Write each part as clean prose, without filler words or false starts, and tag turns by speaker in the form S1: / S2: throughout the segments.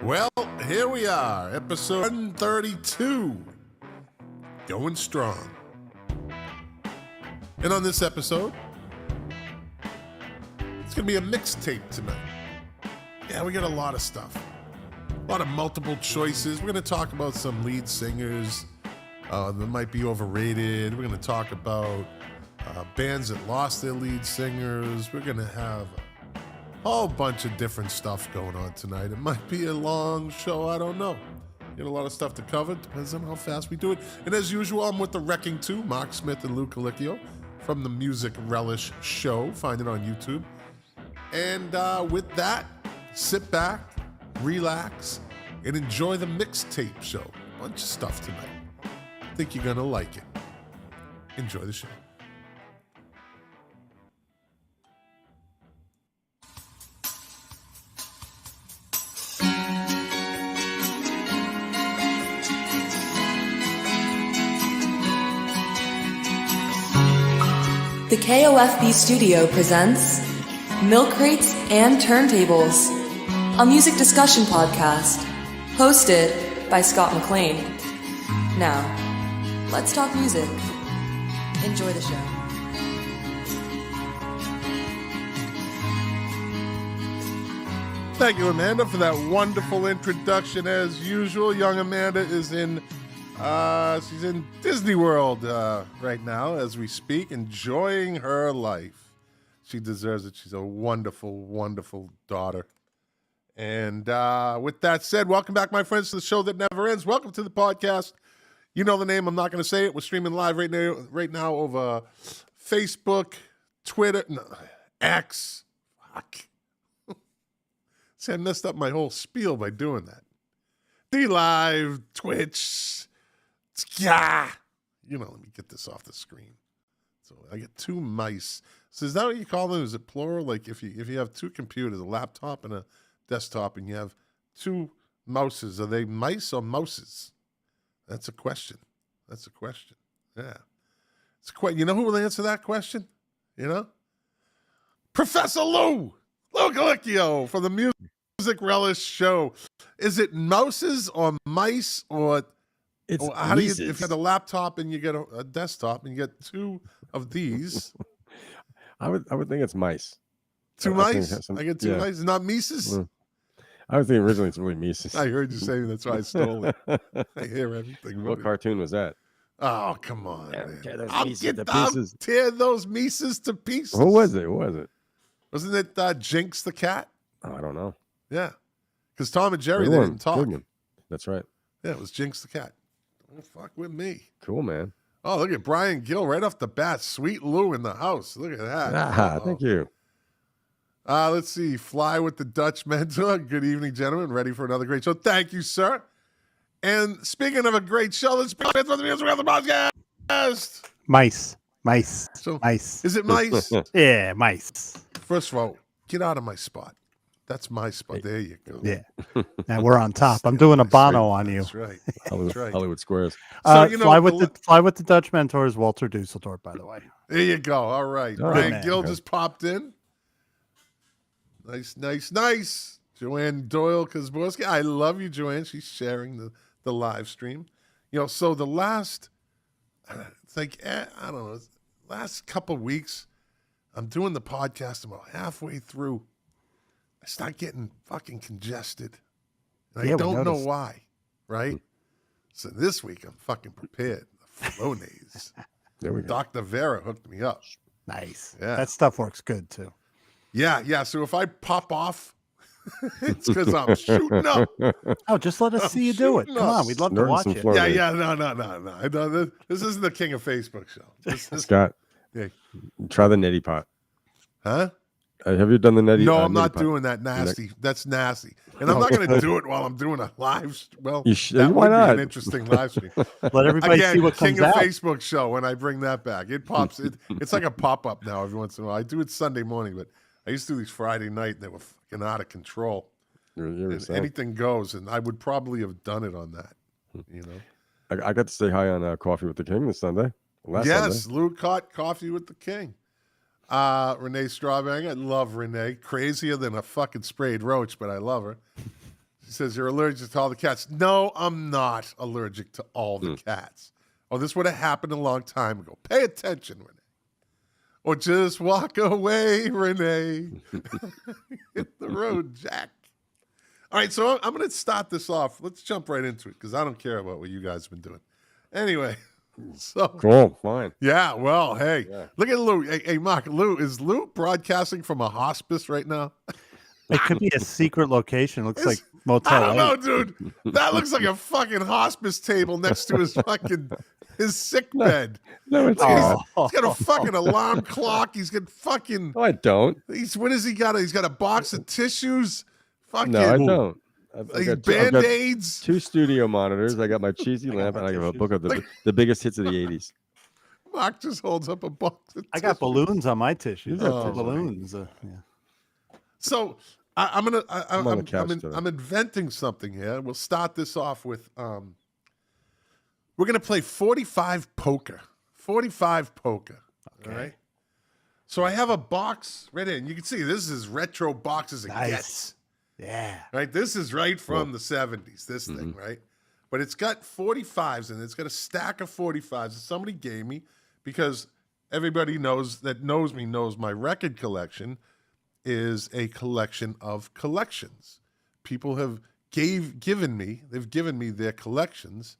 S1: Well, here we are, episode 132, going strong. And on this episode, it's going to be a mixtape tonight. Yeah, we got a lot of stuff. A lot of multiple choices. We're going to talk about some lead singers that might be overrated. We're going to talk about bands that lost their lead singers. We're going to have a whole bunch of different stuff going on tonight. It might be a long show, I don't know. Got a lot of stuff to cover. Depends on how fast we do it. And as usual, I'm with the Wrecking 2, Mark Smith and Lou Kikio from the Music Relish Show. Find it on YouTube. And with that, sit back, relax, and enjoy the mixtape show. A bunch of stuff tonight. I think you're going to like it. Enjoy the show.
S2: The KOFB studio presents Milk Crates and Turntables, a music discussion podcast hosted by Scott McLean. Now, let's talk music. Enjoy the show.
S1: Thank you, Amanda, for that wonderful introduction. As usual, young Amanda is in she's in Disney World right now as we speak, enjoying her life. She deserves it. She's a wonderful, wonderful daughter. And with that said, welcome back, my friends, to the show that never ends. Welcome to the podcast. You know the name. I'm not going to say it. We're streaming live right now over Facebook, Twitter, X. Fuck. See, I messed up my whole spiel by doing that. D-Live, Twitch. Yeah, let me get this off the screen. So I get two mice. So is that what you call them? Is it plural? Like if you have two computers, a laptop and a desktop, and you have two mouses, are they mice or mouses? That's a question. Yeah, it's quite. You know who will answer that question? Professor Lou Kikio from the Music Relish Show. Is it mouses or mice or? How do you, if you have a laptop and you get a desktop and you get two of these?
S3: I would think it's mice.
S1: Two mice? I get two mice, not Mises?
S3: I would think originally it's really Mises.
S1: I heard you saying that's why I stole it. I hear everything.
S3: What cartoon was that?
S1: Oh, come on, man.
S3: I'll
S1: tear those Mises to pieces.
S3: Who was it?
S1: Wasn't it Jinx the cat?
S3: Oh, I don't know.
S1: Yeah. Because Tom and Jerry, they didn't talk.
S3: That's right.
S1: Yeah, it was Jinx the cat. Don't fuck with me.
S3: Cool, man.
S1: Oh, look at Brian Gill right off the bat. Sweet Lou in the house. Look at that.
S3: Thank you.
S1: Let's see. Fly with the Dutch Mentor. Good evening, gentlemen. Ready for another great show. Thank you, sir. And speaking of a great show, let's bring it to the Music Relish podcast.
S4: Mice.
S1: So,
S4: Mice.
S1: Is it mice?
S4: Yeah, mice.
S1: First of all, get out of my spot. That's my spot. There you go.
S4: Yeah. And we're on top. I'm doing a Bono on you.
S1: That's right.
S3: Hollywood Squares.
S4: So, Fly with the Dutch Mentors, Walter Dusseldorf, by the way.
S1: There you go. All right. Brian Gill just popped in. Nice. Joanne Doyle Kazborski. I love you, Joanne. She's sharing the live stream. So the last, it's like, I don't know, last couple of weeks, I'm doing the podcast about halfway through. I start getting fucking congested. And I don't know why, right? So this week, I'm fucking prepared. The Flonase.
S3: There we go.
S1: Dr. Vera hooked me up.
S4: Nice.
S1: Yeah.
S4: That stuff works good, too.
S1: Yeah. So if I pop off, it's because I'm shooting up.
S4: Oh, just let us see you do it. Come on. We'd love to watch it.
S1: Yeah. No. This isn't the King of Facebook show.
S3: Scott, try the neti pot.
S1: Huh?
S3: Have you done the neti?
S1: No, I'm not doing that. Nasty. That's nasty. And I'm not going to do it while I'm doing a live. Well, that would be an interesting live stream.
S4: Let everybody see what comes
S1: King
S4: out.
S1: of Facebook show when I bring that back. It pops. It's like a pop-up now every once in a while. I do it Sunday morning, but I used to do these Friday night. And they were fucking out of control. Anything goes, and I would probably have done it on that.
S3: I got to say hi on Coffee with the King this Sunday.
S1: Yes, Lou caught Coffee with the King. Renee Strawberry. I love Renee. Crazier than a fucking sprayed roach, but I love her. She says, you're allergic to all the cats. No, I'm not allergic to all the cats. Oh, this would have happened a long time ago. Pay attention, Renee. Or just walk away, Renee. Hit the road, Jack. All right, so I'm going to start this off. Let's jump right into it because I don't care about what you guys have been doing. Anyway, so
S3: Cool. Fine.
S1: yeah, well, hey,
S3: Yeah.
S1: look at Lou. Hey, Mark, is Lou broadcasting from a hospice right now?
S4: It could be a secret location. Looks like
S1: I
S4: Motel
S1: don't know,
S4: 8.
S1: dude. That looks like a fucking hospice table next to his sick bed.
S3: No, it's
S1: Look,
S3: not.
S1: he's got a fucking alarm clock. He's got fucking.
S3: No, I don't.
S1: What has he got? He's got a box of tissues. Fucking.
S3: No, I don't. I've got
S1: Band-Aids.
S3: 2 studio monitors. I got my cheesy lamp, and I have a book of the biggest hits of the 80s.
S1: Mark just holds up a box of
S4: I got balloons on my tissues.
S1: Oh,
S4: Balloons.
S1: So I'm inventing something here. We'll start this off with we're gonna play 45 poker. 45 poker.
S4: Okay.
S1: All right. So I have a box right in. You can see this is retro box as it gets.
S4: Yeah.
S1: Right. This is right from the 70s. This thing, right? But it's got 45s in it. It's got a stack of 45s that somebody gave me because everybody knows me knows my record collection is a collection of collections. People have given me their collections,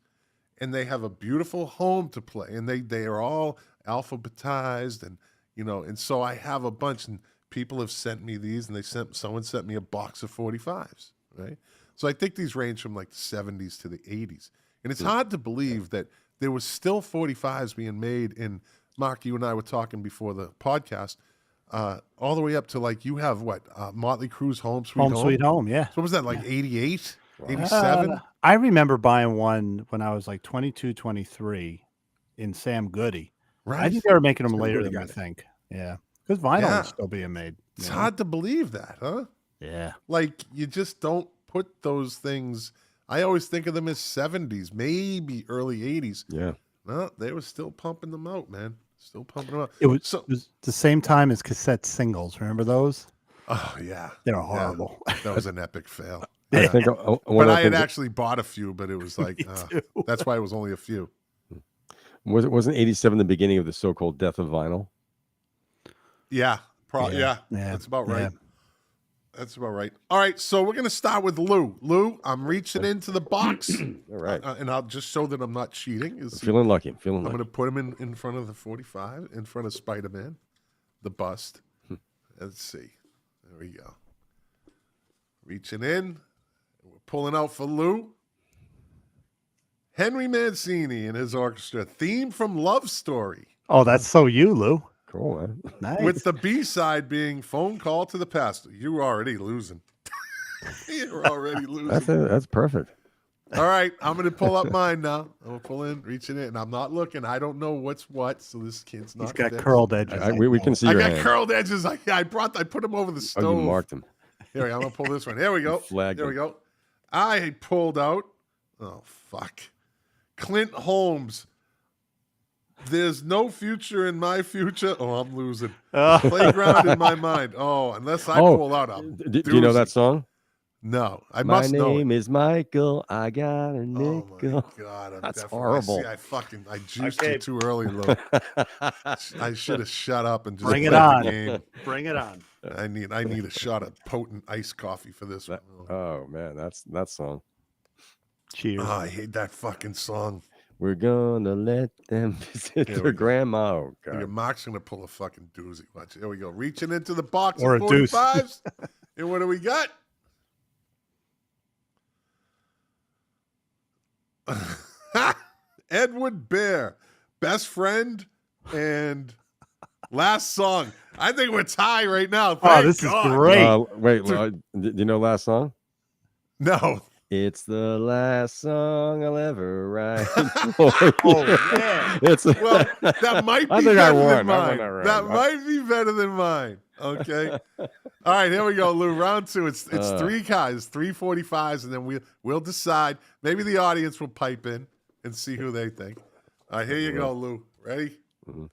S1: and they have a beautiful home to play, and they are all alphabetized, and and so I have a bunch, and people have sent me these, and someone sent me a box of 45s, right? So I think these range from like the 70s to the 80s, and it's hard to believe that there was still 45s being made in. Mark, you and I were talking before the podcast. All the way up to like you have what Motley Crue's Home Sweet Home.
S4: Home Sweet Home, yeah.
S1: So what was that, like 88, 87?
S4: I remember buying one when I was like 22, 23 in Sam Goody.
S1: Right.
S4: I think they were making them
S3: Sam
S4: later
S3: Goody
S4: than
S3: got
S4: we
S3: it.
S4: think. Yeah. Because vinyl
S1: Yeah.
S4: is still being made.
S1: It's
S4: you know?
S1: hard to believe that, huh?
S4: Yeah.
S1: Like you just don't put those things. I always think of them as 70s, maybe early 80s.
S3: Yeah.
S1: No, they were still pumping them out, man. Still pumping them out.
S4: It was,
S1: So,
S4: it was the same time as cassette singles. Remember those?
S1: oh yeah,
S4: They were horrible.
S1: that was an epic fail.
S3: I think
S1: But I had actually bought a few, but it was like
S4: too.
S1: that's why it was only a few.
S3: wasn't 87 the beginning of the so-called death of vinyl?
S1: Yeah,
S4: Yeah.
S1: that's about right.
S4: Yeah.
S1: That's about right. All right, so we're gonna start with Lou. Lou, I'm reaching into the box,
S3: All right.
S1: and I'll just show that I'm not cheating.
S3: I'm feeling lucky. I'm feeling
S1: I'm
S3: lucky.
S1: gonna put him in front of the 45, in front of Spider-Man, the bust. Let's see. There we go. Reaching in, we're pulling out for Lou. Henry Mancini and his orchestra, theme from Love Story.
S4: Oh, that's so you, Lou.
S3: Cool, man.
S4: Nice.
S1: With the B-side being Phone Call to the Pastor. You're already losing. You're already losing.
S3: That's perfect.
S1: All right, I'm going to pull up mine now. I'm going to pull in, reaching in, and I'm not looking. I don't know what's what, so this kid's not
S4: He's got
S1: fixed.
S4: curled edges.
S3: We can see
S1: I
S3: your
S1: got
S3: hand.
S1: curled edges. I put them over the stove.
S3: Oh, you marked them.
S1: Here we go. I'm going to pull this one. Here we go.
S3: Flagged
S1: Here we
S3: them.
S1: go. I pulled out, oh, fuck, Clint Holmes. There's no future in my future. Oh, I'm losing. Playground in my mind. Oh, unless I pull out a
S3: Do you know that song?
S1: No, I
S3: My
S1: must know it.
S3: name is Michael. I got a
S1: Oh
S3: nickel.
S1: my god, I'm
S3: That's
S1: definitely-
S3: horrible.
S1: See, I juiced
S4: Okay.
S1: it too early, Lou. I should have shut up and just
S4: Bring it
S1: played the
S4: on.
S1: game.
S4: Bring it on.
S1: I need a shot of potent iced coffee for this one.
S3: Oh man, that's that song.
S4: Cheers.
S1: Oh, I hate that fucking song.
S3: We're gonna let them visit
S1: Here we
S3: their
S1: go.
S3: grandma. Oh
S1: Your
S3: god.
S1: Mark's gonna pull a fucking doozy. Watch it. Here we go. Reaching into the box
S4: Or
S1: of
S4: a deuce.
S1: 45s. And what do we got? Edward Bear, Best Friend, and Last Song. I think we're tied right now.
S4: Oh,
S1: Thank
S4: this is
S1: God.
S4: great.
S3: Wait, do you know last song?
S1: No.
S3: It's the last song I'll ever write.
S4: Oh, man.
S3: It's
S1: Well, that might be
S3: I think I
S1: better
S3: won.
S1: than
S3: I won
S1: mine.
S3: that round.
S1: That might be better than mine. Okay. All right, here we go, Lou. Round two. It's 3 guys, 3 45s, and then we'll decide. Maybe the audience will pipe in and see who they think. All right, here you go, Lou. Ready?
S3: Mhm.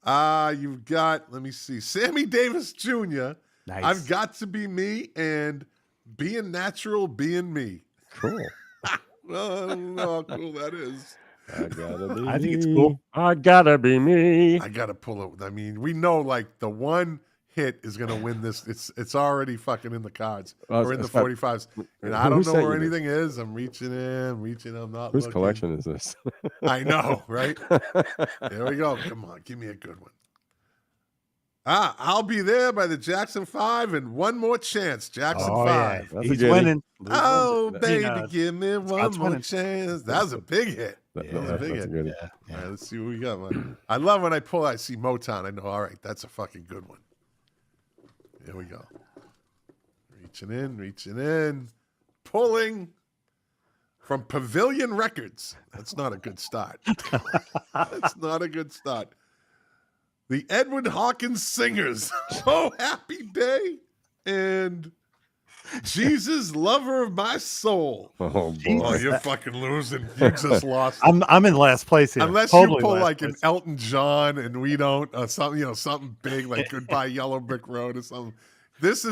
S1: You've got, let me see, Sammy Davis Jr.
S4: Nice.
S1: I've Got to Be Me and Being Natural, Being Me.
S3: Cool.
S1: Well, I don't know how cool that is.
S3: I gotta be
S4: I think
S3: me.
S4: it's cool.
S3: I gotta be me.
S1: I gotta pull it. I mean, we know like the one hit is gonna win this. It's already fucking in the cards. We're in the 45s. And I don't know where anything is. I'm reaching in, I'm not
S3: Whose
S1: looking.
S3: collection is this?
S1: I know, right? Here we go. Come on, give me a good one. I'll Be There by the Jackson 5 and One More Chance, Jackson 5.
S4: Yeah.
S3: That's a
S4: He's
S3: goodie.
S4: winning.
S1: Oh,
S3: That's-
S1: baby, give me one
S4: Scott's
S1: more
S4: winning.
S1: chance. That was a big hit. That was a big
S3: That's a
S1: hit.
S3: goodie.
S4: Yeah.
S1: All right, let's see what we got, man. I love when I see Motown. I know, all right, that's a fucking good one. Here we go. Reaching in, pulling from Pavilion Records. That's not a good start. That's not a good start. The Edwin Hawkins Singers. Oh, Happy Day. And Jesus, Lover of My Soul.
S3: Oh
S1: Oh,
S3: boy.
S1: you're fucking losing. You just lost.
S4: I'm in last place here.
S1: Unless
S4: Totally
S1: you pull
S4: last
S1: like an
S4: place.
S1: Elton John and we don't, something, something big like Goodbye Yellow Brick Road or something. This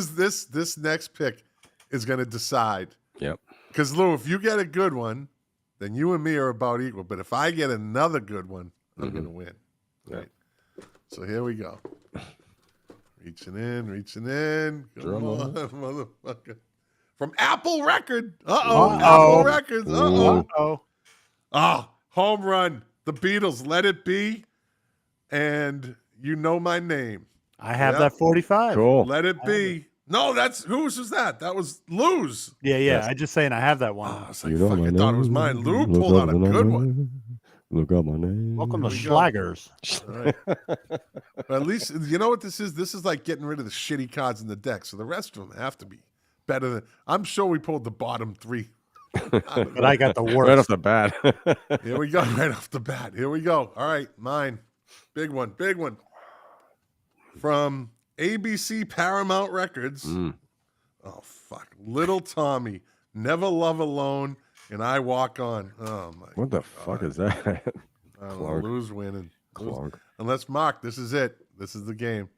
S1: next pick is going to decide.
S3: Yep.
S1: Because Lou, if you get a good one, then you and me are about equal. But if I get another good one, I'm going to win. Right. So here we go. Reaching in. Come on, motherfucker. From Apple Record. Apple Records.
S4: Uh-oh.
S1: Oh, home run. The Beatles, Let It Be. And You Know My Name.
S4: I have
S1: Yep.
S4: that 45.
S3: Cool.
S1: Let It Be. No, whose was that? That was Lou's.
S4: Yeah.
S3: Yes.
S4: I just saying I have that one.
S1: Oh, I was like,
S3: You know
S1: fuck,
S3: my
S1: I thought it was
S3: name.
S1: mine. Lou
S3: Look
S1: pulled
S3: up
S1: out a
S3: my
S1: good
S3: name.
S1: one.
S3: Look up my name.
S4: Welcome to
S1: we go.
S4: Schlagers.
S1: All right. But at least, you know what this is? This is like getting rid of the shitty cards in the deck. So the rest of them have to be better than. I'm sure we pulled the bottom three.
S4: But I got the worst.
S3: Right off the bat.
S1: Here we go, right off the bat. Here we go. All right, mine. Big one. From ABC Paramount Records. Oh, fuck. Little Tommy, Never Love Alone, and I Walk On. Oh, my.
S3: What the fuck is that?
S1: I don't know.
S3: Clunk.
S1: Lou's winning.
S3: Clunk.
S1: Unless, Mark, this is it. This is the game.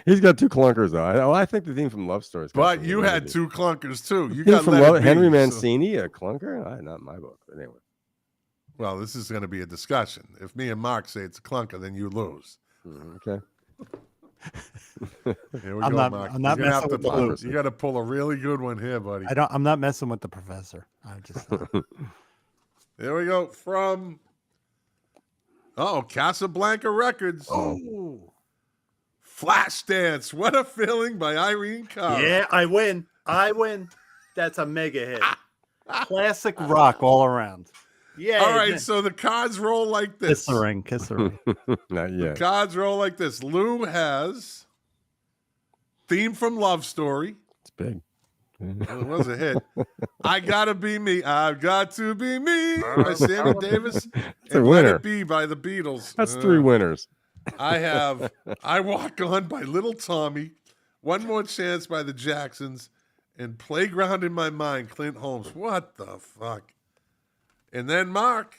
S3: He's got two clunkers though. I think the theme from Love Story.
S1: But you had two clunkers, too. You
S3: Theme
S1: got
S3: from
S1: Let It Be,
S3: Henry
S1: so-
S3: Mancini, a clunker? Not in my book. But anyway.
S1: Well, this is going to be a discussion. If me and Mark say it's a clunker, then you lose.
S3: Okay.
S1: Here we
S4: I'm
S1: go,
S4: not-
S1: Mark.
S4: I'm not
S1: You're gonna
S4: messing
S1: have to
S4: with the
S1: pull,
S3: Lose.
S1: you got to pull a really good one here, buddy.
S4: I'm not messing with the professor. I just
S1: Here we go from Casablanca Records.
S4: Oh.
S1: Flashdance. What a Feeling by Irene Cara.
S4: Yeah, I win. That's a mega hit. Classic rock all around. Yeah.
S1: All right, so the cards roll like this.
S4: Kiss the ring. Kiss the ring.
S3: Not
S1: The
S3: yet.
S1: cards roll like this. Lou has theme from Love Story.
S3: It's big.
S1: Well, it was a hit. I Gotta Be Me. I've Got to Be Me by Sammy Davis.
S3: a
S1: And Let
S3: winner.
S1: It Be by the Beatles.
S3: That's three winners.
S1: I have I Walk On by Little Tommy, One More Chance by the Jacksons, and Playground in My Mind, Clint Holmes. What the fuck? And then Mark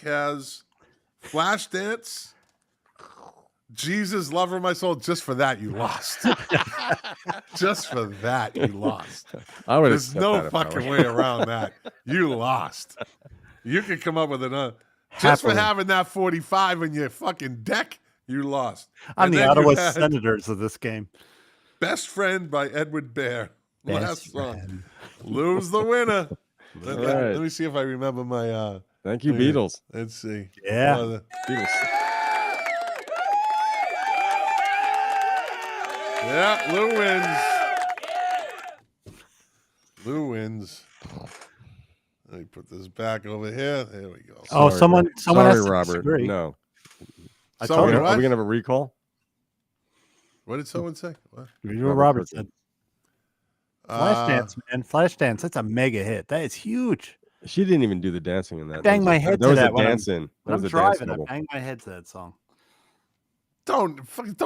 S1: has Flashdance, Jesus, Lover of My Soul. Just for that, you lost. Just for that, you lost.
S3: I would
S1: There's no fucking way around that. You lost. You could come up with another. Just for
S4: Happily.
S1: having that 45 in your fucking deck, you lost.
S4: I'm
S1: And
S4: the
S1: then you
S4: Ottawa
S1: had
S4: Senators of this game.
S1: Best Friend by Edward Bear. Last
S4: Best
S1: song.
S4: friend.
S1: Lose the winner. Let
S3: right.
S1: me see if I remember my.
S3: Thank you,
S1: Okay.
S3: Beatles.
S1: Let's see.
S4: Yeah.
S3: Beatles.
S1: Yeah, Lou wins. Lou wins. Let me put this back over here. There we go.
S4: Oh,
S3: Sorry,
S4: someone has
S3: Sorry,
S4: to
S3: Robert.
S4: disagree.
S3: No.
S4: I
S1: So
S4: told
S1: we
S4: you.
S1: what?
S3: Are we gonna have a recall?
S1: What did someone say? What?
S4: You know what Robert
S3: Robert
S4: said. Flashdance, man. Flashdance. That's a mega hit. That is huge.
S3: She didn't even do the dancing in that.
S4: bang
S3: was
S4: my
S3: a-
S4: head
S3: That
S4: to
S3: was
S4: that
S3: a
S4: when I'm-
S3: dancing. That
S4: When
S3: was
S4: I'm
S3: a dance
S4: driving, I
S3: double.
S4: bang my head to that song.
S1: Don't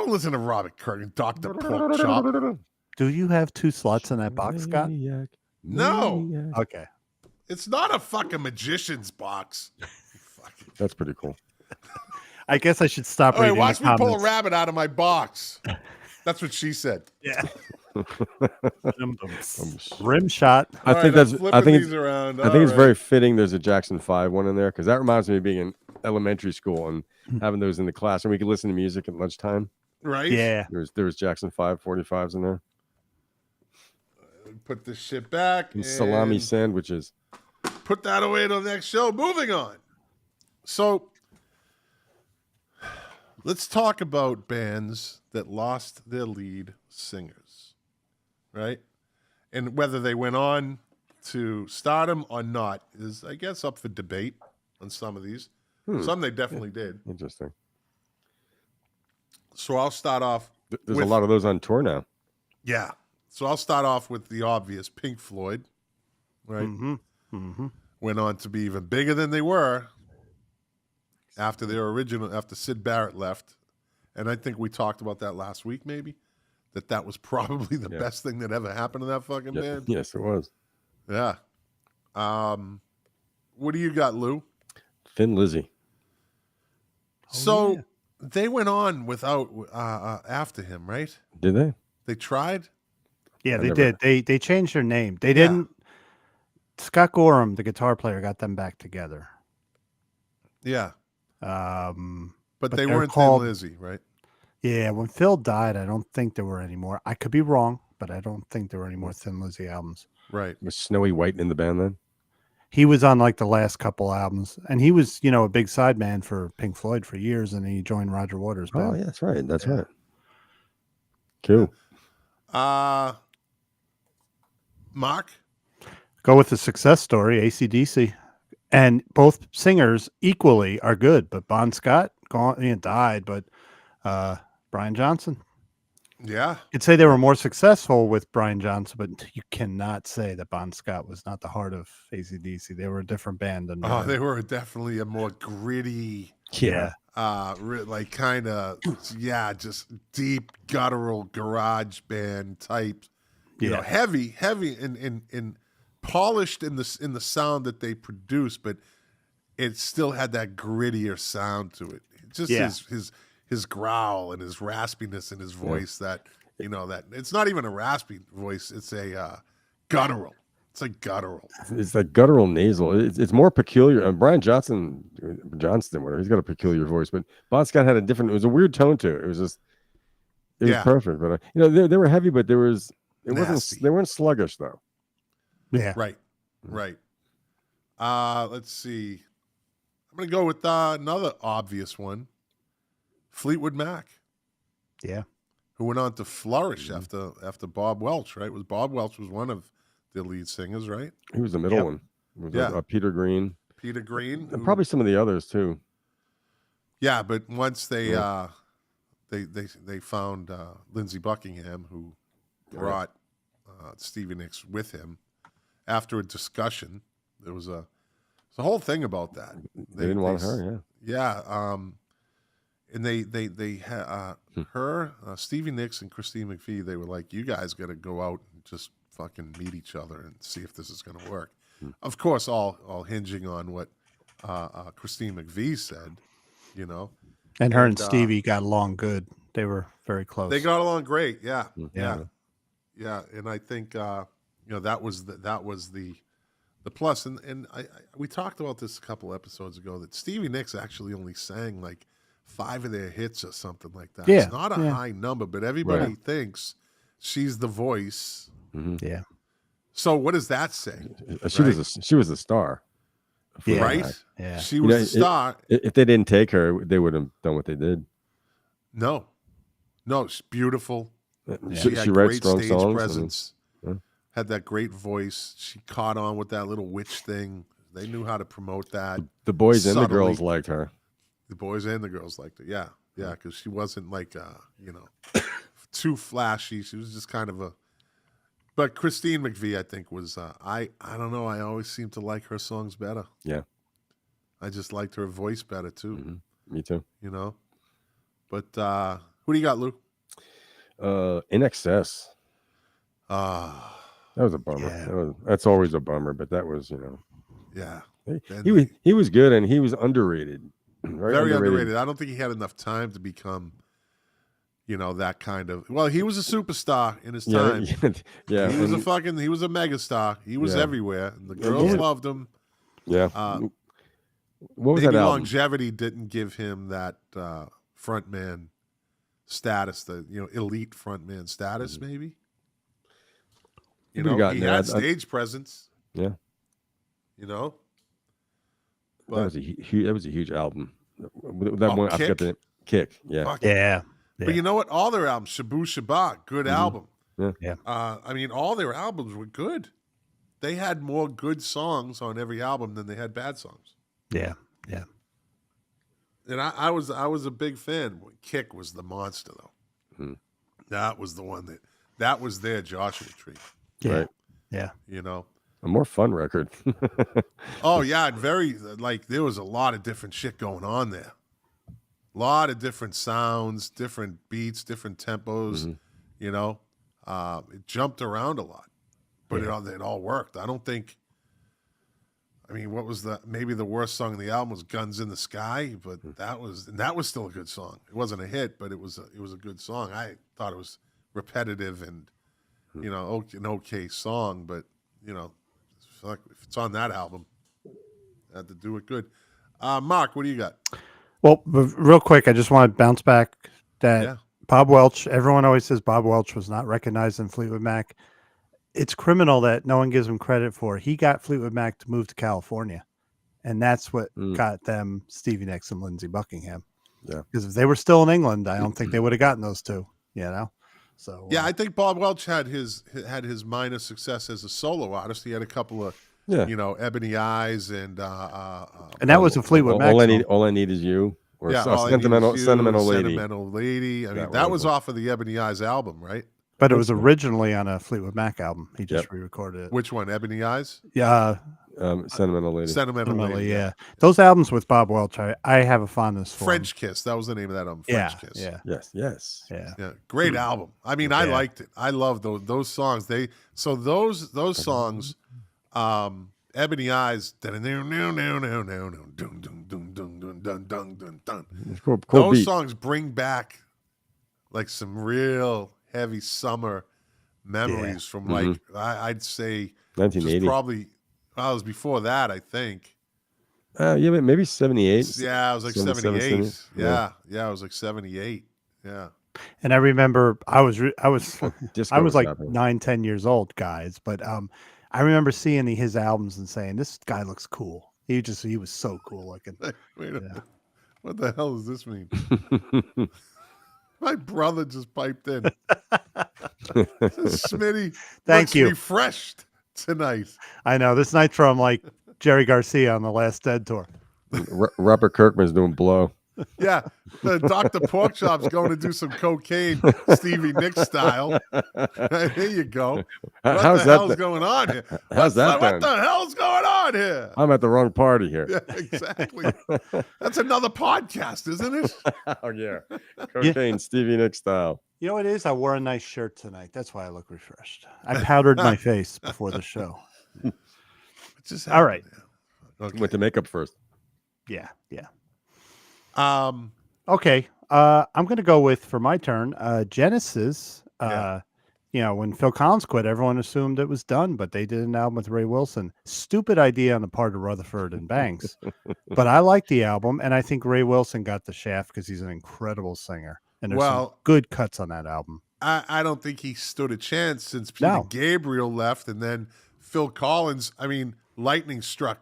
S1: listen to Robert Curtin, Dr. Pork Chop.
S4: Do you have two slots in that box, Scott?
S3: Maniac,
S1: No.
S3: maniac.
S4: Okay.
S1: It's not a fucking magician's box. Fucking
S3: That's pretty cool.
S4: I guess I should stop
S1: All right,
S4: reading
S1: watch
S4: the
S1: me pull a
S4: comments.
S1: rabbit out of my box. That's what she said.
S4: Yeah. Rim shot.
S3: I
S1: All
S3: think
S1: right, I'm
S3: that's.
S1: flipping
S3: I think
S1: these
S3: it's.
S1: around.
S3: I think it's very fitting. There's a Jackson 5 one in there because that reminds me of being in elementary school and having those in the class, and we could listen to music at lunchtime.
S1: right.
S4: Yeah.
S3: There was Jackson 5 45s in there.
S1: Put this shit back
S3: And salami sandwiches.
S1: put that away till the next show. Moving on. So let's talk about bands that lost their lead singers, right? And whether they went on to stardom or not is, I guess, up for debate on some of these. Some they definitely did.
S3: Interesting.
S1: So I'll start off.
S3: There's
S1: with,
S3: a lot of those on tour now.
S1: Yeah. So I'll start off with the obvious. Pink Floyd, right? Went on to be even bigger than they were after Sid Barrett left. And I think we talked about that last week, maybe, that was probably the best thing that ever happened to that fucking band.
S3: Yes, it was.
S1: Yeah. What do you got, Lou?
S3: Thin Lizzy.
S1: So they went on without after him, right?
S3: Did they?
S1: They tried.
S4: Yeah, they did. They changed their name. They didn't. Scott Gorham, the guitar player, got them back together.
S1: Yeah. But they
S4: they're
S1: weren't
S4: called-
S1: Thin Lizzy, right?
S4: Yeah, when Phil died, I don't think there were any more. I could be wrong, but I don't think there were any more Thin Lizzy albums.
S1: Right.
S3: Was Snowy White in the band then?
S4: He was on like the last couple albums, and he was, a big sideman for Pink Floyd for years, and he joined Roger Waters' band.
S3: Oh, yeah, that's right. That's right. Cool.
S1: Mark?
S4: Go with the success story, AC/DC. And both singers equally are good, but Bon Scott died, but Brian Johnson.
S1: Yeah.
S4: You'd say they were more successful with Brian Johnson, but you cannot say that Bon Scott was not the heart of AC/DC. They were a different band than
S1: They were definitely a more gritty,
S4: yeah.
S1: like kind of, just deep guttural garage band type. You know, heavy and polished in the sound that they produced, but it still had that grittier sound to it. Just his growl and his raspiness in his voice that it's not even a raspy voice, it's a guttural. It's like guttural.
S3: It's like guttural nasal. It's more peculiar. And Brian Johnston, whatever, he's got a peculiar voice, but Bon Scott had it was a weird tone to it. It was just, it was perfect. But they were heavy, but they weren't sluggish though.
S4: Yeah.
S1: Right. Let's see. I'm going to go with another obvious one. Fleetwood Mac.
S4: Yeah.
S1: Who went on to flourish after Bob Welch, right? Bob Welch was one of the lead singers, right?
S3: He was the middle one. It was Peter Green.
S1: Peter Green.
S3: And probably some of the others too.
S1: Yeah, but once they found Lindsey Buckingham, who brought Stevie Nicks with him. After a discussion, there was a whole thing about that.
S3: They didn't want her,
S1: yeah. And they had her, Stevie Nicks, and Christine McVie. They were like, "You guys got to go out and just fucking meet each other and see if this is going to work." Of course, all hinging on what Christine McVie said,
S4: And her and Stevie got along good. They were very close.
S1: They got along great. Yeah. And I think that was the plus. And we talked about this a couple episodes ago that Stevie Nicks actually only sang like 5 of their hits or something like that.
S4: Yeah.
S1: It's not a high number, but everybody thinks she's the voice.
S3: Mm-hmm.
S4: Yeah.
S1: So what does that say?
S3: She was a star.
S4: Yeah.
S1: Right?
S4: Yeah.
S1: She was a star.
S3: If they didn't take her, they would have done what they did.
S1: No, she's beautiful.
S3: Yeah.
S1: She had
S3: She writes
S1: great
S3: strong
S1: stage
S3: songs
S1: presence. Had that great voice. She caught on with that little witch thing. They knew how to promote that.
S3: The boys and the
S1: subtly.
S3: girls liked her.
S1: The boys and the girls liked it. Yeah, because she wasn't like, too flashy. She was just kind of a. But Christine McVie, I think, was. I don't know. I always seem to like her songs better.
S3: Yeah.
S1: I just liked her voice better too.
S3: Mm-hmm. Me too.
S1: But who do you got, Lou?
S3: In Excess. That was a bummer.
S4: Yeah.
S3: That's always a bummer, but that was,
S1: Yeah.
S3: he was good and he was underrated.
S1: Very underrated. I don't think he had enough time to become, that kind of. Well, he was a superstar in his time.
S3: Yeah.
S1: He was he was a megastar. He was everywhere. And the girls loved him.
S3: Yeah. What was
S1: maybe
S3: that album?
S1: longevity didn't give him that frontman status, the elite frontman status, maybe. He had stage presence.
S3: Yeah.
S1: But
S3: that was a huge album. That one, I forgot the name. Kick. Yeah.
S4: Yeah.
S1: But you know what? All their albums, Shabu Shabbat, good album.
S3: Yeah.
S1: All their albums were good. They had more good songs on every album than they had bad songs.
S4: Yeah. Yeah.
S1: And I was a big fan. Kick was the monster, though. That was the one that was their Joshua Tree.
S4: Yeah.
S3: Right.
S4: Yeah.
S3: A more fun record.
S1: Oh yeah, and very there was a lot of different shit going on there. A lot of different sounds, different beats, different tempos. It jumped around a lot, but it all worked. I don't think. I mean, what was maybe the worst song in the album was "Guns in the Sky," but that was still a good song. It wasn't a hit, but it was a good song. I thought it was repetitive and an okay song, but if it's on that album, I had to do it good. Mark, what do you got?
S4: Well, real quick, I just want to bounce back that Bob Welch. Everyone always says Bob Welch was not recognized in Fleetwood Mac. It's criminal that no one gives him credit for. He got Fleetwood Mac to move to California, and that's what got them Stevie Nicks and Lindsey Buckingham.
S3: Yeah,
S4: because if they were still in England, I don't think they would have gotten those two. So
S1: I think Bob Welch had his minor success as a solo artist. He had a couple of Ebony Eyes and
S4: that was a Fleetwood Mac.
S3: All I need is you. Or
S1: sentimental
S3: lady.
S1: Sentimental Lady. I mean, that was off of the Ebony Eyes album, right?
S4: But it was originally on a Fleetwood Mac album. He just re-recorded it.
S1: Which one? Ebony Eyes?
S4: Yeah.
S3: Sentimental Lady.
S1: Sentimental Lady.
S4: Yeah. Those albums with Bob Welch, I have a fondness for.
S1: French Kiss. That was the name of that album. French Kiss.
S4: Yeah.
S3: Yes.
S1: Yeah. Great album. I mean, I liked it. I love those songs. Those songs, Ebony Eyes. Those songs bring back like some real heavy summer memories from I'd say
S3: 1980.
S1: Probably it was before that, I think.
S3: Maybe 78.
S1: Yeah, I was like 78. Yeah, I was like 78. Yeah.
S4: And I remember I was like 9-10 years old, guys, but I remember seeing his albums and saying, this guy looks cool. He was so cool looking.
S1: Wait a minute. What the hell does this mean? My brother just piped in. Smitty
S4: Thank you.
S1: Refreshed tonight.
S4: I know. This night's from like Jerry Garcia on the Last Dead tour.
S3: Robert Kirkman's doing Blow.
S1: Yeah, the Dr. Porkchop's going to do some cocaine, Stevie Nicks style. There you go. What the hell's going on here?
S3: What
S1: the hell's going on here?
S3: I'm at the wrong party here.
S1: Yeah, exactly. That's another podcast, isn't it?
S3: Oh, yeah. Cocaine, Stevie Nicks style.
S4: You know what it is? I wore a nice shirt tonight. That's why I look refreshed. I powdered my face before the show.
S1: All
S4: right.
S1: Okay.
S3: Went to makeup first.
S4: Yeah.
S1: Okay.
S4: I'm going to go with, for my turn, Genesis. When Phil Collins quit, everyone assumed it was done, but they did an album with Ray Wilson. Stupid idea on the part of Rutherford and Banks. But I like the album, and I think Ray Wilson got the shaft because he's an incredible singer. And there's some good cuts on that album.
S1: I don't think he stood a chance since Peter Gabriel left, and then Phil Collins, lightning struck.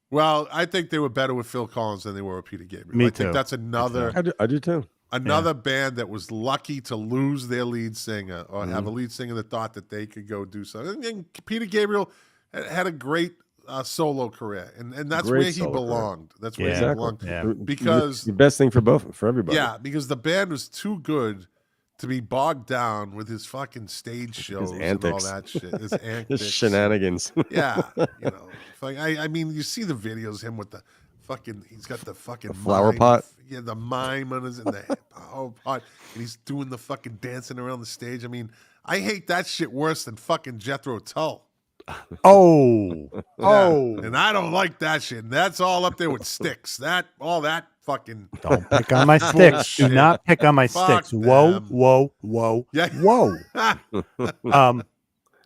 S1: Well, I think they were better with Phil Collins than they were with Peter Gabriel. I think that's another.
S3: I do too.
S1: Another band that was lucky to lose their lead singer or have a lead singer that thought that they could go do something. And Peter Gabriel had a great solo career, and that's where he belonged. Career. That's where he belonged. Yeah. Because
S3: the best thing for everybody.
S1: Yeah, because the band was too good to be bogged down with his fucking stage shows and all that shit. His antics.
S3: His shenanigans.
S1: Yeah. You see the videos of him with the fucking, he's got the fucking
S3: flower pot.
S1: Yeah, the mime on his, in the flower pot. And he's doing the fucking dancing around the stage. I hate that shit worse than fucking Jethro Tull.
S4: Oh.
S1: And I don't like that shit. And that's all up there with Styx. All that fucking
S4: Don't pick on my sticks. Do
S1: Bullshit.
S4: not pick on my
S1: Fuck
S4: sticks. Whoa,
S1: them.
S4: whoa, whoa,
S1: Yeah.
S4: whoa.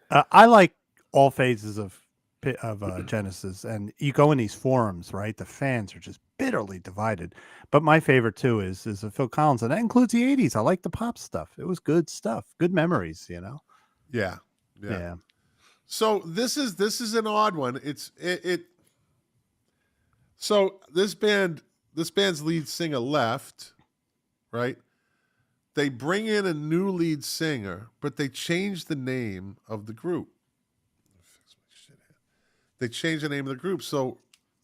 S4: I like all phases of Genesis, and you go in these forums, right? The fans are just bitterly divided. But my favorite too is Phil Collins, and that includes the '80s. I like the pop stuff. It was good stuff, good memories, you know.
S1: Yeah.
S4: Yeah.
S1: So this is an odd one. So this band's lead singer left, right? They bring in a new lead singer, but they change the name of the group. They changed the name of the group. So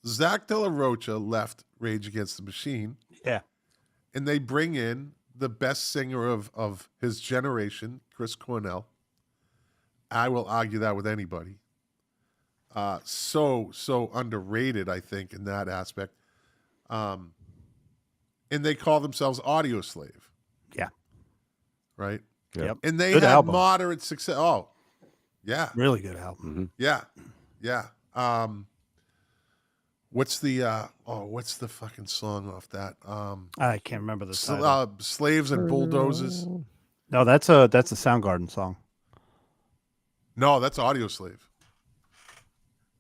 S1: Zach De La Rocha left Rage Against the Machine.
S4: Yeah.
S1: And they bring in the best singer of his generation, Chris Cornell. I will argue that with anybody. So underrated, I think, in that aspect. And they call themselves Audio Slave.
S4: Yeah.
S1: Right?
S4: Yep.
S1: And they
S4: Good
S1: had
S4: album.
S1: moderate success. Oh, yeah.
S4: Really good album.
S3: Mm-hmm.
S1: Yeah. Yeah. What's the fucking song off that?
S4: I can't remember the title.
S1: Slaves and Bulldozers.
S4: No, that's a Soundgarden song.
S1: No, that's Audio Slave.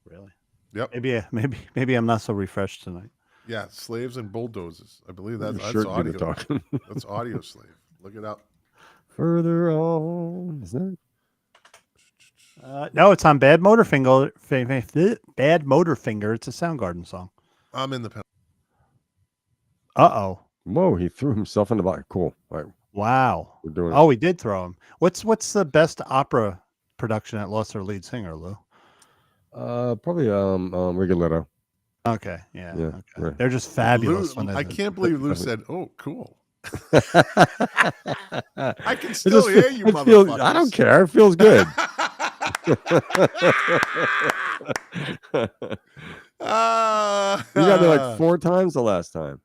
S4: Really?
S1: Yep.
S4: Maybe I'm not so refreshed tonight.
S1: Yeah, Slaves and Bulldozers. I believe that's
S3: Shirt
S1: Audio.
S3: talking.
S1: That's Audio Slave. Look it up.
S3: Further on, isn't it?
S4: No, it's on Bad Motorfinger. Bad Motorfinger. It's a Soundgarden song.
S1: I'm in the pen.
S4: Uh-oh.
S3: Whoa, he threw himself in the box. Cool. All right,
S4: Wow.
S3: we're doing it.
S4: Oh, he did throw him. What's the best opera production that lost their lead singer, Lou?
S3: Probably Rigoletto.
S4: Okay. Yeah.
S3: Yeah,
S4: Okay.
S3: right.
S4: They're just fabulous.
S1: Lou, I can't believe Lou said, "Oh, cool." I can
S3: It
S1: still
S3: just
S1: hear
S3: fe-
S1: you,
S3: it feels-
S1: motherfuckers.
S3: I don't care. It feels good. You got me like 4 times the last time.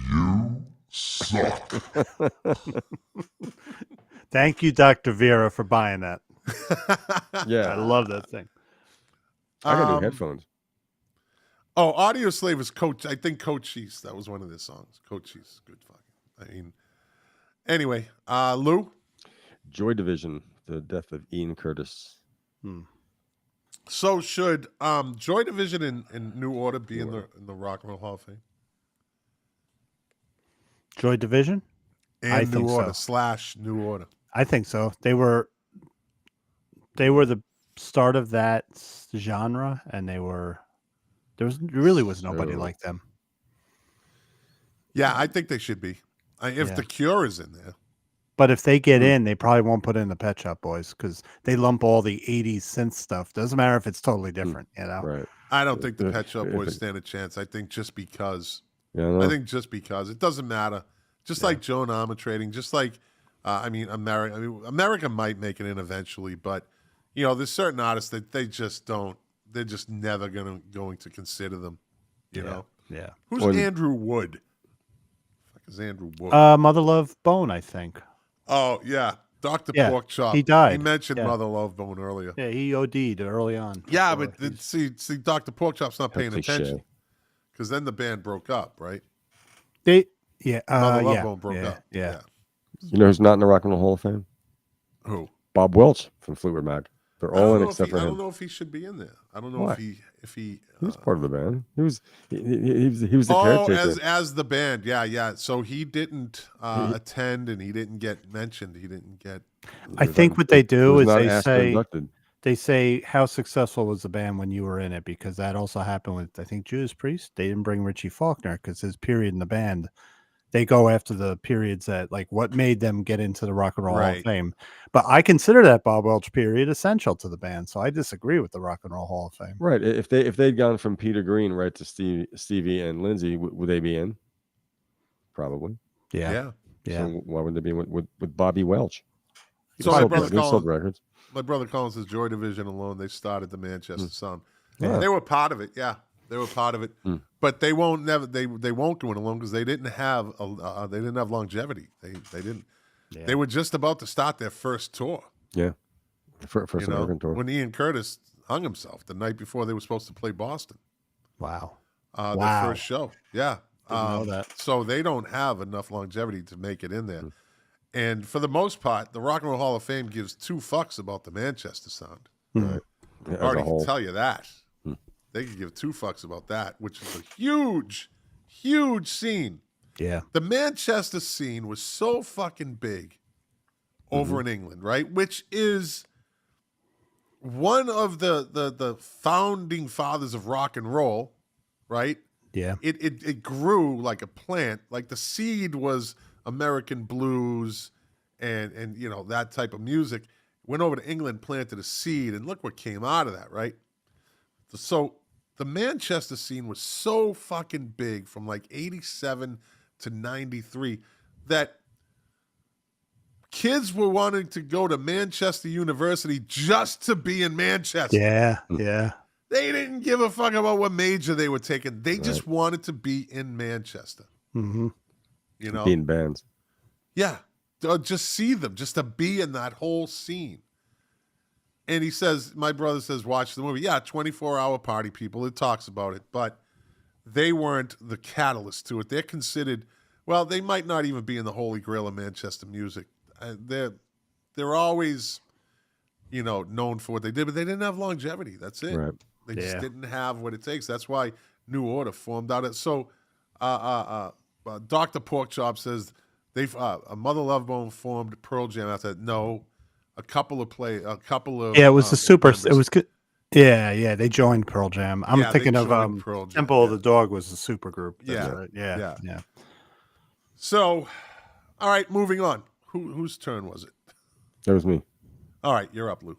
S5: You suck.
S4: Thank you, Dr. Vera, for buying that.
S3: Yeah,
S4: I love that thing.
S3: I got new headphones.
S1: Oh, Audio Slave is Coach. I think Cochise. That was one of their songs. Cochise. Good fucking. I mean, anyway, Lou.
S3: Joy Division, the death of Ian Curtis.
S1: So should Joy Division and New Order be in the Rock and Roll Hall of Fame?
S4: Joy Division?
S1: And
S4: I
S1: New
S4: think
S1: Order
S4: so.
S1: / New Order.
S4: I think so. They were the start of that genre, and there really was nobody
S3: So-
S4: like them.
S1: Yeah, I think they should be. If
S4: Yeah.
S1: The Cure is in there.
S4: But if they get in, they probably won't put in the Pet Shop Boys because they lump all the '80s synth stuff. Doesn't matter if it's totally different, you know.
S3: Right.
S1: I don't think the
S3: If-
S1: Pet Shop
S3: if
S1: Boys
S3: it-
S1: stand a chance. I think just because.
S3: Yeah,
S1: I think just because it doesn't matter. Just like Joan Armatrading, just like America might make it in eventually, but there's certain artists that they just don't. They're just never going to consider them. You know
S4: Yeah.
S1: who's
S3: When-
S1: Andrew Wood? Fuck is Andrew Wood?
S4: Mother Love Bone, I think.
S1: Oh yeah, Dr.
S4: Yeah,
S1: Pork Chop.
S4: he died.
S1: He mentioned
S4: Yeah.
S1: Mother Love Bone earlier.
S4: Yeah, he OD'd early on.
S1: Yeah,
S4: before
S1: but
S4: he's-
S1: see, Dr. Pork Chop's not paying
S3: Cliche.
S1: attention because then the band broke up, right?
S4: Mother
S1: Mother Love
S4: yeah,
S1: Bone broke
S4: yeah,
S1: up.
S4: Yeah.
S3: You know who's not in the Rock and Roll Hall of Fame?
S1: Who?
S3: Bob Welch from Fleetwood Mac. They're
S1: I
S3: all
S1: don't
S3: in
S1: know
S3: except for
S1: I don't
S3: him.
S1: know if he should be in there. I don't know
S3: Why?
S1: if he.
S3: He was part of the band. He was the
S1: Oh,
S3: caretaker.
S1: as the band, yeah. So he didn't attend, and he didn't get mentioned. He didn't get.
S4: I think what they
S3: He
S4: do
S3: was
S4: is
S3: not
S4: they
S3: asked or
S4: say
S3: inducted.
S4: how successful was the band when you were in it, because that also happened with, I think, Judas Priest. They didn't bring Richie Faulkner because his period in the band. They go after the periods that, like, what made them get into the Rock and Roll Hall
S1: Right.
S4: of Fame. But I consider that Bob Welch period essential to the band, so I disagree with the Rock and Roll Hall of Fame.
S3: Right. If they'd gone from Peter Green right to Stevie and Lindsay, would they be in? Probably.
S1: Yeah.
S3: So why wouldn't they be with Bobby Welch?
S1: So
S3: They
S1: my
S3: sold-
S1: brother
S3: they sold
S1: Colin,
S3: records.
S1: my brother Colin says Joy Division alone. They started the Manchester Sound.
S3: Yeah.
S1: They were part of it. Yeah, they were part of it. But they won't go it alone because they didn't have longevity. They didn't.
S4: Yeah.
S1: They were just about to start their first tour.
S3: Yeah. First
S1: You know,
S3: American tour.
S1: when Ian Curtis hung himself the night before they were supposed to play Boston.
S4: Wow.
S1: Their
S4: Wow.
S1: first show. Yeah.
S4: know that.
S1: So they don't have enough longevity to make it in there. And for the most part, the Rock and Roll Hall of Fame gives 2 fucks about the Manchester sound.
S3: Right.
S1: I already can tell you that. They could give 2 fucks about that, which is a huge, huge scene.
S4: Yeah.
S1: The Manchester scene was so fucking big over in England, right? Which is one of the founding fathers of rock and roll, right?
S4: Yeah.
S1: It grew like a plant. Like the seed was American blues and you know, that type of music. Went over to England, planted a seed, and look what came out of that, right? So the Manchester scene was so fucking big from like 87 to 93 that kids were wanting to go to Manchester University just to be in Manchester.
S4: Yeah. Yeah.
S1: They didn't give a fuck about what major they were taking. They just wanted to be in Manchester.
S4: Mm-hmm.
S1: You know?
S3: Be in bands.
S1: Yeah. Just see them, just to be in that whole scene. And he says, my brother says, watch the movie. Yeah, 24-hour party people. It talks about it, but they weren't the catalyst to it. They're considered, well, they might not even be in the holy grail of Manchester music. They're always, you know, known for what they did, but they didn't have longevity. That's it.
S3: Right.
S1: They just didn't have what it takes. That's why New Order formed out. So Dr. Porkchop says they've a Mother Love Bone formed Pearl Jam. I said no. A couple of
S4: it was the super.
S1: members.
S4: It was good. Yeah. They joined Pearl Jam. I'm
S1: Yeah,
S4: thinking
S1: they
S4: of
S1: joined Pearl Jam,
S4: Temple of
S1: yeah.
S4: the Dog was the super group. That's
S1: Yeah.
S4: right. Yeah.
S1: So, all right, moving on. Whose turn was it?
S3: That was me.
S1: All right, you're up, Lou.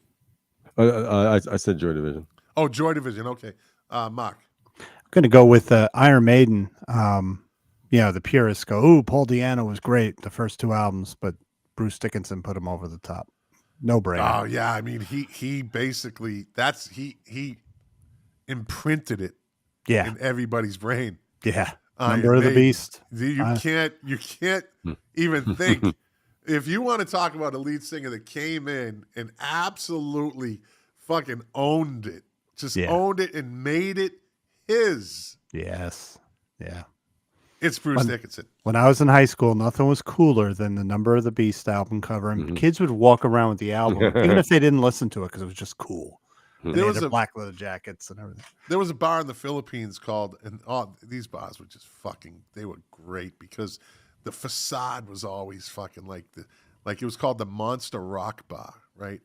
S3: I said Joy Division.
S1: Oh, Joy Division. Okay, Mark.
S4: I'm going to go with Iron Maiden. You know, the purists go, "Ooh, Paul Di'Anno was great the first 2 albums," but Bruce Dickinson put him over the top. No brainer.
S1: Oh yeah, I mean he basically he imprinted it
S4: Yeah.
S1: in everybody's brain.
S4: Yeah.
S1: Iron
S4: Number of the
S1: Maiden.
S4: Beast.
S1: You can't even think. If you want to talk about a lead singer that came in and absolutely fucking owned it, owned it and made it his,
S4: Yes. Yeah.
S1: it's Bruce Dickinson.
S4: When I was in high school, nothing was cooler than the Number of the Beast album cover. And kids would walk around with the album, even if they didn't listen to it, because it was just cool. And
S1: There
S4: they
S1: was
S4: had their
S1: a-
S4: black leather jackets and everything.
S1: There was a bar in the Philippines called, and these bars were just fucking, they were great because the facade was always fucking like it was called the Monster Rock Bar, right?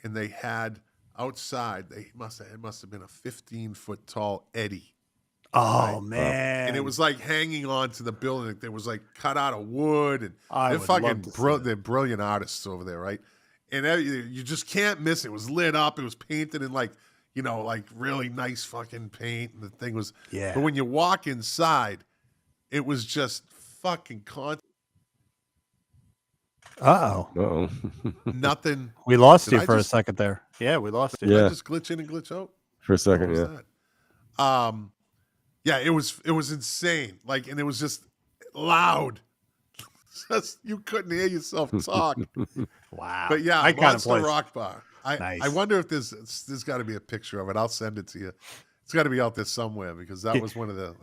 S1: And they had outside, it must have been a 15-foot tall Eddie.
S4: Oh,
S1: Right.
S4: man.
S1: And it was like hanging on to the building. It was like cut out of wood, and
S4: I
S1: they're
S4: would
S1: fucking
S4: love to see that.
S1: they're brilliant artists over there, right? And you just can't miss it. It was lit up. It was painted in like, you know, like really nice fucking paint. And the thing was,
S4: Yeah.
S1: But when you walk inside, it was just fucking
S4: Uh-oh.
S1: nothing.
S4: We lost
S1: Did
S4: you
S1: I
S4: for
S1: just-
S4: a second there. Yeah, we lost you.
S1: Did I
S3: Yeah.
S1: just glitch in and glitch out?
S3: For a second,
S1: What
S3: yeah.
S1: was that? Yeah, it was insane. Like, and it was just loud. Just you couldn't hear yourself talk.
S4: Wow.
S1: But yeah,
S4: I kind of
S1: Monster Rock Bar.
S4: Nice.
S1: I wonder if there's got to be a picture of it. I'll send it to you. It's got to be out there somewhere because that was one of the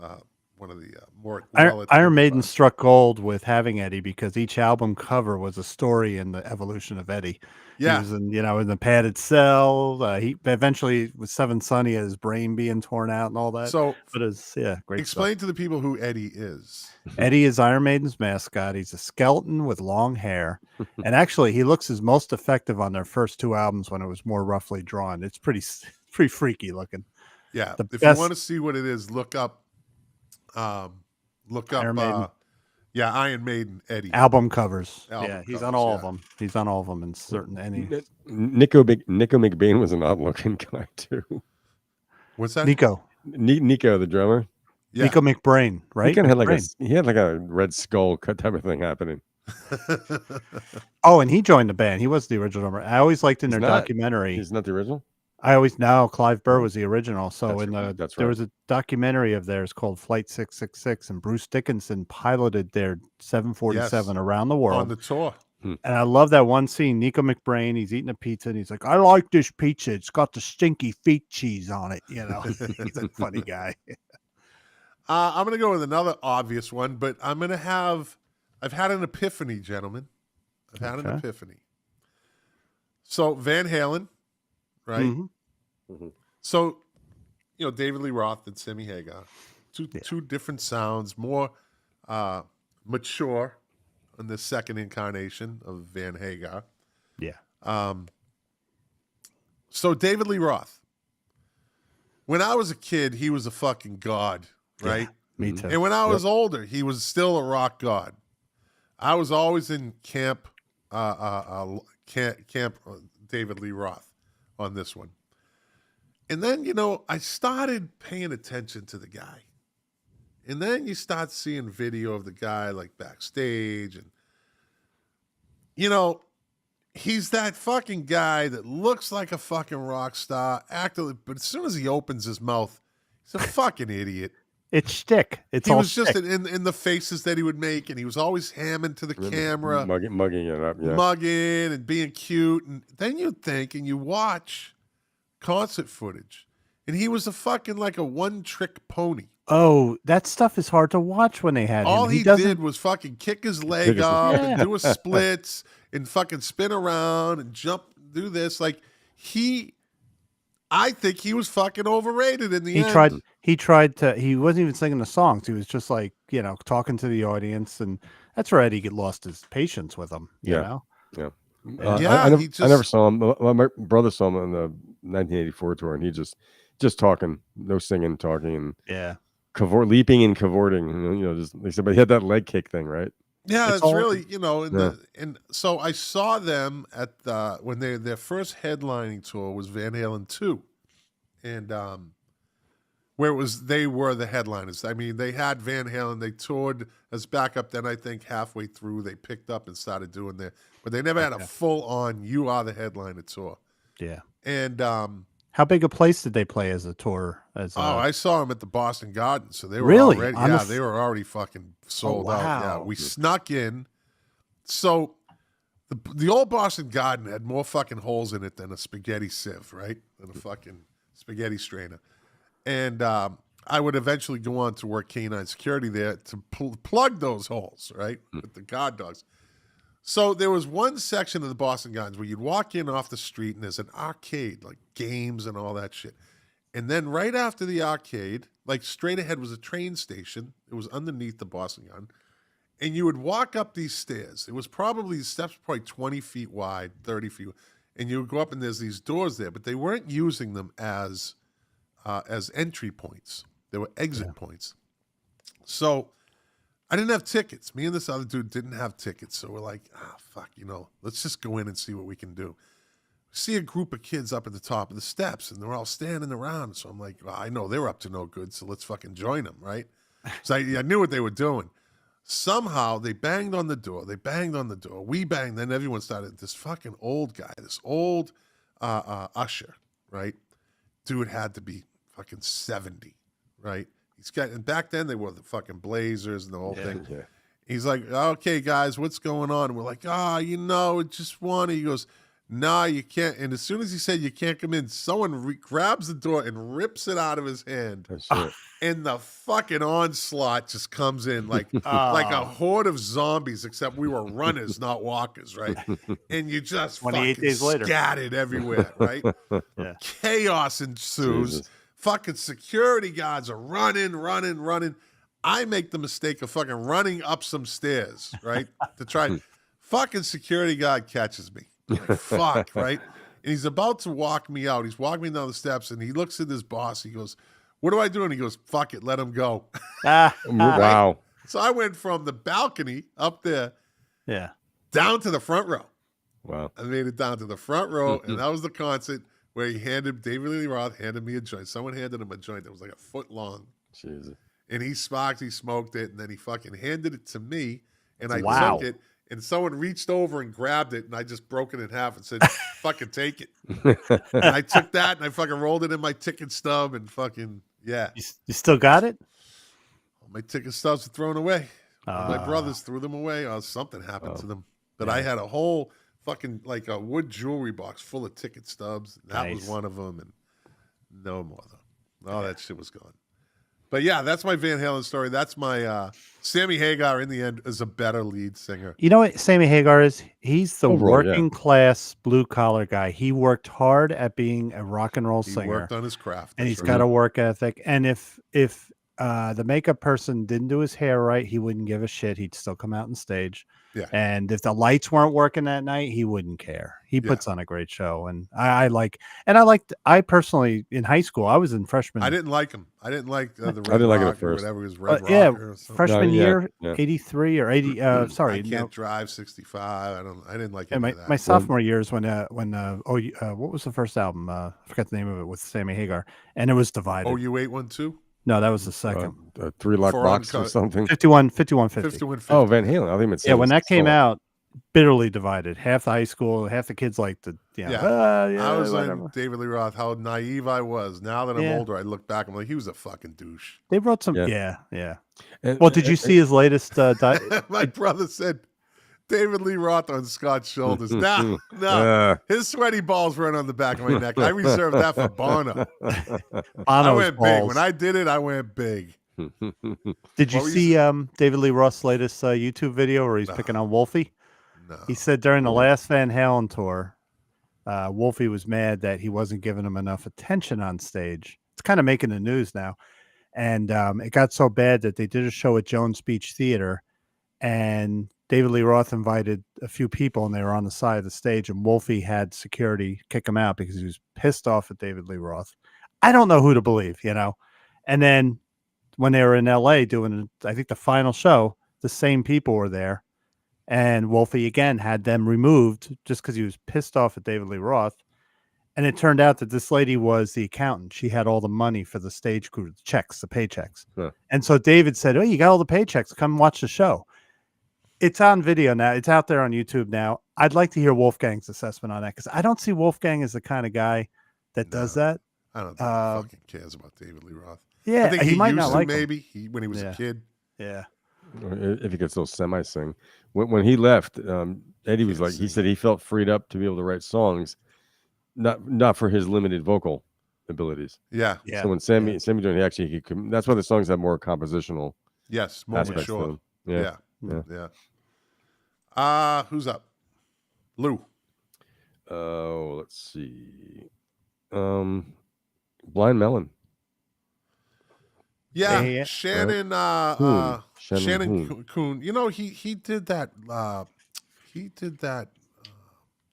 S1: more
S4: Iron Maiden struck gold with having Eddie because each album cover was a story in the evolution of Eddie.
S1: Yeah.
S4: He was in the padded cell. He eventually with Seven Son, he had his brain being torn out and all that.
S1: So
S4: but it's great.
S1: explain to the people who Eddie is.
S4: Eddie is Iron Maiden's mascot. He's a skeleton with long hair. And actually, he looks his most effective on their first 2 albums when it was more roughly drawn. It's pretty freaky looking.
S1: Yeah.
S4: The
S1: If
S4: best-
S1: you want to see what it is, look up
S4: Iron Maiden.
S1: Iron Maiden Eddie.
S4: Album covers.
S1: Album
S4: He's
S1: covers,
S4: on all
S1: yeah.
S4: of them. He's on all of them in certain
S3: Nico McBain was an odd looking guy too.
S1: What's that?
S4: Nico
S3: Nico, the drummer.
S1: Yeah.
S4: Nico McBrain, right?
S3: He kind of had
S4: McBrain.
S3: he had like a red skull cut type of thing happening.
S4: Oh, and he joined the band. He was the original drummer. I always liked in
S3: He's
S4: their
S3: not.
S4: documentary.
S3: He's not the original.
S4: Clive Burr was the original. So
S3: That's
S4: in
S3: right.
S4: the
S3: That's
S4: there
S3: right.
S4: was a documentary of theirs called Flight 666, and Bruce Dickinson piloted their 747
S1: Yes.
S4: around the
S1: On
S4: world.
S1: the tour.
S4: And I love that one scene. Nico McBrain, he's eating a pizza, and he's like, "I like this pizza. It's got the stinky feet cheese on it." You know, he's a funny guy.
S1: I'm going to go with another obvious one, but I've had an epiphany, gentlemen. I've had an epiphany. So Van Halen, right?
S4: Mm-hmm.
S3: Mm-hmm.
S1: So, David Lee Roth and Sammy Hagar, two different sounds, more mature in the second incarnation of Van Hagar.
S4: Yeah.
S1: So David Lee Roth, when I was a kid, he was a fucking god, right?
S4: Yeah, me too.
S1: And when I was older, he was still a rock god. I was always in camp David Lee Roth on this one. And then, I started paying attention to the guy. And then you start seeing video of the guy like backstage and, he's that fucking guy that looks like a fucking rock star, but as soon as he opens his mouth, he's a fucking idiot.
S4: It's shtick.
S1: He was just in the faces that he would make, and he was always hamming to the camera.
S3: Mugging it up, yeah.
S1: Mugging and being cute. And then you think, and you watch concert footage, and he was a fucking like a one-trick pony.
S4: Oh, that stuff is hard to watch when they had him.
S1: All he did was fucking kick his leg up and do a splits and fucking spin around and jump, do this. Like, I think he was fucking overrated in the end.
S4: He wasn't even singing the songs. He was just like, talking to the audience. And that's where Eddie lost his patience with him, you know?
S3: Yeah.
S1: I
S3: never saw him. My brother saw him on the 1984 tour, and he just talking, no singing, talking, and leaping and cavorting. Just like somebody had that leg kick thing, right?
S1: Yeah, it's really, and so I saw them at when their first headlining tour was Van Halen 2, and where they were the headliners. I mean, they had Van Halen, they toured as backup. Then I think halfway through they picked up and started doing but they never had a full on "You Are the Headliner" tour.
S4: Yeah,
S1: and
S4: how big a place did they play as a tour?
S1: I saw them at the Boston Garden, so they were
S4: really
S1: already, they were already fucking sold out. Yeah, we snuck in. So the old Boston Garden had more fucking holes in it than a spaghetti sieve, right? Than a fucking spaghetti strainer. And I would eventually go on to work canine security there to plug those holes, right, with the guard dogs. So there was one section of the Boston Gardens where you'd walk in off the street and there's an arcade, like games and all that shit. And then right after the arcade, like straight ahead was a train station. It was underneath the Boston Garden. And you would walk up these stairs. It was probably, the steps were probably 20 feet wide, 30 feet. And you would go up and there's these doors there, but they weren't using them as entry points. They were exit points. So I didn't have tickets. Me and this other dude didn't have tickets. So we're like, fuck, let's just go in and see what we can do. See a group of kids up at the top of the steps, and they're all standing around. So I'm like, well, I know they're up to no good, so let's fucking join them, right? So I knew what they were doing. Somehow they banged on the door. We banged. Then everyone started. This fucking old guy, this old usher, right? Dude had to be fucking 70, right? And back then they wore the fucking blazers and the whole thing. Yeah. He's like, okay, guys, what's going on? And we're like, just one. He goes, nah, you can't. And as soon as he said you can't come in, someone grabs the door and rips it out of his hand. And the fucking onslaught just comes in like a horde of zombies, except we were runners, not walkers, right? And you just
S4: 28 days later
S1: scattered everywhere, right? Chaos ensues. Jesus. Fucking security guards are running. I make the mistake of fucking running up some stairs, right? To try. Fucking security guard catches me. Like, fuck, right? And he's about to walk me out. He's walking me down the steps, and he looks at his boss. He goes, what do I do? And he goes, fuck it, let him go.
S3: Wow.
S1: So I went from the balcony up there down to the front row.
S3: Wow.
S1: I made it down to the front row, and that was the concert where David Lee Roth handed me a joint. Someone handed him a joint that was like a foot long.
S3: Jesus.
S1: And he smoked it, and then he fucking handed it to me, and I took it, and someone reached over and grabbed it, and I just broke it in half and said, fucking take it. And I took that, and I fucking rolled it in my ticket stub, and fucking, yeah.
S4: You still got it?
S1: My ticket stubs are thrown away. My brothers threw them away, or something happened to them. But I had a whole fucking, like a wood jewelry box full of ticket stubs. That was one of them, and no more, though. All that shit was gone. But yeah, that's my Van Halen story. That's my Sammy Hagar. In the end, is a better lead singer.
S4: You know what Sammy Hagar is? He's the
S3: Overall, yeah.
S4: working class blue collar guy. He worked hard at being a rock and roll
S1: He
S4: singer,
S1: worked on his craft,
S4: and
S1: that's
S4: he's got a work ethic. And if the makeup person didn't do his hair right, he wouldn't give a shit. He'd still come out on stage.
S1: Yeah.
S4: And if the lights weren't working that night, he wouldn't care. He puts on a great show. And I personally, in high school, I was in freshman.
S1: I didn't like him. I didn't like the Red
S3: I didn't like it
S1: Rock
S3: at first.
S1: or whatever. It was Red Rock or something.
S4: Freshman year,
S3: yeah.
S4: 83 or 80. Sorry.
S1: I can't drive 65. I didn't like
S4: Yeah,
S1: any of that.
S4: my sophomore year is when what was the first album? I forgot the name of it with Sammy Hagar, and it was divided.
S1: Oh, you 812?
S4: No, that was the second.
S3: 3 Lock
S1: For
S3: Box or
S1: Uncut.
S3: something.
S4: 5150.
S1: 5150.
S3: Oh, Van Halen. I think it's
S4: Yeah, when that came out, bitterly divided. Half the high school, half the kids liked the
S1: I was
S4: whatever.
S1: like David Lee Roth, how naive I was. Now that I'm older, I look back, I'm like, he was a fucking douche.
S4: They wrote some
S3: Yeah. And-
S4: Well, did you see his latest
S1: My brother said David Lee Roth on Scott's shoulders. No, his sweaty balls weren't on the back of my neck. I reserved that for Bono. I went big. When I did it, I went big.
S4: Did you see David Lee Roth's latest YouTube video where he's picking on Wolfie?
S1: No.
S4: He said during the last Van Halen tour, Wolfie was mad that he wasn't giving him enough attention on stage. It's kind of making the news now. And it got so bad that they did a show at Jones Beach Theater, and David Lee Roth invited a few people, and they were on the side of the stage, and Wolfie had security kick him out because he was pissed off at David Lee Roth. I don't know who to believe, And then when they were in LA doing, I think, the final show, the same people were there. And Wolfie again had them removed just because he was pissed off at David Lee Roth. And it turned out that this lady was the accountant. She had all the money for the stage crew, the checks, the paychecks. Yeah. And so David said, "Oh, you got all the paychecks. Come watch the show." It's on video now. It's out there on YouTube now. I'd like to hear Wolfgang's assessment on that because I don't see Wolfgang as the kind of guy that does that.
S1: I don't think he fucking cares about David Lee Roth.
S4: Yeah,
S1: I think
S4: he might
S1: used
S4: not
S1: to,
S4: like
S1: maybe when he was a kid.
S4: Yeah.
S3: If he could still semi-sing. When he left, Eddie was like, he said he felt freed up to be able to write songs, not for his limited vocal abilities.
S1: Yeah.
S3: So when Sammy joined, he could. That's why the songs have more compositional.
S1: Yes, more
S3: aspects to
S1: mature.
S3: them.
S1: Yeah. Who's up? Lou.
S3: Oh, let's see. Blind Melon.
S1: Yeah, Shannon. Shannon Kuhn. He did that. He did that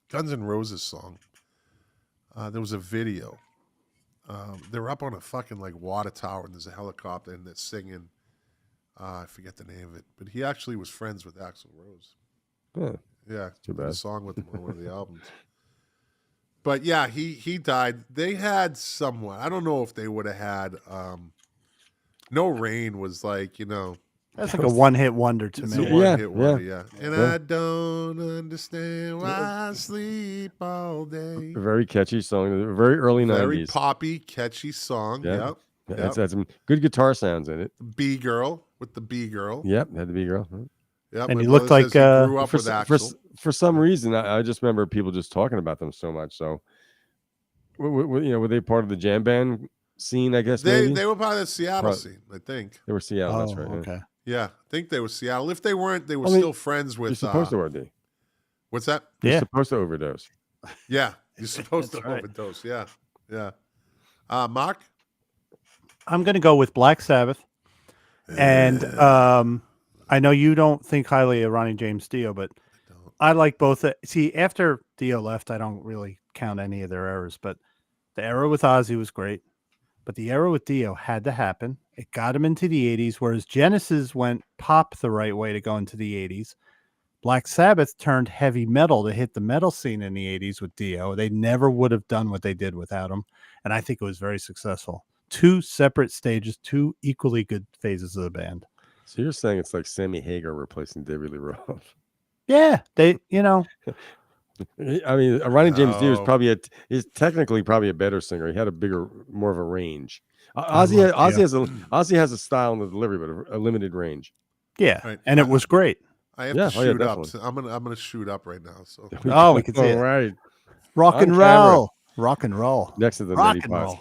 S1: Guns N' Roses song. There was a video. They're up on a fucking water tower, and there's a helicopter, and they're singing. I forget the name of it, but he actually was friends with Axl Rose. Yeah,
S3: too bad.
S1: A song with him on one of the albums. But yeah, he died. They had someone. I don't know if they would have had. No Rain was
S4: that's like a one-hit wonder to
S1: it's
S4: me.
S1: a one-hit wonder, yeah. And I don't understand why I sleep all day.
S3: A very catchy song. Very early 90s.
S1: Very poppy, catchy song.
S3: Yeah.
S1: Yep.
S3: It's had some good guitar sounds in it.
S1: B-Girl with the B-Girl.
S3: Yep, had the B-Girl.
S1: Yep.
S4: And he looked like
S1: grew up with Axl.
S3: For some reason, I just remember people just talking about them so much. So, were they part of the jam band scene? I guess
S1: they were part of the Seattle scene. I think
S3: they were Seattle. That's right.
S4: Okay.
S1: Yeah, I think they were Seattle. If they weren't, they were still friends with.
S3: You're supposed to OD.
S1: What's that?
S3: You're supposed to overdose.
S1: Yeah, you're supposed to overdose. Yeah. Mark?
S4: I'm going to go with Black Sabbath. And I know you don't think highly of Ronnie James Dio, but I like both. See, after Dio left, I don't really count any of their errors, but the era with Ozzy was great. But the era with Dio had to happen. It got him into the 80s, whereas Genesis went pop the right way to go into the 80s. Black Sabbath turned heavy metal to hit the metal scene in the 80s with Dio. They never would have done what they did without him, and I think it was very successful. 2 separate stages, 2 equally good phases of the band.
S3: So you're saying it's like Sammy Hagar replacing David Lee Roth?
S4: Yeah,
S3: I mean, Ronnie James Dio is technically probably a better singer. He had more of a range. Ozzy has a style in the delivery, but a limited range.
S4: Yeah,
S1: right.
S4: And it was great.
S1: I have to shoot up. So I'm gonna shoot up right now. So
S4: we can see it.
S3: Right.
S4: Rock and roll. Rock and roll.
S3: Next to the
S4: rock
S3: Nitty
S4: and
S3: Pot.
S4: roll.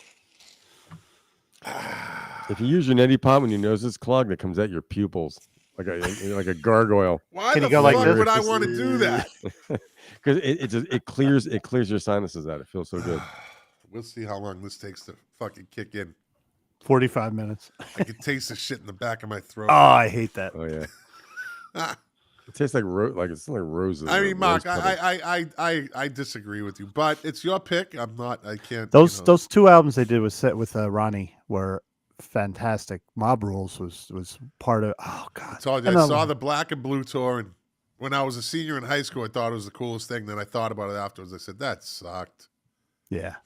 S3: If you use your neti pot when your nose is clogged, it comes out your pupils like a gargoyle.
S1: Why
S4: Can
S1: the
S4: you go
S1: fuck
S4: like this?
S1: would I want to do that?
S3: Because it clears your sinuses out. It feels so good.
S1: We'll see how long this takes to fucking kick in.
S4: 45 minutes.
S1: I can taste the shit in the back of my throat.
S4: Oh, I hate that.
S3: Oh yeah. It tastes like it's like roses.
S1: I mean, Mark,
S3: rose petals.
S1: I disagree with you, but it's your pick. I can't.
S4: Those 2 albums they did with Ronnie were fantastic. Mob Rules was part of. Oh God!
S1: I told you, I saw the Black and Blue tour, and when I was a senior in high school, I thought it was the coolest thing. Then I thought about it afterwards. I said that sucked.
S4: Yeah.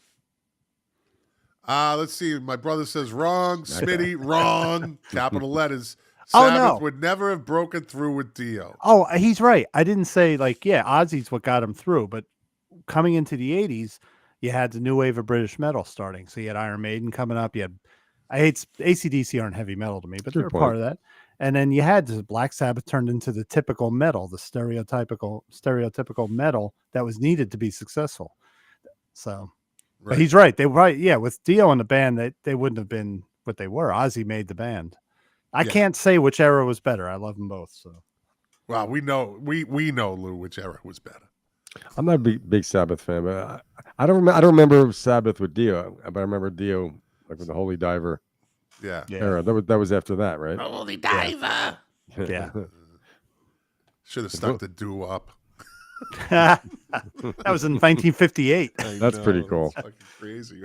S1: Let's see. My brother says wrong. Smitty, wrong. Capital letters.
S4: Oh,
S1: Sabbath
S4: no.
S1: would never have broken through with Dio.
S4: Oh, he's right. I didn't say Ozzy's what got him through, but coming into the 80s, you had the new wave of British metal starting. So you had Iron Maiden coming up. You had AC/DC aren't heavy metal to me, but they're part of that. And then you had the Black Sabbath turned into the typical metal, the stereotypical metal that was needed to be successful. So, but he's right. They were right. Yeah, with Dio in the band, they wouldn't have been what they were. Ozzy made the band. I can't say which era was better. I love them both. So,
S1: well, we know Lou which era was better.
S3: I'm not a big Sabbath fan, but I don't remember Sabbath with Dio, but I remember Dio like with the Holy Diver.
S1: Yeah.
S3: Era. That was after that, right?
S1: Holy Diver.
S4: Yeah.
S1: Should have stuck the doo up.
S4: that was in 1958.
S3: That's pretty cool.
S1: That's fucking crazy,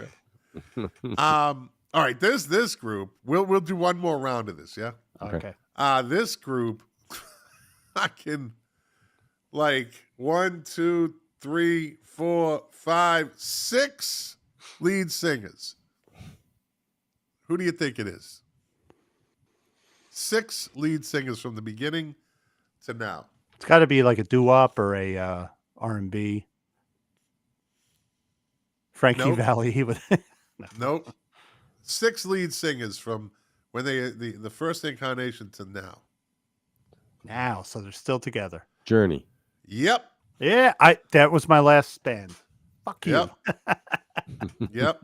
S1: right? All right, there's this group. We'll do one more round of this, yeah?
S4: Okay.
S1: This group, I can 1, 2, 3, 4, 5, 6 lead singers. Who do you think it is? 6 lead singers from the beginning to now.
S4: It's got to be like a doo-wop or a R&B. Frankie Valli, he would.
S1: Nope. 6 lead singers from when the first incarnation to now.
S4: Now, so they're still together.
S3: Journey.
S1: Yep.
S4: Yeah, that was my last band. Fuck you.
S1: Yep. Yep.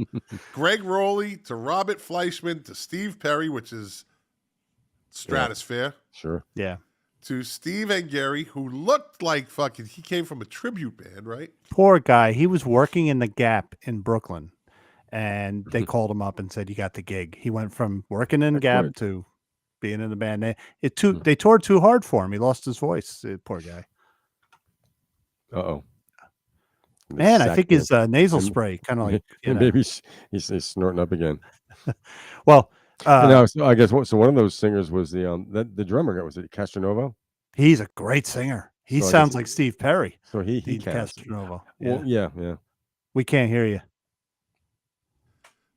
S1: Greg Rowley to Robert Fleischman to Steve Perry, which is Stratosphere.
S3: Yeah, sure.
S4: Yeah.
S1: To Steve and Gary, who looked like he came from a tribute band, right?
S4: Poor guy. He was working in the Gap in Brooklyn, and they called him up and said, "You got the gig." He went from working in Gap to being in the band. They toured too hard for him. He lost his voice. Poor guy.
S3: Uh-oh.
S4: Man, I think his nasal spray kind of like
S3: maybe he's snorting up again.
S4: Well,
S3: so I guess so. One of those singers was the drummer. Was it Castronovo?
S4: He's a great singer. He sounds like Steve Perry.
S3: So he
S4: Castronovo.
S3: Well, yeah.
S4: We can't hear you.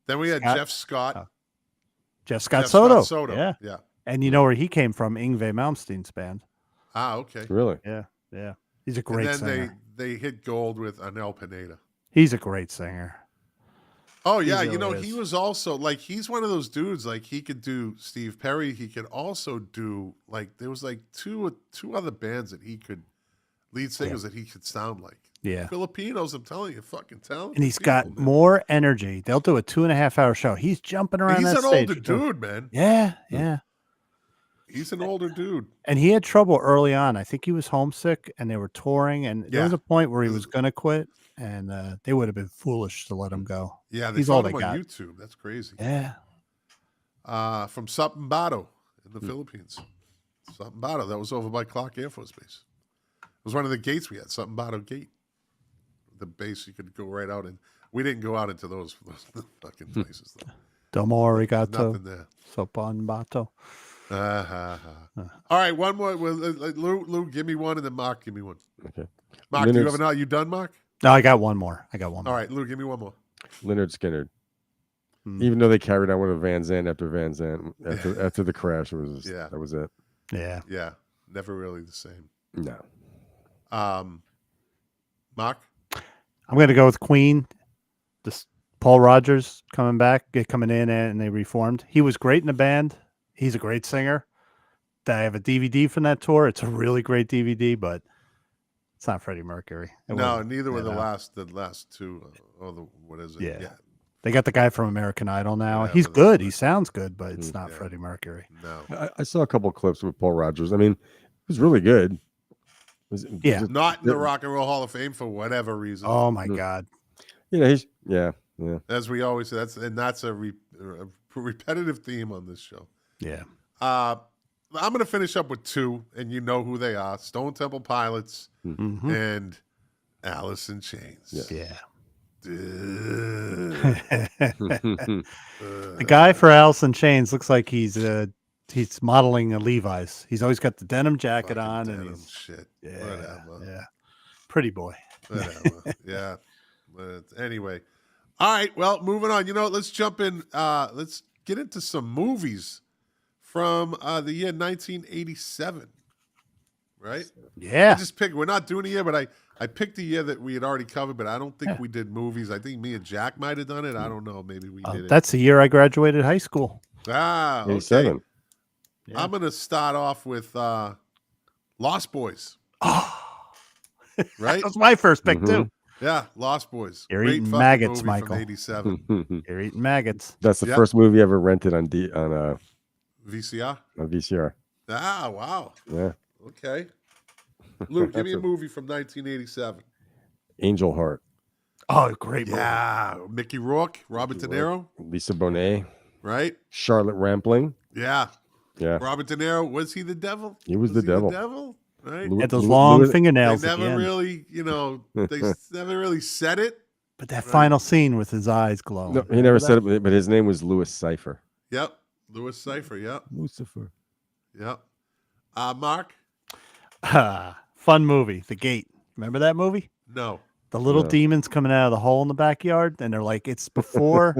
S1: Then we had Jeff Scott.
S4: Jeff Scott Soto.
S1: Yeah.
S4: And you know where he came from? Yngwie Malmsteen's band.
S1: Ah, okay.
S3: Really?
S4: Yeah. He's a great singer.
S1: And then they hit gold with Anel Pineda.
S4: He's a great singer.
S1: Oh, yeah.
S4: Really
S1: he was also, he's one of those dudes, he could do Steve Perry. He could also do, there was, two other bands that he could, lead singers that he could sound like.
S4: Yeah.
S1: Filipinos, I'm telling you, fucking talented.
S4: And he's got more energy. They'll do a 2.5-hour show. He's jumping around that stage.
S1: He's an older dude, man.
S4: Yeah.
S1: He's an older dude.
S4: And he had trouble early on. I think he was homesick, and they were touring, and there was a point where he was going to quit, and they would have been foolish to let him go.
S1: Yeah,
S4: he's
S1: found him on YouTube. That's crazy.
S4: Yeah.
S1: From Sambado in the Philippines. Sambado, that was over by Clark Air Force Base. It was one of the gates we had, Sambado Gate. The base you could go right out in. We didn't go out into those fucking places, though.
S4: Domo arigato.
S1: Nothing there.
S4: Sopan bato.
S1: All right, one more. Lou, give me one, and then Mark, give me one.
S3: Okay.
S1: Mark, do you have another? You done, Mark?
S4: No, I got one more.
S1: All right, Lou, give me one more.
S3: Leonard Skinner. Even though they carried on with a Van Zandt after Van Zandt after the crash, that was it.
S4: Yeah.
S1: Yeah, never really the same.
S3: No.
S1: Mark?
S4: I'm going to go with Queen. This Paul Rodgers coming in, and they reformed. He was great in the band. He's a great singer. I have a DVD from that tour. It's a really great DVD, but it's not Freddie Mercury.
S1: No, neither were the last two. What is it?
S4: Yeah. They got the guy from American Idol now.
S1: Yeah,
S4: He's
S1: but
S4: good. He sounds good, but it's not
S1: Yeah.
S4: Freddie Mercury.
S1: No.
S3: I saw a couple clips with Paul Rogers. I mean, it was really good.
S4: Yeah.
S1: Not in the Rock and Roll Hall of Fame for whatever reason.
S4: Oh my God.
S3: He's yeah.
S1: As we always say, that's a repetitive theme on this show.
S4: Yeah.
S1: I'm going to finish up with two, and you know who they are: Stone Temple Pilots
S4: Mm-hmm.
S1: and Alice in Chains.
S4: Yeah.
S1: The
S4: The guy for Alice in Chains looks like he's modeling a Levi's. He's always got the denim jacket on, and he's
S1: shit.
S4: yeah,
S1: Whatever.
S4: yeah, pretty boy.
S1: Whatever. Yeah. But anyway. All right. Well, moving on. Let's jump in. Let's get into some movies from the year 1987. Right?
S4: Yeah.
S1: I just picked. We're not doing a year, but I picked the year that we had already covered, but I don't think we did movies. I think me and Jack might have done it. I don't know. Maybe we did it.
S4: That's the year I graduated high school.
S1: Okay.
S3: 87.
S4: Yeah.
S1: I'm going to start off with Lost Boys. Right?
S4: That was my first pick too.
S1: Yeah, Lost Boys.
S4: You're
S1: Great
S4: eating
S1: fucking
S4: maggots,
S1: movie
S4: Michael.
S1: from 87.
S4: You're eating maggots.
S3: That's the
S1: Yep.
S3: first movie I ever rented on
S1: VCR?
S3: VCR.
S1: Ah, wow.
S3: Yeah.
S1: Okay. Lou, give me a movie from 1987.
S3: Angel Heart.
S4: Oh, great movie.
S1: Yeah. Mickey Rourke, Robert De Niro,
S3: Lisa Bonet.
S1: right?
S3: Charlotte Rampling.
S1: Yeah.
S3: Yeah.
S1: Robert De Niro, was he the devil?
S3: He was the devil.
S1: The devil? Right?
S3: Lou-
S4: Had those
S3: Lou-
S4: long
S3: Lou-
S1: They
S4: fingernails at the
S1: never
S4: end.
S1: really, they never really said it.
S4: But that final scene with his eyes glowing.
S3: No, he never said it, but his name was Louis Cypher.
S1: Yep. Louis Cypher. Yep.
S3: Lucifer.
S1: Yep. Mark?
S4: Fun movie, The Gate. Remember that movie?
S1: No.
S4: The little
S3: No.
S4: demons coming out of the hole in the backyard, and they're like, it's before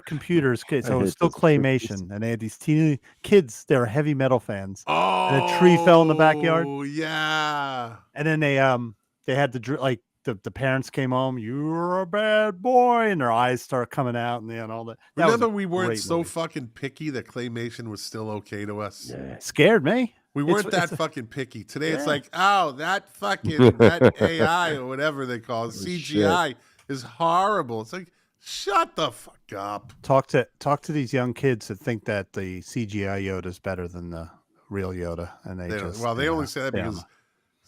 S4: computers, so
S3: I
S4: it's
S3: hate
S4: still
S3: those
S4: claymation, and they had these teeny kids. They were heavy metal fans,
S1: Oh.
S4: a tree fell in the backyard?
S1: Oh, yeah.
S4: and then they had the parents came home. You're a bad boy, and their eyes start coming out, and all that. That was
S1: Remember,
S4: a
S1: we weren't
S4: great
S1: so
S4: movie.
S1: fucking picky that claymation was still okay to us.
S3: Yeah.
S4: Scared me.
S1: We weren't
S4: It's-
S1: that fucking picky. Today it's
S4: Yeah.
S1: like, oh, that AI or whatever they call it,
S3: Oh,
S1: CGI is horrible. It's like, shut the fuck up.
S4: Talk to these young kids that think that the CGI Yoda is better than the real Yoda, and they just
S1: They only say that
S4: they don't
S1: because
S4: know.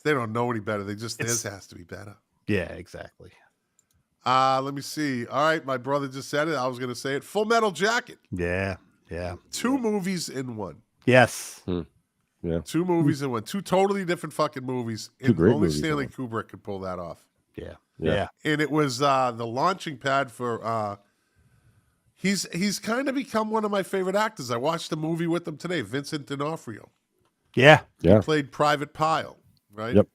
S1: they don't know any better. They just
S4: It's-
S1: theirs has to be better.
S4: Yeah, exactly.
S1: Let me see. All right, my brother just said it. I was going to say it. Full Metal Jacket.
S4: Yeah.
S1: 2 movies in one.
S4: Yes.
S3: Yeah.
S1: 2 movies in one. 2 totally different fucking movies.
S3: Two
S1: And
S3: great
S1: only
S3: movies in
S1: Stanley
S3: one.
S1: Kubrick could pull that off.
S4: Yeah.
S3: Yeah.
S1: And it was the launching pad for he's kind of become one of my favorite actors. I watched a movie with him today, Vincent D'Onofrio.
S4: Yeah.
S3: Yeah.
S1: Played Private Pile, right?
S3: Yep.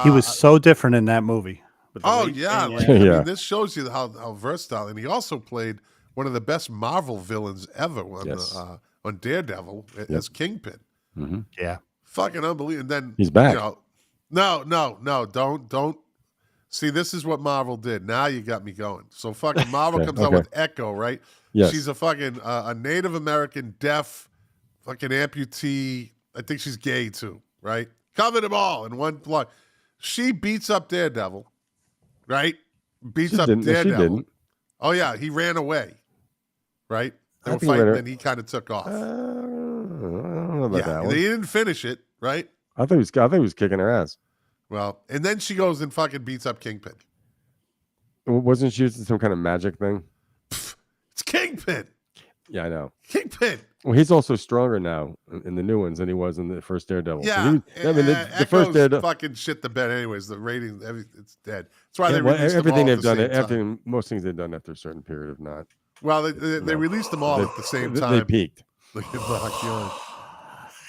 S4: He was so different in that movie. With the
S1: Oh
S4: late-
S1: yeah,
S4: and-
S1: like, I
S3: Yeah.
S1: mean, this shows you how versatile. And he also played one of the best Marvel villains ever on,
S3: Yes.
S1: on Daredevil as Kingpin.
S3: Mm-hmm.
S4: yeah.
S1: Fucking unbelievable. And then
S3: He's back.
S1: No, don't. See, this is what Marvel did. Now you got me going. So fucking Marvel
S3: Okay,
S1: comes out
S3: okay.
S1: with Echo, right?
S3: Yes.
S1: She's a fucking a Native American deaf fucking amputee. I think she's gay too, right? Covered them all in one plug. She beats up Daredevil, right? Beats
S3: She
S1: up
S3: didn't. No, she
S1: Daredevil.
S3: didn't.
S1: Oh yeah, he ran away, right? They
S3: I
S1: were
S3: think he ran
S1: fighting,
S3: a-
S1: and he kind of took off.
S3: I don't know about
S1: Yeah,
S3: that one.
S1: they didn't finish it, right?
S3: I thought he was kicking her ass.
S1: Well, and then she goes and fucking beats up Kingpin.
S3: Wasn't she using some kind of magic thing?
S1: It's Kingpin.
S3: Yeah, I know.
S1: Kingpin.
S3: Well, he's also stronger now in the new ones than he was in the first Daredevil. So
S1: Yeah,
S3: he was- the
S1: Echo's
S3: first Daredevil.
S1: fucking shit the bed. Anyways, the rating, it's dead. That's why
S3: Yeah,
S1: they
S3: well,
S1: released them
S3: everything
S1: all
S3: they've
S1: at the
S3: done,
S1: same time.
S3: everything, most things they've done after a certain period of not.
S1: Well, they released them all at the same
S3: They
S1: time.
S3: peaked.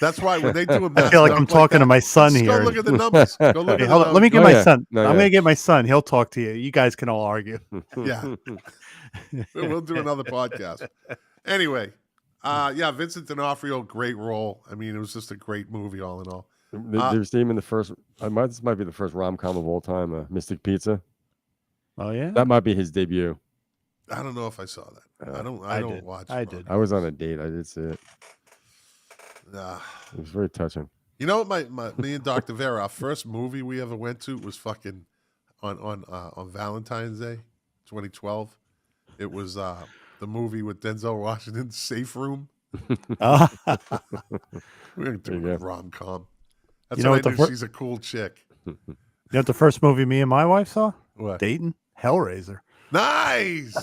S1: That's why when they do a
S4: I feel like I'm talking to my son
S1: just
S4: here.
S1: Go look at the numbers. Go look
S4: Hey,
S1: at
S4: hold
S1: the
S4: on, let me get
S3: Oh,
S4: my
S3: yeah.
S4: son.
S3: No,
S4: I'm
S3: yeah.
S4: gonna get my son. He'll talk to you. You guys can all argue.
S1: Yeah. We'll do another podcast. Anyway, Vincent D'Onofrio, great role. I mean, it was just a great movie all in all.
S3: They see him in the first. This might be the first rom-com of all time. Mystic Pizza.
S4: Oh yeah.
S3: That might be his debut.
S1: I don't know if I saw that. I don't
S4: did.
S1: watch.
S4: I did.
S3: I was on a date. I did see it.
S1: Nah.
S3: It was very touching.
S1: You know what? Me and Dr. Vera, our first movie we ever went to was fucking on Valentine's Day, 2012. It was the movie with Denzel Washington, Safe Room.
S4: Oh.
S1: We're going to
S3: There
S1: do
S3: you
S1: a
S3: go.
S1: rom-com. That's
S4: You know
S1: how I
S4: what the
S1: knew she's a cool chick.
S4: You know what the first movie me and my wife saw?
S1: What?
S4: Dayton, Hellraiser.
S1: Nice.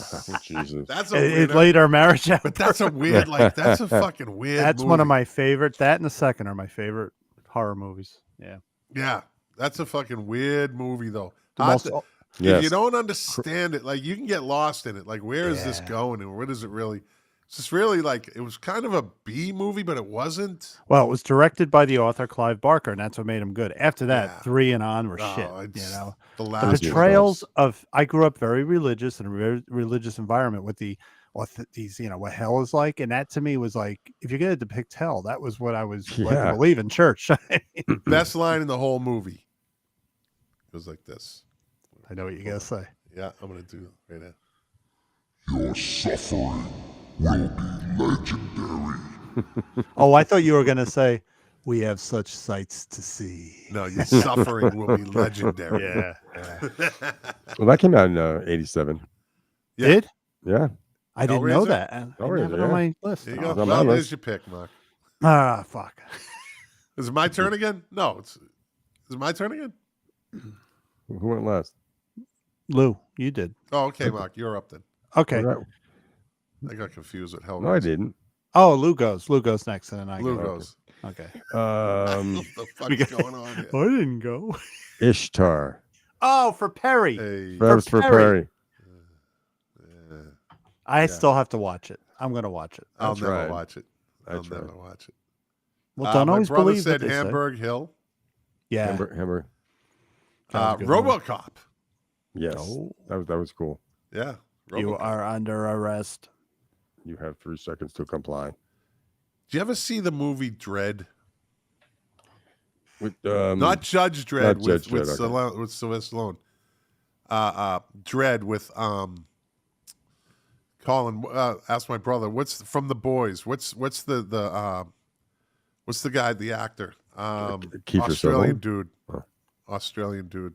S3: Jesus.
S1: That's a
S4: It
S1: winner.
S4: laid our marriage out.
S1: But that's a weird, that's a fucking weird
S4: That's
S1: movie.
S4: one of my favorite. That and the second are my favorite horror movies. Yeah.
S1: Yeah, that's a fucking weird movie, though.
S4: The most,
S1: If
S3: Yes.
S1: you don't understand it, like, you can get lost in it. Like, where is this going, and what is it really? It's just really, like, it was kind of a B movie, but it wasn't.
S4: well, it was directed by the author Clive Barker, and that's what made him good. After that,
S1: Yeah.
S4: 3 and on were
S1: Oh,
S4: shit.
S1: it's
S4: You know,
S1: the
S4: the
S1: last
S4: portrayals of. I grew up very religious in a very religious environment with these, what hell is like, and that to me was like, if you're gonna depict hell, that was what I was led to
S3: Yeah.
S4: believe in church.
S1: one. Best line in the whole movie. It was like this.
S4: I know what you're gonna say.
S1: Yeah, I'm gonna do it right now.
S5: Your suffering will be legendary.
S4: Oh, I thought you were gonna say, "We have such sights to see."
S1: No, your suffering will be legendary.
S4: Yeah.
S3: Well, that came out in 87.
S1: Yeah.
S4: Did
S3: Yeah.
S4: I didn't know
S1: Hellraiser?
S4: that? I didn't have
S3: Hellraiser,
S4: it
S3: yeah.
S4: on my list.
S1: There you
S3: Oh,
S1: go.
S3: it's on
S1: Well,
S3: my
S1: there's
S3: list.
S1: your pick, Mark.
S4: Ah, fuck.
S1: Is it my turn again? No, is it my turn again?
S3: Who went last?
S4: Lou, you did.
S1: Oh, okay, Mark, you're up then.
S4: Okay.
S3: What
S1: I got confused with Hell.
S3: No, I didn't.
S4: Oh, Lou goes. Lou goes next, and then I
S1: Lou
S4: go.
S1: goes.
S4: Okay.
S1: What the fuck is going on here?
S4: I didn't go.
S3: Ishtar.
S4: Oh, for Perry.
S1: Hey,
S3: First for
S4: Perry.
S3: Perry.
S4: I still have to watch it. I'm gonna watch it.
S1: I'll
S3: That's
S1: never
S3: right.
S1: watch it.
S3: I
S1: I'll
S3: tried.
S1: never watch it.
S4: Well, don't
S1: my
S4: always
S1: brother
S4: believe
S1: said
S4: what they say.
S1: Hamburg Hill.
S4: Yeah.
S3: Hamburg.
S4: That was a good movie.
S1: RoboCop.
S3: Yes.
S4: Oh.
S3: That was cool.
S1: Yeah.
S4: You
S1: RoboCop.
S4: are under arrest.
S3: You have 3 seconds to comply.
S1: Did you ever see the movie Dredd?
S3: With
S1: Not Judge Dredd
S3: not
S1: with
S3: Judge
S1: with,
S3: Dredd, okay.
S1: Stallone, with Sylvester Stallone. Dredd with Colin. Ask my brother. What's from the boys? What's the what's the guy? The actor.
S3: Kiefer
S1: Australian
S3: Sutherland?
S1: dude.
S3: Oh.
S1: Australian dude.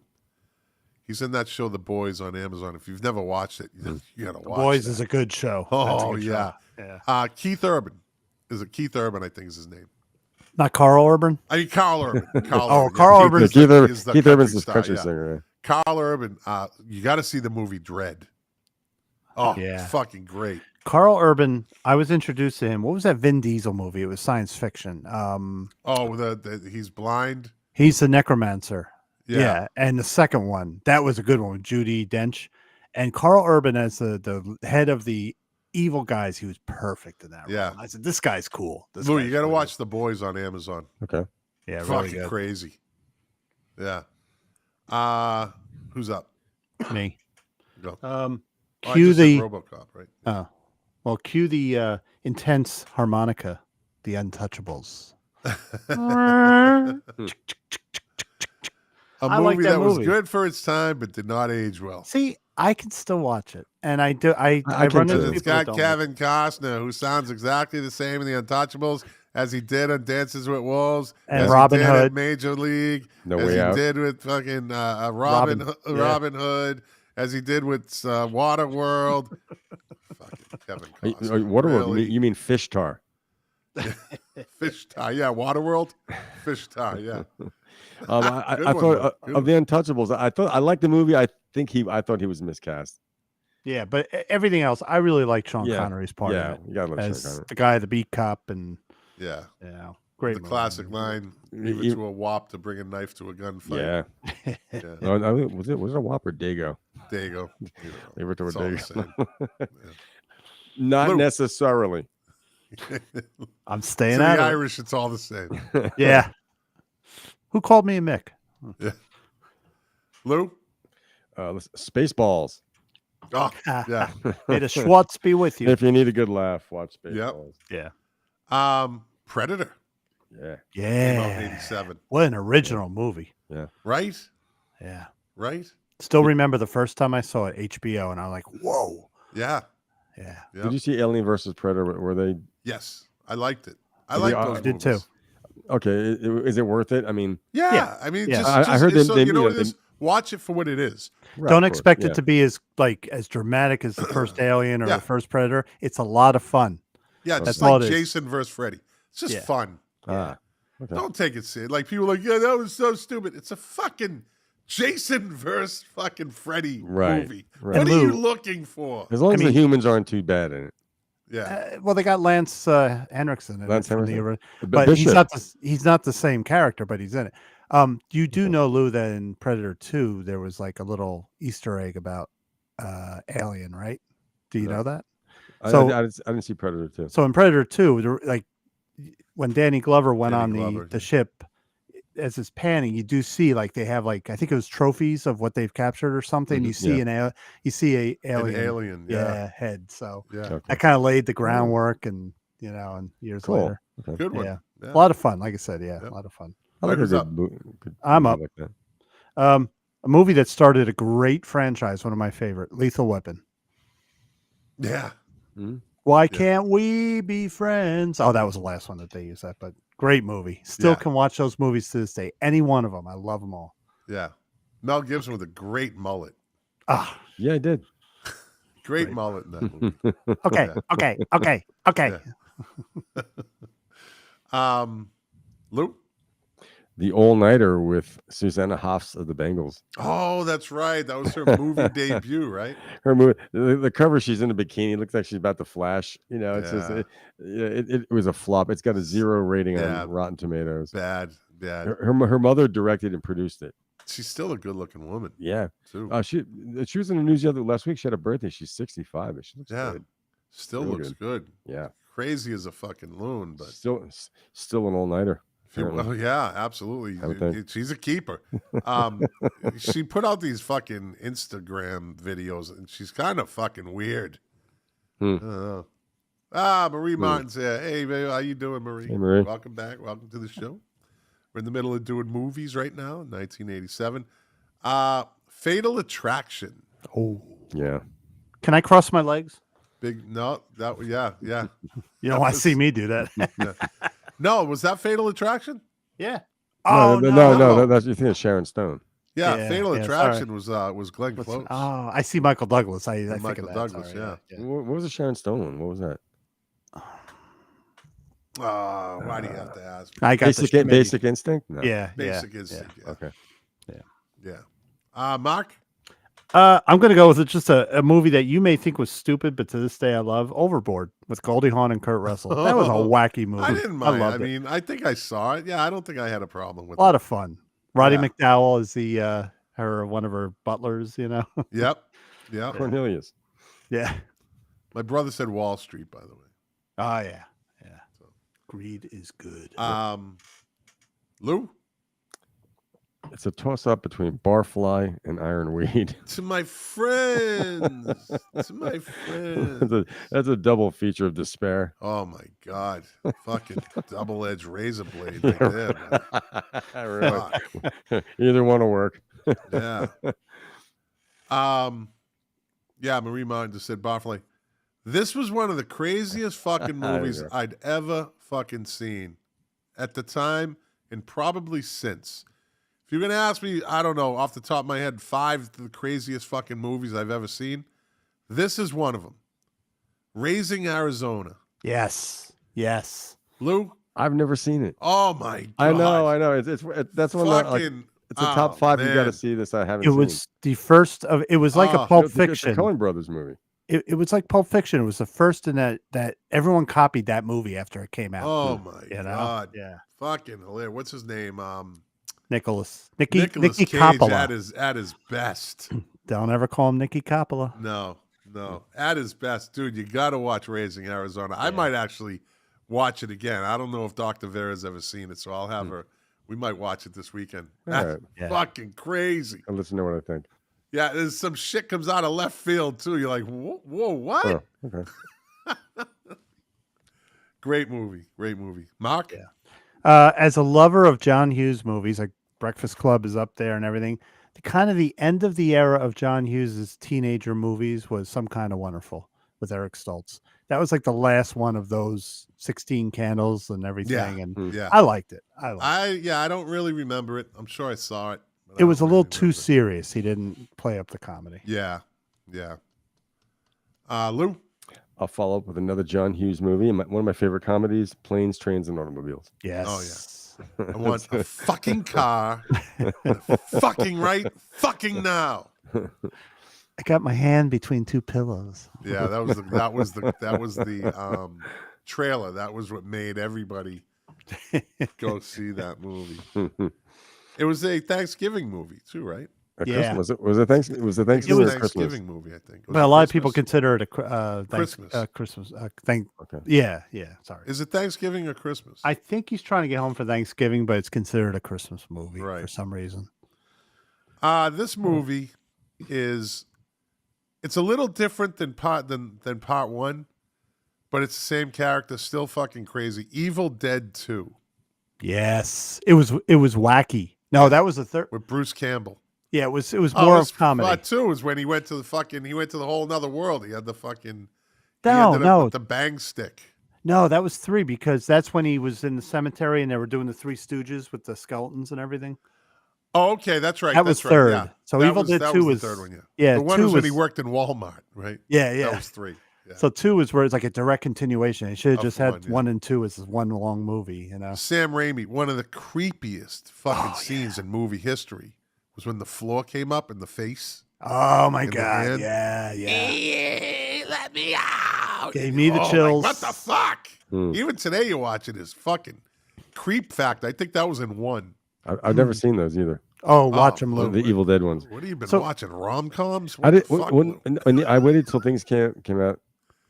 S1: He's in that show, The Boys, on Amazon. If you've never watched it, you gotta watch.
S4: Boys
S1: that.
S4: is a good show. That's a
S1: Oh
S4: good
S1: yeah.
S4: show. Yeah.
S1: Keith Urban. Is it Keith Urban? I think is his name.
S4: Not Carl Urban.
S1: I mean Carl Urban.
S4: Oh, Carl Urban
S1: is
S3: Keith, Urban,
S1: is the
S3: Keith Urban's the
S1: star,
S3: country
S1: yeah.
S3: singer.
S1: Carl Urban. You got to see the movie Dredd. Oh,
S4: Yeah.
S1: fucking great.
S4: Carl Urban. I was introduced to him. What was that Vin Diesel movie? It was science fiction.
S1: Oh, he's blind.
S4: He's the necromancer.
S1: Yeah.
S4: Yeah, and the second one, that was a good one with Judi Dench. And Carl Urban as the head of the evil guys, he was perfect in that
S1: Yeah.
S4: role. I said, this guy's cool. This
S1: Lou,
S4: guy's
S1: you got to
S4: really
S1: watch The Boys on Amazon.
S3: Okay.
S4: good. Yeah, really
S1: Fucking
S4: good.
S1: crazy. Yeah. Who's up?
S4: Me.
S1: Go.
S4: Um,
S1: Oh, I
S4: cue
S1: just said
S4: the
S1: RoboCop, right?
S4: well, cue the intense harmonica, the Untouchables.
S1: A
S4: I like
S1: movie
S4: that
S1: that was
S4: movie.
S1: good for its time, but did not age well.
S4: See, I can still watch it, and I do. I
S3: can
S4: run
S3: too.
S4: into
S1: It's
S4: people that
S1: got
S4: don't.
S1: Kevin Costner, who sounds exactly the same in The Untouchables as he did on Dances with Wolves,
S4: And
S1: as
S4: Robin
S1: he did
S4: Hood.
S1: at Major League,
S3: No
S1: as
S3: Way
S1: he
S3: Out.
S1: did with fucking
S4: Robin, yeah.
S1: Robin Hood, as he did with Waterworld. Fucking Kevin Costner.
S3: Waterworld.
S1: Really?
S3: You mean Fish Tar?
S1: Fish Tar, yeah. Waterworld, Fish Tar, yeah.
S3: I
S1: Good
S3: thought
S1: one, Lou. Good
S3: of the Untouchables. I liked the movie. I thought he was miscast.
S4: Yeah, but everything else, I really like Sean
S3: Yeah.
S4: Connery's part
S3: Yeah,
S4: of it
S3: you gotta love Sean
S4: as
S3: Connery.
S4: the guy, the beat cop, and
S1: Yeah.
S4: great.
S1: The
S4: movie.
S1: classic line, leave it
S3: You-
S1: to a wop to bring a knife to a gunfight.
S3: Yeah.
S1: Yeah.
S3: No, was it a Whop or Dago?
S1: There you go.
S3: Leave it to a
S1: It's all the
S3: Dago.
S1: same.
S3: Not
S1: Lou.
S3: necessarily.
S4: I'm
S1: To
S4: staying
S1: the
S4: out of it.
S1: Irish, it's all the same.
S4: Yeah. Who called me a Mick?
S1: Lou?
S3: Spaceballs.
S1: Oh, yeah.
S4: May the Schwartz be with you.
S3: If you need a good laugh, watch Spaceballs.
S4: Yeah.
S1: Predator.
S3: Yeah.
S1: Came out in
S4: Yeah.
S1: 87.
S4: What an original movie.
S1: Right?
S4: Yeah.
S1: Right?
S4: Still remember the first time I saw it, HBO, and I'm like, whoa.
S1: Yeah.
S4: Yeah.
S1: Yeah.
S3: Did you see Alien versus Predator? Were they
S1: Yes. I liked it. I
S3: Yeah,
S1: liked
S3: I
S1: those
S4: did
S1: movies.
S4: too.
S3: okay? Is it worth it? I mean,
S1: Yeah.
S4: Yeah.
S1: I mean,
S4: Yeah.
S1: just,
S3: I heard
S1: it's
S3: they-
S1: you know
S3: you
S1: what
S3: know,
S1: it is? Watch it for what it is.
S3: Right,
S4: Don't
S3: of course,
S4: expect
S3: yeah.
S4: it to be as dramatic as the first Alien or the first Predator. It's a lot of fun.
S1: Yeah,
S4: That's
S1: just
S4: all
S1: like
S4: it is.
S1: Jason versus Freddy. It's just fun.
S3: Ah, okay.
S1: Don't take it serious. Like people are like, yeah, that was so stupid. It's a fucking Jason versus fucking Freddy movie.
S3: Right.
S1: What
S4: And
S1: are you
S4: Lou-
S1: looking for?
S3: As long as
S4: mean-
S3: the humans aren't too bad in it.
S1: Yeah.
S4: Well, they got Lance Henriksen in
S3: Lance
S4: it from the
S3: Henriksen.
S4: but
S3: Bishop.
S4: he's not the same character, but he's in it. You do know, Lou, that in Predator 2 there was like a little Easter egg about Alien, right? Do you know that? So
S3: I didn't see Predator 2.
S4: So in Predator 2, like when Danny Glover went
S1: Danny
S4: on
S1: Glover,
S4: the ship, as it's panning, you do see like they have like I think it was trophies of what they've captured or something. You see a alien, head. So
S1: Yeah.
S4: that kind of laid the groundwork, and and years
S3: Cool.
S4: later,
S3: Okay.
S1: Good one.
S4: yeah.
S1: Yeah.
S4: A lot of fun. Like I said,
S1: Yep.
S4: a lot of fun.
S3: I like a
S1: Who's
S3: good,
S1: up?
S3: good
S4: I'm
S3: movie
S4: up.
S3: like that.
S4: A movie that started a great franchise, one of my favorite, Lethal Weapon.
S1: Yeah.
S4: Why can't we be friends? Oh, that was the last one that they used that, but great movie. Still can watch those movies to this day. Any one of them. I love them all.
S1: Yeah. Mel Gibson with a great mullet.
S4: Ah,
S3: Yeah, I did.
S1: Great mullet in that movie.
S4: okay, okay.
S1: Lou?
S3: The All-Nighter with Susanna Hoffs of the Bengals.
S1: Oh, that's right. That was her movie debut, right?
S3: Her movie, the cover, she's in a bikini. Looks like she's about to flash. It's just it was a flop. It's got a 0 rating on Rotten Tomatoes.
S1: Bad.
S3: Her mother directed and produced it.
S1: She's still a good-looking woman.
S3: Yeah.
S1: Too.
S3: She was in the news last week. She had a birthday. She's 65. And she looks good.
S1: Still
S3: Real
S1: looks good.
S3: Yeah.
S1: Crazy as a fucking loon, but
S3: Still an all-nighter.
S1: oh yeah, absolutely.
S3: I would think.
S1: She's a keeper. She put out these fucking Instagram videos, and she's kind of fucking weird. I don't know. Marie Martin's here. Hey, baby, how you doing, Marie?
S3: Hey, Marie.
S1: Welcome back. Welcome to the show. We're in the middle of doing movies right now, 1987. Fatal Attraction.
S4: Oh,
S3: Yeah.
S4: can I cross my legs?
S1: Yeah.
S4: You don't want to see me do that.
S1: Yeah. No, was that Fatal Attraction?
S4: Yeah.
S3: No. That's you think it's Sharon Stone.
S1: Yeah,
S4: Yeah,
S1: Fatal
S4: yeah,
S1: Attraction was Glenn Close.
S4: Oh, I see Michael Douglas. I think
S1: Michael
S4: of that.
S1: Douglas,
S4: Sorry,
S1: yeah.
S3: What was the Sharon Stone one? What was that?
S1: Why do you have to ask?
S4: I got
S3: Basic Instinct? No.
S4: Yeah,
S1: Basic Instinct. Yeah.
S3: Okay.
S1: Yeah. Mark?
S4: I'm going to go with just a movie that you may think was stupid, but to this day I love. Overboard with Goldie Hawn and Kurt Russell. That was a wacky movie.
S1: I didn't mind. I
S4: loved it.
S1: mean, I think I saw it. Yeah, I don't think I had a problem with
S4: A lot
S1: it.
S4: of fun. Roddy
S1: Yeah.
S4: McDowell is one of her butlers.
S1: Yep.
S3: Cornelius.
S4: Yeah.
S1: My brother said Wall Street, by the way.
S4: Oh yeah. Greed is good.
S1: Lou?
S3: It's a toss-up between Barfly and Ironweed.
S1: To my friends.
S3: That's a double feature of despair.
S1: Oh, my God. Fucking double-edged razor blade right there, man.
S3: Really. Either one will work.
S1: Yeah. Yeah, Marie Martin just said Barfly. This was one of the craziest fucking movies I'd ever fucking seen at the time and probably since. If you're going to ask me, I don't know, off the top of my head, 5 of the craziest fucking movies I've ever seen, this is one of them. Raising Arizona.
S4: Yes.
S1: Lou?
S3: I've never seen it.
S1: Oh, my God.
S3: I know. It's that's one that, like, it's a top 5. You got to see this. I haven't
S4: It
S3: seen.
S4: was the first of. It was like a Pulp
S3: It's a
S4: Fiction.
S3: Coen Brothers movie.
S4: It was like Pulp Fiction. It was the first in that everyone copied that movie after it came out.
S1: Oh, my God.
S4: Yeah.
S1: Fucking hilarious. What's his name?
S4: Nicky
S1: Nicolas Cage
S4: Coppola.
S1: at his best.
S4: Don't ever call him Nicky Coppola.
S1: No. At his best, dude, you got to watch Raising Arizona. I might actually watch it again. I don't know if Dr. Vera's ever seen it, so I'll have her. We might watch it this weekend. That's fucking crazy.
S3: I'll listen to what I think.
S1: Yeah, there's some shit comes out of left field, too. You're like, whoa, what?
S3: Oh, okay.
S1: Great movie. Mark?
S4: Yeah. As a lover of John Hughes movies, like Breakfast Club is up there and everything, the end of the era of John Hughes's teenager movies was Some Kind of Wonderful with Eric Stoltz. That was like the last one of those 16 Candles and everything. And
S1: Yeah.
S4: I liked it.
S1: I don't really remember it. I'm sure I saw it.
S4: It was a little too serious. He didn't play up the comedy.
S1: Yeah. Lou?
S3: I'll follow up with another John Hughes movie. One of my favorite comedies, Planes, Trains, and Automobiles.
S4: Yes.
S1: Oh, yeah. I want a fucking car. Fucking right. Fucking now.
S4: I got my hand between two pillows.
S1: Yeah, that was the trailer. That was what made everybody go see that movie. It was a Thanksgiving movie too, right?
S3: Was it Thanksgiving? Was it Thanksgiving?
S1: It was a Thanksgiving movie, I think.
S4: But a lot of people consider it a
S1: Christmas.
S4: Christmas.
S3: Okay.
S4: Yeah. Sorry.
S1: Is it Thanksgiving or Christmas?
S4: I think he's trying to get home for Thanksgiving, but it's considered a Christmas movie
S1: Right.
S4: for some reason.
S1: This movie it's a little different than part one, but it's the same character, still fucking crazy. Evil Dead 2
S4: Yes, it was wacky. No, that was the third
S1: with Bruce Campbell.
S4: Yeah, it was more of comedy.
S1: Part 2 was when he went to the whole other world. He had the fucking
S4: with
S1: the bang stick.
S4: No, that was 3 because that's when he was in the cemetery and they were doing the Three Stooges with the skeletons and everything.
S1: Oh, okay, that's right.
S4: That was
S1: right,
S4: third.
S1: Yeah.
S4: So
S1: that
S4: Evil Dead 2 was
S1: the third one. Yeah,
S4: yeah.
S1: The one
S4: 2
S1: was when he worked in Walmart, right?
S4: Yeah.
S1: That was 3. Yeah.
S4: So 2 was where it's like a direct continuation. It should have just had
S1: 1, yeah.
S4: 1 and 2 as one long movie. You know,
S1: Sam Raimi. One of the creepiest fucking scenes in movie history was when the floor came up in the face.
S4: Oh my
S1: in the
S4: god!
S1: hand.
S4: Yeah.
S1: Hey, let me out!
S4: Gave me the
S1: Oh,
S4: chills.
S1: Like, what the fuck? Even today, you watch it is fucking creep factor. I think that was in 1.
S3: I've never seen those either.
S4: Oh, watch them, Lou.
S3: The Evil Dead ones.
S1: What have you been
S4: So-
S1: watching? Rom-coms?
S3: I
S1: What
S3: did.
S1: the fuck,
S3: When I waited till things came out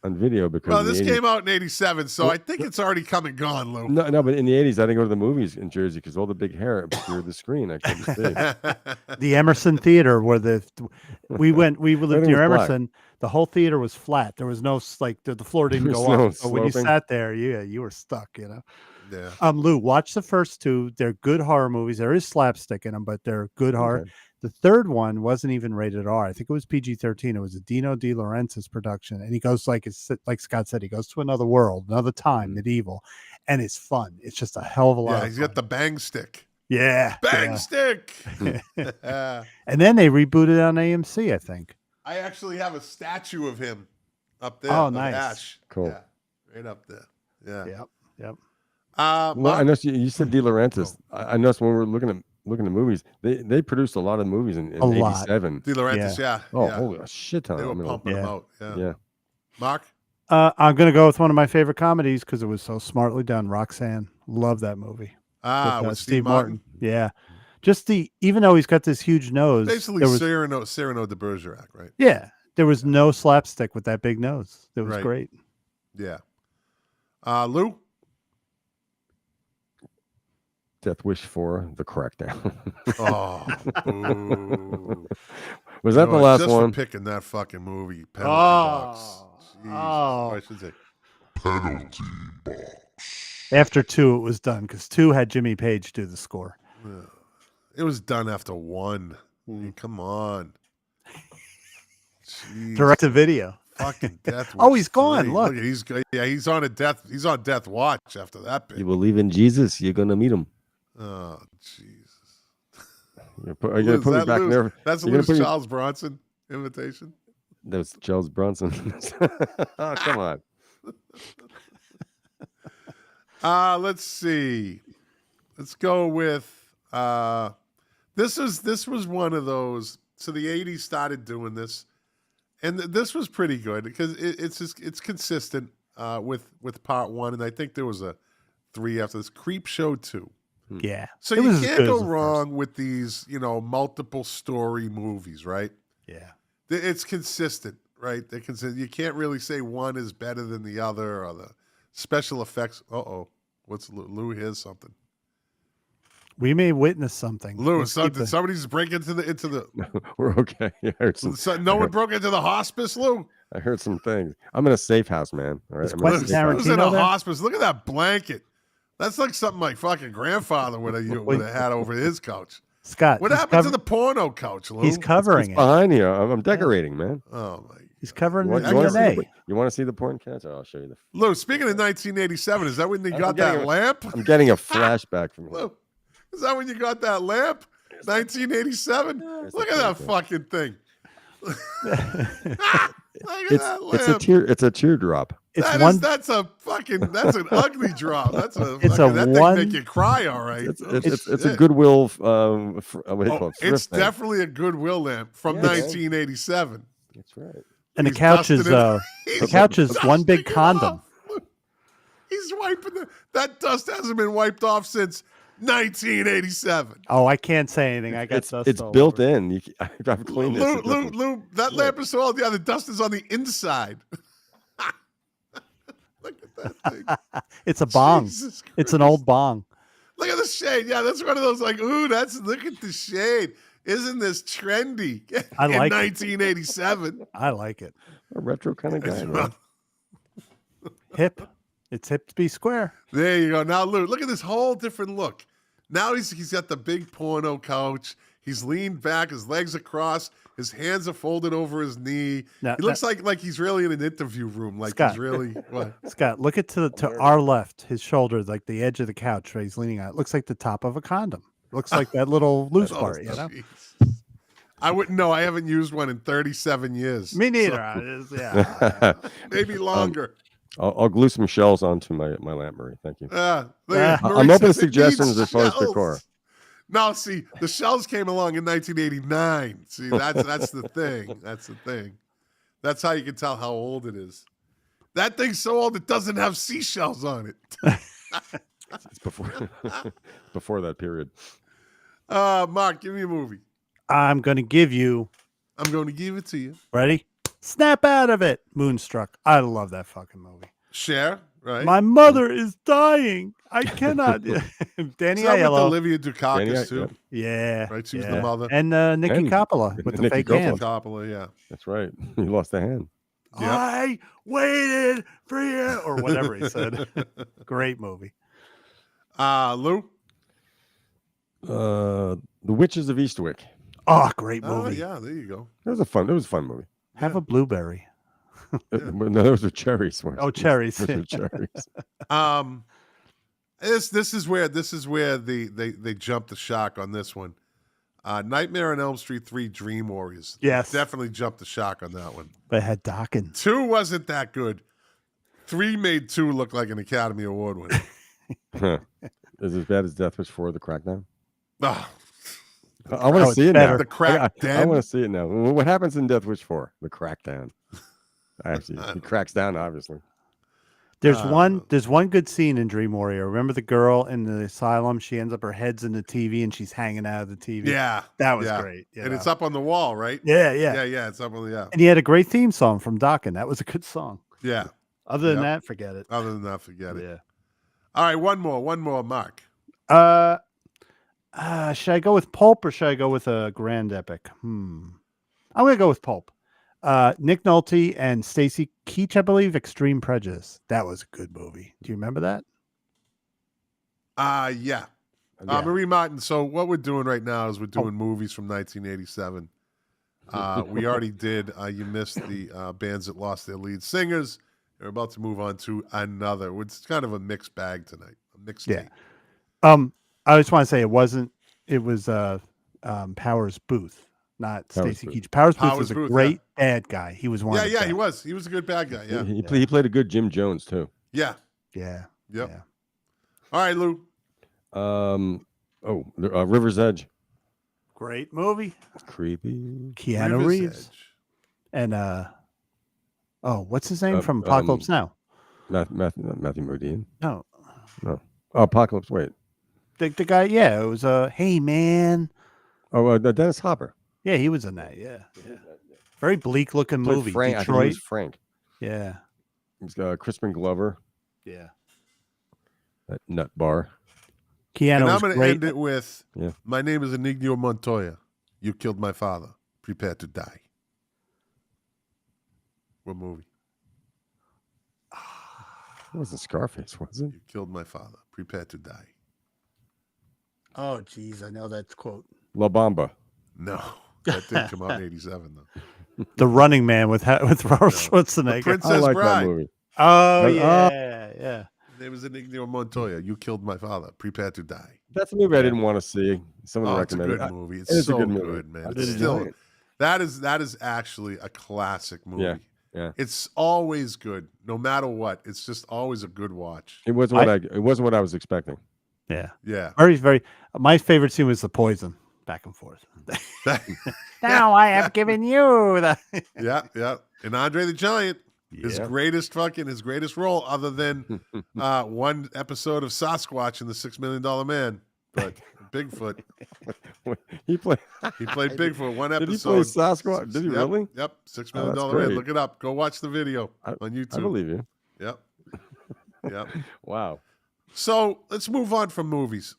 S3: on video because
S1: well,
S3: in the
S1: this
S3: 80s
S1: came out in '87, so I think it's already come and gone, Lou.
S3: No, but in the 80s, I didn't go to the movies in Jersey because all the big hair obscured the screen. I couldn't see.
S4: The Emerson Theater, where we lived
S3: Everything
S4: near
S3: was black.
S4: Emerson. The whole theater was flat. There was no the floor didn't
S3: There's
S4: go
S3: no
S4: up. So when you
S3: sloping.
S4: sat there, you were stuck. You know.
S1: Yeah.
S4: Lou, watch the first 2. They're good horror movies. There is slapstick in them, but they're good horror.
S3: Okay.
S4: The third one wasn't even rated R. I think it was PG-13. It was a Dino De Laurentiis production, and he goes like Scott said, he goes to another world, another time, medieval, and it's fun. It's just a hell of a lot.
S1: Yeah,
S4: of
S1: he's
S4: fun.
S1: got the bang stick.
S4: Yeah,
S1: Bang
S4: yeah.
S1: stick.
S4: And then they rebooted on AMC, I think.
S1: I actually have a statue of him up there.
S4: Oh,
S1: of
S4: nice.
S1: Ash.
S3: Cool.
S1: Yeah, right up there. Yeah.
S4: Yep.
S3: Well, I
S1: Mark?
S3: noticed you said De Laurentiis. I noticed when we were looking at movies, they produced a lot of movies in
S4: A lot.
S3: '87.
S1: De Laurentiis, yeah.
S3: Oh,
S1: yeah.
S3: holy a shit ton.
S1: They were
S3: I mean,
S1: pumping
S4: yeah.
S1: him out. Yeah.
S3: Yeah.
S1: Mark?
S4: I'm gonna go with one of my favorite comedies because it was so smartly done. Roxanne, love that movie.
S1: With Steve Martin.
S4: Yeah, just even though he's got this huge nose,
S1: Basically,
S4: there was,
S1: Cyrano de Bergerac, right?
S4: yeah, there was no slapstick with that big nose. It was
S1: Right.
S4: great.
S1: Yeah. Lou?
S3: Death Wish 4, The Crackdown.
S1: Oh, boo.
S3: Was that
S1: You
S3: the
S1: know,
S3: last
S1: just
S3: one?
S1: for picking that fucking movie, penalty box. Jesus. I should say.
S5: Penalty box.
S4: After 2, it was done because 2 had Jimmy Page do the score.
S1: It was done after 1. I mean, come on. Jeez.
S4: Direct to video.
S1: Fucking Death Wish.
S4: Oh, he's gone.
S1: 3.
S4: Look.
S1: He's on death watch after that bit.
S3: You believe in Jesus, you're gonna meet him.
S1: Oh, Jesus.
S3: Are you gonna put me back there?
S1: That's
S3: You're gonna
S1: Lou's
S3: put me-
S1: Charles Bronson invitation.
S3: That was Charles Bronson. Oh, come on.
S1: Let's see. Let's go with this was one of those. So the 80s started doing this, and this was pretty good because it's consistent with part 1, and I think there was a 3 after this. Creep Show 2.
S4: Yeah.
S1: So
S4: It
S1: you
S4: was as
S1: can't
S4: good as
S1: go
S4: the
S1: wrong with these, multiple story movies, right?
S4: Yeah.
S1: It's consistent, right? They're consistent. You can't really say one is better than the other, or the special effects. What's Lou? Here's something.
S4: We may witness something.
S1: Lou,
S4: Let's keep
S1: did somebody just break into the?
S3: We're okay. I heard some.
S1: No one broke into the hospice, Lou.
S3: I heard some things. I'm in a safe house, man. All right.
S4: Is
S3: I'm in a
S4: Quentin
S3: safe house.
S1: Who's in a
S4: Tarantino there?
S1: hospice? Look at that blanket. That's like something my fucking grandfather would have had over his couch.
S4: Scott.
S1: What
S4: he's
S1: happened to the porno couch, Lou?
S4: He's covering
S3: It's
S4: it.
S3: behind you. I'm decorating, man.
S1: Oh my.
S4: He's covering
S3: You
S4: the
S3: want,
S4: DNA.
S3: you want to see the porn couch? I'll show you the.
S1: Lou, speaking of 1987, is that when you got
S3: getting
S1: that
S3: a-
S1: lamp?
S3: I'm getting a flashback from.
S1: Lou, is that when you got that lamp? 1987.
S3: There's
S1: Look
S3: the
S1: at that
S3: thing.
S1: fucking thing. Look at that
S3: It's a
S1: lamp.
S3: It's a teardrop.
S4: It's
S1: That's an ugly drop. That's a
S4: It's
S1: fucking,
S4: a
S1: that
S4: one-
S1: thing make you cry, all right.
S3: It's a Goodwill. What do you call it?
S1: It's
S3: Thrift thing.
S1: definitely a Goodwill lamp from
S3: Yeah, man.
S1: 1987.
S3: That's right.
S4: And the
S1: He's
S4: couch is
S1: dusting it.
S4: the couch is one big
S1: Dusting it
S4: condom.
S1: off. He's wiping that dust hasn't been wiped off since 1987.
S4: Oh, I can't say anything. I got dust.
S3: It's
S4: all
S3: built
S4: over.
S3: in. I've cleaned it.
S1: Lou, that lamp is so old. Yeah, the dust is on the inside. Look at that thing.
S4: It's a bong.
S1: Jesus
S4: It's an
S1: Christ.
S4: old bong.
S1: Look at the shade. Yeah, that's one of those like, ooh, look at the shade. Isn't this trendy?
S4: I
S1: in
S4: like it.
S1: 1987.
S4: I like it.
S3: A retro kind of guy, man.
S4: Hip. It's hip to be square.
S1: There you go. Now, Lou, look at this whole different look. Now he's got the big porno couch. He's leaned back. His legs are crossed. His hands are folded over his knee.
S4: Now-
S1: he looks like he's really in an interview room. Like
S4: Scott.
S1: he's really what?
S4: Scott, look at to our left. His shoulder, like the edge of the couch where he's leaning on. It looks like the top of a condom. Looks like that little loose
S1: Oh,
S4: part, you know?
S1: jeez. I wouldn't know. I haven't used one in 37 years.
S4: Me neither. Yeah.
S1: Maybe longer.
S3: I'll glue some shells onto my lamp, Marie. Thank you.
S1: Look at
S4: I'm
S1: Marie
S3: I'm open to
S1: says it
S3: suggestions
S1: needs
S3: as far as
S1: shells.
S3: decor.
S1: No, see, the shells came along in 1989. See, that's the thing. That's the thing. That's how you can tell how old it is. That thing's so old it doesn't have seashells on it.
S3: It's before that period.
S1: Mark, give me a movie.
S4: I'm going to give you,
S1: I'm going to give it to you.
S4: ready? Snap out of it. Moonstruck. I love that fucking movie.
S1: Cher, right?
S4: My mother is dying. I cannot. Danny
S1: Is that with
S4: Aiello.
S1: Olivia Dukakis, too?
S4: Yeah.
S1: Right, she was
S4: yeah.
S1: the mother.
S4: And Nikki
S3: And
S4: Coppola with the
S3: Nikki
S4: fake
S3: Coppola.
S4: hand.
S1: Coppola, yeah.
S3: That's right. He lost a hand.
S1: Yep.
S4: I waited for you, or whatever he said. Great movie.
S1: Lou?
S3: The Witches of Eastwick.
S4: Oh, great
S1: Oh,
S4: movie.
S1: yeah, there you go.
S3: It was a fun movie.
S4: Have a blueberry.
S3: No, those were cherries.
S4: Oh, cherries.
S3: Those were cherries.
S1: This is where they jumped the shark on this one. Nightmare on Elm Street 3 Dream Warriors.
S4: Yes.
S1: Definitely jumped the shark on that one.
S4: But it had Dawkins.
S1: 2 wasn't that good. 3 made 2 look like an Academy Award winner.
S3: Huh. Is it as bad as Death Wish 4, The Crackdown?
S1: Ah,
S3: I want to
S4: it's
S3: see it
S4: better.
S3: now.
S1: The Crackdown?
S3: I want to see it now. What happens in Death Wish 4? The Crackdown. Actually, he cracks down, obviously.
S4: There's one good scene in Dream Warrior. Remember the girl in the asylum? She ends up her head's in the TV and she's hanging out of the TV.
S1: yeah.
S4: That was
S1: yeah.
S4: great. you
S1: And
S4: know?
S1: it's up on the wall, right?
S4: Yeah.
S1: Yeah, it's up on the, yeah.
S4: And he had a great theme song from Dawkins. That was a good song.
S1: Yeah.
S4: Other than
S1: Yep.
S4: that, forget it.
S1: Other than that, forget it.
S4: Yeah.
S1: All right, one more, Mark.
S4: Should I go with Pulp or should I go with a Grand Epic? I'm going to go with Pulp. Nick Nolte and Stacy Keach, I believe, Extreme Prejudice. That was a good movie. Do you remember that?
S1: Yeah. Marie Martin. So what we're doing right now is we're doing movies from 1987. We already did. You missed the bands that lost their lead singers. We're about to move on to another. It's kind of a mixed bag tonight. A mixed tape.
S4: I just want to say it wasn't. It was Powers Booth, not
S3: Powers
S4: Stacy
S3: Booth.
S4: Keach. Powers Booth
S1: Powers
S4: was a
S1: Booth,
S4: great bad guy. He was one.
S1: Yeah,
S4: of the
S1: yeah,
S4: best.
S1: he was. He was a good bad guy. Yeah.
S3: He played a good Jim Jones too.
S1: Yeah.
S4: Yeah.
S1: Yep.
S4: Yeah.
S1: All right, Lou.
S3: River's Edge.
S4: Great movie.
S3: Creepy.
S4: Keanu
S1: River's
S4: Reeves
S1: Edge.
S4: and what's his name from Apocalypse Now?
S3: Matthew Modine.
S4: No,
S3: Oh, Apocalypse. Wait.
S4: the guy. Yeah, it was Hey man.
S3: Oh, Dennis Hopper.
S4: Yeah, he was in that. Yeah. Very bleak looking
S3: Played
S4: movie.
S3: Frank. I think he
S4: Detroit.
S3: was Frank.
S4: Yeah.
S3: He's got Crispin Glover.
S4: Yeah.
S3: That nut bar.
S4: Keanu
S1: And I'm
S4: was
S1: going to
S4: great.
S1: end it with,
S3: Yeah.
S1: my name is Inigo Montoya. You killed my father. Prepare to die. What movie?
S3: It wasn't Scarface, was it?
S1: You killed my father. Prepare to die.
S4: Oh, geez, I know that quote.
S3: La Bamba.
S1: No, that didn't come out in 87, though.
S4: The Running Man with Robert Schwarzenegger.
S1: Princess
S3: I like
S1: Bride.
S3: that movie.
S4: Oh
S3: Oh.
S4: yeah, yeah.
S1: name is Inigo Montoya. You killed my father. Prepare to die.
S3: That's a movie I didn't want to see. Someone recommended
S1: it's a
S3: it.
S1: good movie.
S3: It's
S1: so
S3: a good movie.
S1: good, man. It's still that is actually a classic movie.
S3: Yeah. Yeah.
S1: It's always good, no matter what. It's just always a good watch.
S3: It wasn't what I was expecting.
S4: Yeah.
S1: Yeah.
S4: Very, very. My favorite scene was the poison back and forth. Now I have given you the.
S1: Yeah. And Andre the Giant, his greatest role, other than one episode of Sasquatch in the $6 Million Man, but Bigfoot.
S3: He played
S1: Bigfoot one episode.
S3: Did he play Sasquatch? Did he really?
S1: Yep. $6 Million Man. Look it up. Go watch the video on YouTube.
S3: I believe you.
S1: Yep.
S3: Wow.
S1: So let's move on from movies.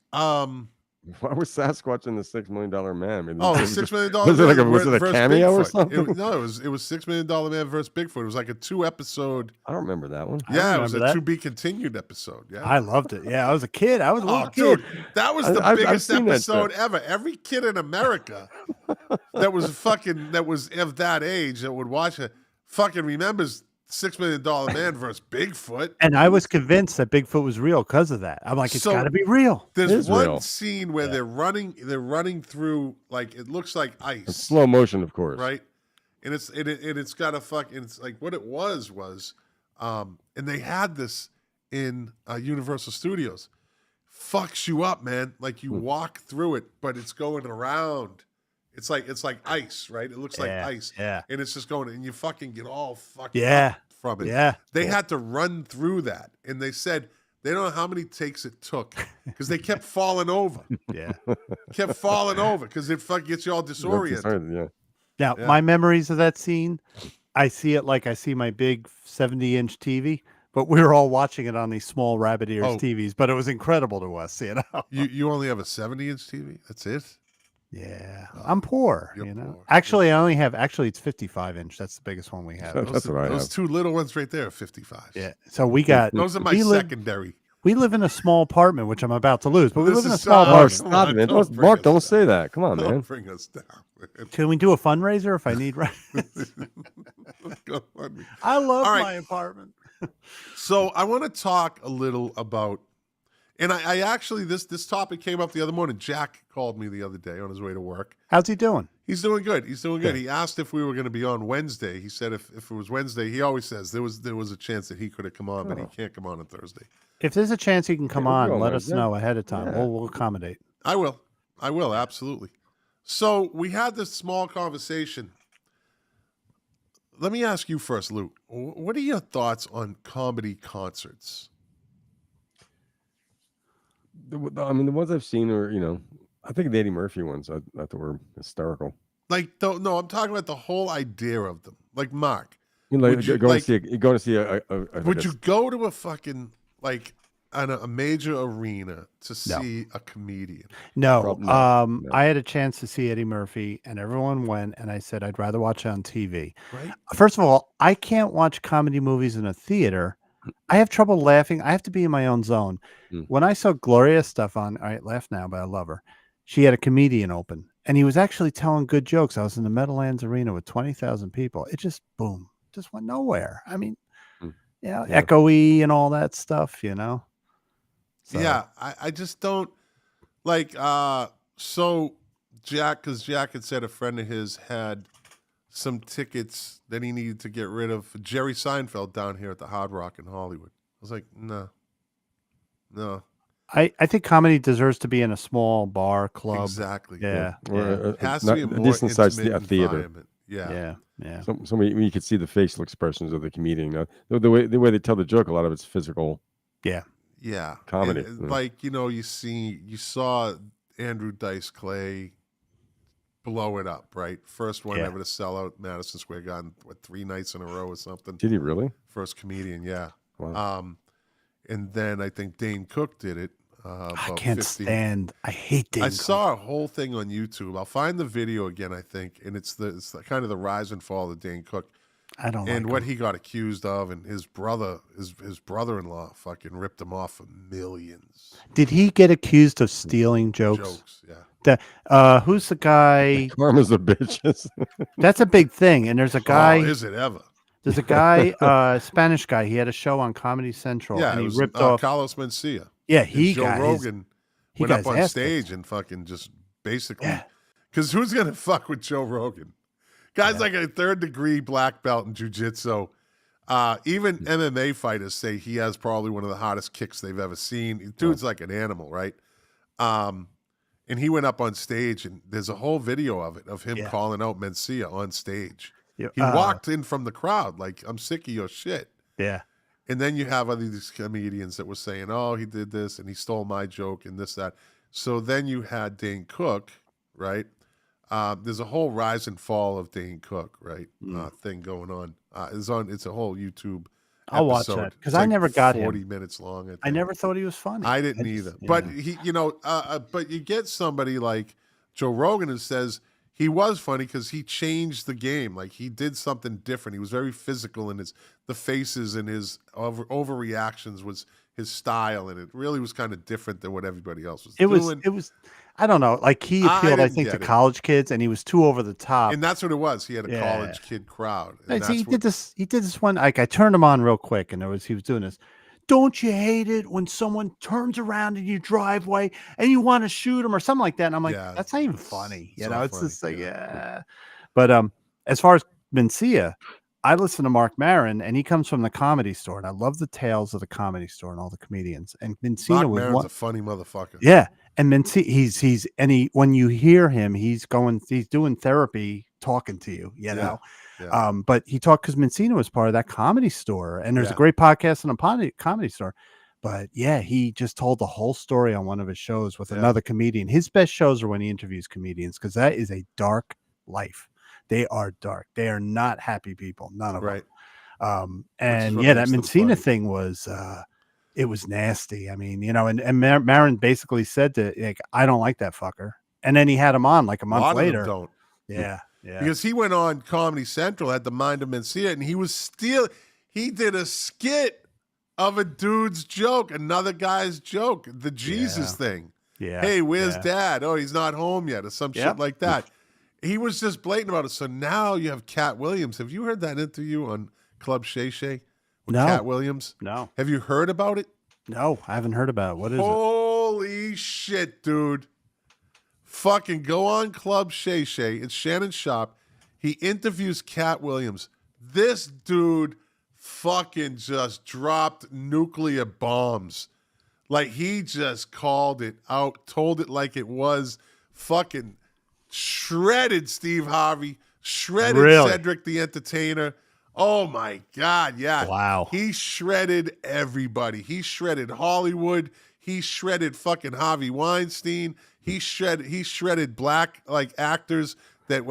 S3: Why was Sasquatch in the $6 Million Man? I mean,
S1: $6 Million
S3: was it a cameo or something?
S1: It was $6 Million Man versus Bigfoot. It was like a 2-episode.
S3: I don't remember that one.
S1: Yeah, it was a to be continued episode. Yeah,
S4: I loved it. Yeah, I was a kid. I was a little kid.
S1: Dude, that was the biggest episode ever. Every kid in America that was of that age that would watch it fucking remembers $6 Million Man versus Bigfoot.
S4: And I was convinced that Bigfoot was real because of that. I'm like, it's got to be real.
S1: There's one scene where they're running through, like, it looks like ice.
S3: It's slow motion, of course.
S1: Right? And it's got a it's like what it was, and they had this in Universal Studios. Fucks you up, man. Like you walk through it, but it's going around. It's like ice, right? It looks like ice.
S4: Yeah.
S1: And it's just going, and you fucking get all fucked
S4: up
S1: from it.
S4: Yeah.
S1: They had to run through that. And they said they don't know how many takes it took because they kept falling over.
S4: Yeah.
S1: Kept falling over because it fucking gets you all disoriented.
S4: Now, my memories of that scene, I see it like I see my big 70-inch TV, but we were all watching it on these small rabbit ears TVs, but it was incredible to us, you know.
S1: You only have a 70-inch TV? That's it?
S4: Yeah, I'm poor, you know.
S1: Poor.
S4: Actually, it's 55-inch. That's the biggest one we have.
S3: That's what I have.
S1: Those two little ones right there are 55.
S4: Yeah. So we got
S1: those are my secondary.
S4: We live in a small apartment, which I'm about to lose, but we live in a small
S3: apartment.
S4: apartment.
S3: Mark, don't say that. Come on, man.
S1: Don't bring us down.
S4: Can we do a fundraiser if I need I love my apartment.
S1: So I want to talk a little about. And I actually, this topic came up the other morning. Jack called me the other day on his way to work.
S4: How's he doing?
S1: He's doing good. He asked if we were going to be on Wednesday. He said if it was Wednesday, he always says there was a chance that he could have come on, but he can't come on Thursday.
S4: If there's a chance he can come on, let us know ahead of time. Yeah. We'll accommodate.
S1: I will, absolutely. So we had this small conversation. Let me ask you first, Lou. What are your thoughts on comedy concerts?
S3: The ones I've seen are, I think the Eddie Murphy ones, I thought were hysterical.
S1: Like, no, I'm talking about the whole idea of them. Like, Mark,
S3: would you go to see a
S1: would you go to a fucking a major arena to see a comedian?
S4: No. I had a chance to see Eddie Murphy, and everyone went, and I said I'd rather watch it on TV.
S1: Right.
S4: First of all, I can't watch comedy movies in a theater. I have trouble laughing. I have to be in my own zone. When I saw Gloria's stuff on, I laugh now, but I love her. She had a comedian open, and he was actually telling good jokes. I was in the Meadowlands Arena with 20,000 people. It just, boom, just went nowhere. I mean, echoey and all that stuff, So.
S1: Yeah, I just don't like. So Jack, because Jack had said a friend of his had some tickets that he needed to get rid of for Jerry Seinfeld down here at the Hard Rock in Hollywood. I was like, no.
S4: I think comedy deserves to be in a small bar, club.
S1: Exactly.
S4: Yeah.
S1: It has to be a more
S3: decent sized
S1: intimate
S3: theater.
S1: environment. Yeah.
S3: So where you could see the facial expressions of the comedian. The way they tell the joke, a lot of it's physical.
S1: Yeah.
S3: Comedy.
S1: You saw Andrew Dice Clay blow it up, right? First one ever to sell out Madison Square Garden, 3 nights in a row or something.
S3: Did he really?
S1: First comedian, yeah.
S3: Wow.
S1: And then I think Dane Cook did it.
S4: I can't stand. I hate Dane Cook.
S1: Saw a whole thing on YouTube. I'll find the video again, I think, and it's kind of the rise and fall of Dane Cook.
S4: I don't.
S1: And what he got accused of, and his brother-in-law fucking ripped him off for millions.
S4: Did he get accused of stealing jokes?
S1: Yeah.
S4: Who's the guy?
S3: Karma's a bitch.
S4: That's a big thing. And there's a guy.
S1: Is it ever?
S4: There's a guy, Spanish guy. He had a show on Comedy Central,
S1: Yeah,
S4: and
S1: it
S4: he
S1: was
S4: ripped off
S1: Carlos Mencia.
S4: Yeah,
S1: And
S4: he
S1: Joe
S4: got
S1: Rogan
S4: he
S1: went
S4: got
S1: up
S4: his
S1: on
S4: ass
S1: stage
S4: kicked.
S1: and fucking just basically,
S4: Yeah.
S1: because who's gonna fuck with Joe Rogan? Guy's like a 3rd degree black belt in jiu-jitsu. Even MMA fighters say he has probably one of the hottest kicks they've ever seen. Dude's like an animal, right? And he went up on stage, and there's a whole video of it, of him calling out Mencia on stage.
S4: Yeah,
S1: He walked in from the crowd like, I'm sick of your shit.
S4: Yeah.
S1: And then you have other these comedians that were saying, oh, he did this, and he stole my joke, and this, that. So then you had Dane Cook, right? There's a whole rise and fall of Dane Cook, right? Thing going on. It's a whole YouTube
S4: I'll watch
S1: episode.
S4: that because
S1: It's
S4: I never got
S1: 40
S4: him.
S1: minutes long.
S4: I never thought he was funny.
S1: I didn't either. But he, but you get somebody like Joe Rogan who says he was funny because he changed the game. Like he did something different. He was very physical in the faces and his overreactions was his style, and it really was kind of different than what everybody else was doing.
S4: It was. I don't know. Like he appealed, I think, to college kids, and he was too over the top.
S1: And that's what it was. He had a college kid crowd. And
S4: he did this. He did this one. Like I turned him on real quick, and he was doing this. Don't you hate it when someone turns around in your driveway and you want to shoot him or something like that? And I'm like, that's not even funny. You know, it's just like, But as far as Mencia, I listen to Mark Maron, and he comes from the Comedy Store, and I love the tales of the Comedy Store and all the comedians. And Mencia was
S1: Maron's a funny motherfucker.
S4: Yeah. And Mencia, when you hear him, he's doing therapy, talking to you, you know. Yeah. But he talked because Mencia was part of that Comedy Store, and there's a great podcast on a Comedy Store. But yeah, he just told the whole story on one of his shows with another comedian. His best shows are when he interviews comedians because that is a dark life. They are dark. They are not happy people. None of them. And that Mencia thing was. It was nasty. I mean, you know, and Maron basically said that, like, I don't like that fucker. And then he had him on like a month later.
S1: Don't.
S4: Yeah.
S1: Because he went on Comedy Central, had the mind of Mencia, and he did a skit of a dude's joke, another guy's joke, the Jesus thing. Yeah. Hey, where's dad? Oh, he's not home yet, or some shit like that. He was just blatant about it. So now you have Cat Williams. Have you heard that interview on Club Shay Shay? Cat Williams?
S4: No.
S1: Have you heard about it?
S4: No, I haven't heard about it. What is it?
S1: Holy shit, dude. Fucking go on Club Shay Shay. It's Shannon Sharp. He interviews Cat Williams. This dude fucking just dropped nuclear bombs. Like he just called it out, told it like it was, fucking shredded Steve Harvey, shredded Cedric the Entertainer. Oh my God, yeah.
S4: Wow.
S1: He shredded everybody. He shredded Hollywood. He shredded fucking Harvey Weinstein. He shredded black actors that,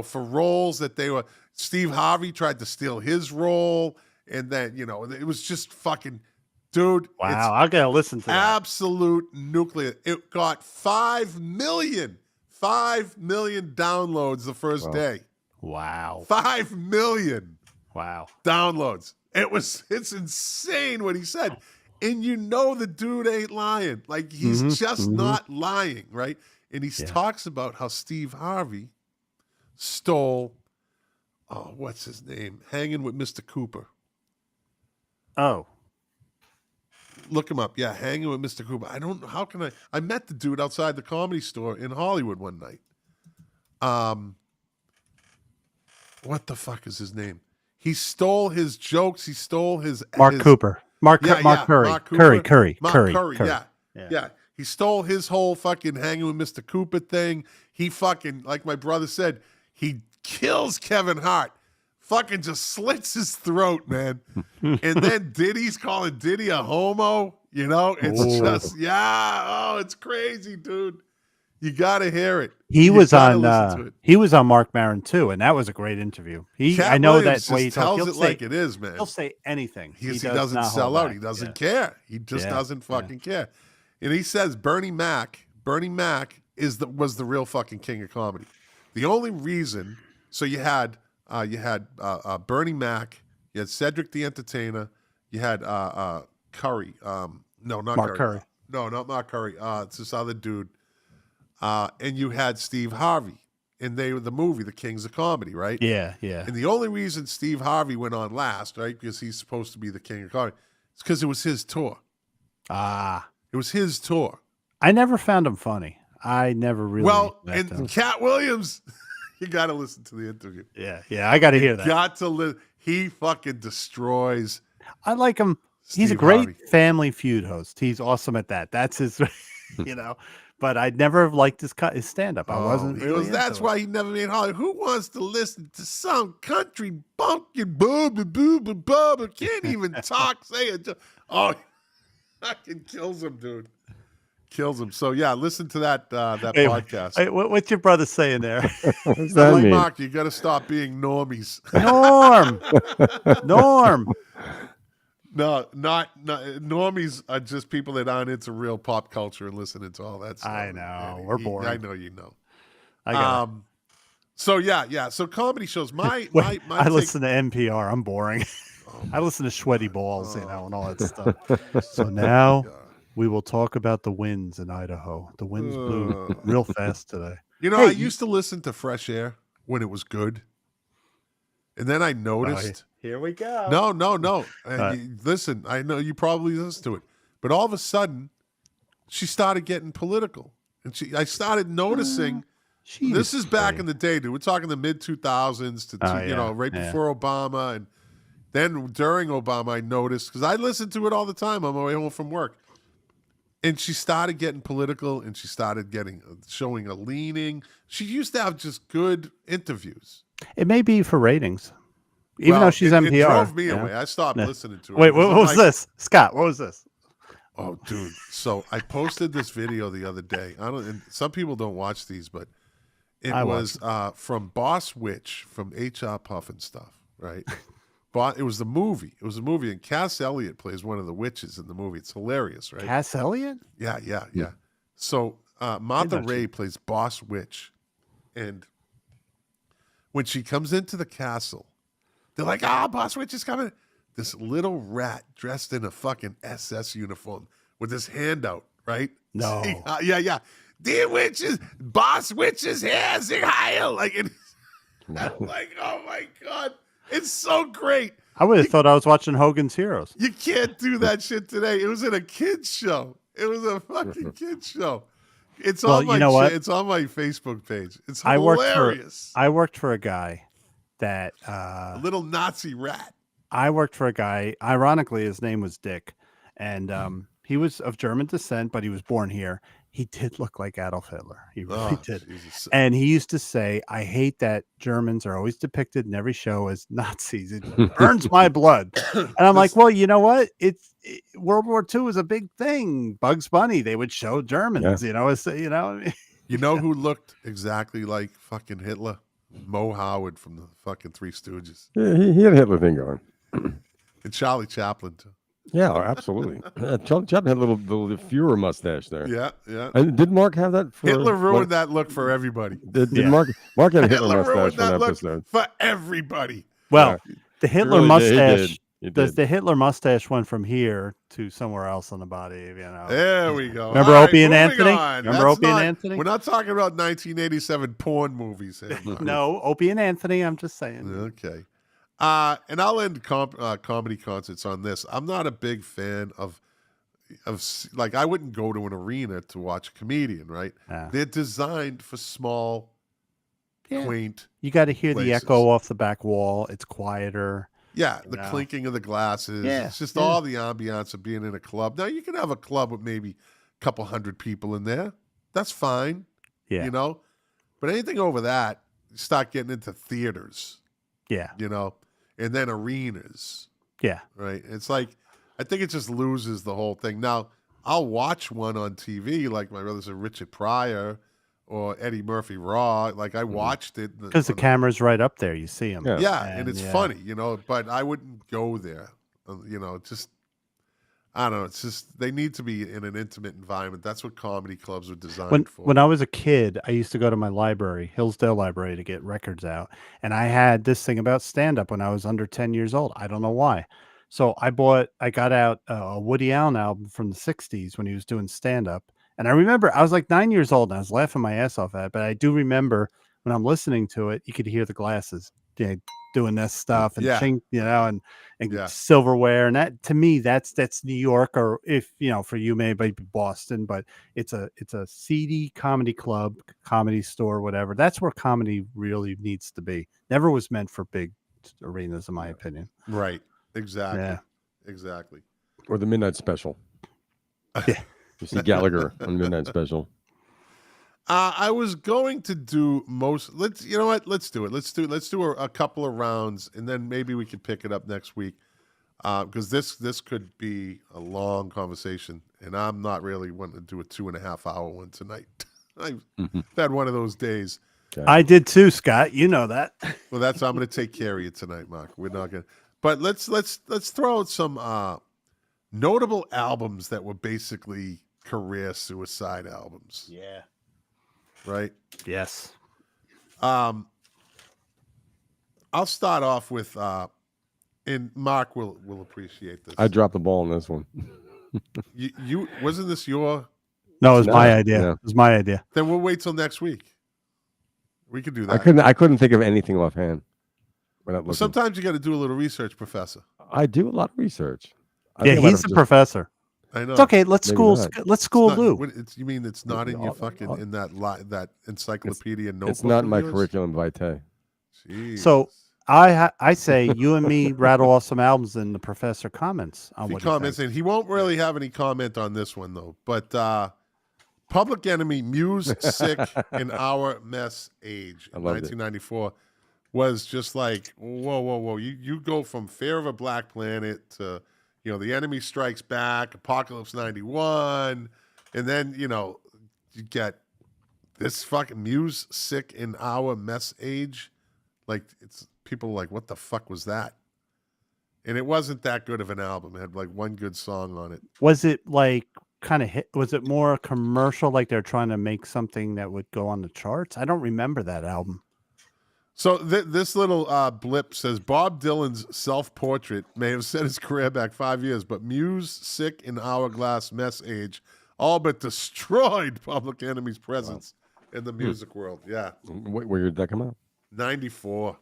S1: for roles that they were. Steve Harvey tried to steal his role, and then, it was just fucking, dude.
S4: Wow, I gotta listen to that.
S1: Absolute nuclear. It got 5 million downloads the first day.
S4: Wow.
S1: 5 million.
S4: Wow.
S1: Downloads. It's insane what he said. And the dude ain't lying. Like he's just not lying, right? And he talks about how Steve Harvey stole, what's his name? Hanging with Mr. Cooper.
S4: Oh.
S1: Look him up. Yeah, Hanging with Mr. Cooper. I don't know. How can I met the dude outside the Comedy Store in Hollywood one night. What the fuck is his name? He stole his jokes. He stole his
S4: Mark Cooper. Mark Curry. Curry.
S1: Yeah. He stole his whole fucking Hanging with Mr. Cooper thing. He fucking, like my brother said, he kills Kevin Hart. Fucking just slits his throat, man. And then Diddy's calling Diddy a homo. It's just, it's crazy, dude. You gotta hear it.
S4: He was on Mark Maron too, and that was a great interview. I know
S1: Williams
S4: that way he
S1: tells it like it is, man.
S4: He'll say anything.
S1: He doesn't sell out. He doesn't care. He just doesn't fucking care. And he says Bernie Mac was the real fucking king of comedy. The only reason, so you had Bernie Mac, you had Cedric the Entertainer, you had Curry. No, not
S4: Mark Curry.
S1: No, not Mark Curry. It's this other dude. And you had Steve Harvey. and they were the movie The Kings of Comedy, right?
S4: Yeah, yeah.
S1: And the only reason Steve Harvey went on last, right, because he's supposed to be the king of comedy, it's because it was his tour.
S4: Ah,
S1: it was his tour.
S4: I never found him funny. I never really.
S1: And
S4: him.
S1: Cat Williams, you got to listen to the interview.
S4: Yeah, I got to hear that.
S1: Got to listen. He fucking destroys.
S4: I like him. He's a great Family Feud host. He's awesome at that. That's his, But I never liked his stand-up. I wasn't.
S1: That's why he never made Hollywood. Who wants to listen to some country bumpkin booba can't even talk, say it. Fucking kills him, dude. Kills him. So yeah, listen to that podcast.
S4: Hey, what's your brother saying there?
S3: What's that mean?
S1: Mark, you got to stop being normies.
S4: Norm.
S1: No, not normies are just people that aren't into real pop culture and listening to all that stuff.
S4: I know. We're boring.
S1: I know you know.
S4: I got
S1: So yeah. So comedy shows. My
S4: I listen to NPR. I'm boring. I listen to Sweaty Balls, and all that stuff. So now we will talk about the winds in Idaho. The winds blew real fast today.
S1: I used to listen to Fresh Air when it was good. And then I noticed.
S4: Here we go.
S1: No. Listen, I know you probably listen to it. But all of a sudden, she started getting political. And I started noticing. This is back in the day, dude. We're talking the mid-2000s to, right before Obama. And then during Obama, I noticed, because I listened to it all the time on my way home from work. And she started getting political, and she started showing a leaning. She used to have just good interviews.
S4: It may be for ratings, even though she's NPR. It
S1: drove me away. I stopped listening to it.
S4: Wait, what was this, Scott? What was this?
S1: Oh, dude! So I posted this video the other day. And some people don't watch these, but it was from Boss Witch from HR Puff and stuff, right? But it was the movie. It was a movie, and Cass Elliot plays one of the witches in the movie. It's hilarious, right?
S4: Cass Elliot?
S1: Yeah. So Martha Ray plays Boss Witch, and when she comes into the castle, they're like, Boss Witch is coming. This little rat dressed in a fucking SS uniform with his hand out, right?
S4: No.
S1: Yeah. Dear witches, Boss Witch is here, sing Heil. I'm like, oh my God. It's so great.
S4: I would have thought I was watching Hogan's Heroes.
S1: You can't do that shit today. It was in a kid's show. It was a fucking kid's show. It's on my It's on my Facebook page. It's hilarious.
S4: I worked for a guy that
S1: a little Nazi rat.
S4: I worked for a guy. Ironically, his name was Dick, and he was of German descent, but he was born here. He did look like Adolf Hitler. He really did. Jesus. And he used to say, I hate that Germans are always depicted in every show as Nazis. It burns my blood. And I'm like, well, you know what? World War II was a big thing. Bugs Bunny, they would show Germans,
S1: You know who looked exactly like fucking Hitler? Mo Howard from the fucking Three Stooges.
S3: Yeah, he had a Hitler thing going.
S1: And Charlie Chaplin, too.
S3: Yeah, absolutely. Charlie Chaplin had a little Führer mustache there.
S1: Yeah.
S3: And did Mark have that?
S1: Hitler ruined that look for everybody.
S3: Did Mark had a Hitler mustache for an episode?
S1: For everybody.
S4: Well, the Hitler mustache.
S3: He
S4: Does the Hitler mustache went from here to somewhere else on the body?
S1: There we go.
S4: Remember Opie and Anthony? Remember Opie and Anthony?
S1: We're not talking about 1987 porn movies here.
S4: No, Opie and Anthony. I'm just saying.
S1: Okay. And I'll end comedy concerts on this. I'm not a big fan of I wouldn't go to an arena to watch a comedian, right?
S4: Yeah.
S1: They're designed for small, quaint.
S4: You got to hear
S1: places.
S4: the echo off the back wall. It's quieter.
S1: Yeah, the clinking of the glasses.
S4: Yeah,
S1: it's just all the ambiance of being in a club. Now, you can have a club with maybe a couple hundred people in there. That's fine.
S4: Yeah.
S1: But anything over that, you start getting into theaters.
S4: Yeah.
S1: And then arenas.
S4: Yeah.
S1: Right? It's like, I think it just loses the whole thing. Now, I'll watch one on TV, like my brother said, Richard Pryor or Eddie Murphy Raw. Like, I watched it.
S4: Because the camera's right up there. You see him.
S1: Yeah, and it's funny, but I wouldn't go there. Just, I don't know. It's just, they need to be in an intimate environment. That's what comedy clubs are designed for.
S4: When I was a kid, I used to go to my library, Hillsdale Library, to get records out. And I had this thing about stand-up when I was under 10 years old. I don't know why. So I got out a Woody Allen album from the 60s when he was doing stand-up. And I remember I was like 9 years old and I was laughing my ass off at it. But I do remember when I'm listening to it, you could hear the glasses doing this stuff and chink, and silverware. And that, to me, that's New York, or if, for you, maybe Boston, but it's a seedy comedy club, comedy store, whatever. That's where comedy really needs to be. Never was meant for big arenas, in my opinion.
S1: Right. Exactly.
S4: Yeah.
S1: Exactly.
S3: Or the Midnight Special.
S4: Yeah.
S3: You see Gallagher on Midnight Special.
S1: I was going to do you know what? Let's do it. Let's do a couple of rounds, and then maybe we could pick it up next week. Because this could be a long conversation, and I'm not really wanting to do a 2.5 hour one tonight. I've had one of those days.
S3: Okay.
S4: I did too, Scott. You know that.
S1: Well, I'm going to take care of you tonight, Mark. We're not going to. But let's throw out some notable albums that were basically career suicide albums.
S4: Yeah.
S1: Right?
S4: Yes.
S1: I'll start off with and Mark will appreciate this.
S3: I dropped the ball on this one.
S1: you wasn't this your?
S4: No, it was my idea.
S3: Yeah.
S4: It was my idea.
S1: Then we'll wait till next week. We could do that.
S3: I couldn't think of anything offhand.
S1: Well, sometimes you got to do a little research, Professor.
S3: I do a lot of research.
S4: He's a professor.
S1: I know.
S4: It's okay. Let's school Lou.
S1: You mean it's not in your fucking in that encyclopedia notebook?
S3: It's not in my curriculum vitae.
S1: Jeez.
S4: So I say you and me rattle off some albums, and the professor comments on what he comments,
S1: and he won't really have any comment on this one though. But Public Enemy, Muse, Sick, and Our Mess Age in 1994 was just like whoa. You go from Fear of a Black Planet to The Enemy Strikes Back, Apocalypse 91, and then you get this fucking Muse, Sick, and Our Mess Age. Like it's people are like, what the fuck was that? And it wasn't that good of an album. It had like one good song on it.
S4: Was it like kind of hit? Was it more commercial? Like they're trying to make something that would go on the charts? I don't remember that album.
S1: So this little blip says Bob Dylan's self-portrait may have set his career back 5 years, but Muse, Sick, and Hourglass Mess Age all but destroyed Public Enemy's presence in the music world. Yeah.
S3: Where did that come out?
S1: 94.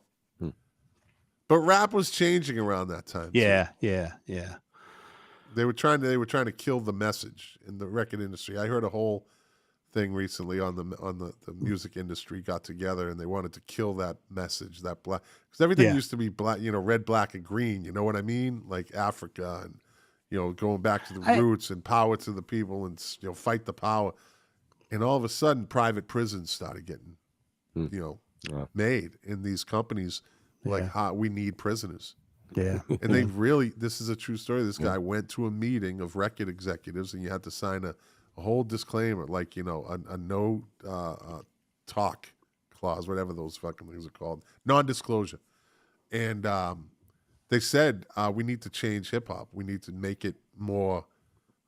S1: But rap was changing around that time.
S4: Yeah.
S1: They were trying to kill the message in the record industry. I heard a whole thing recently on the music industry got together and they wanted to kill that message, that black, because everything used to be black, red, black, and green. You know what I mean? Like Africa and going back to the roots and power to the people and fight the power. And all of a sudden, private prisons started getting made in these companies. Like we need prisoners.
S4: Yeah.
S1: And they really, this is a true story. This guy went to a meeting of record executives and you had to sign a whole disclaimer, like, a no talk clause, whatever those fucking things are called, non-disclosure. And they said, we need to change hip hop. We need to make it more,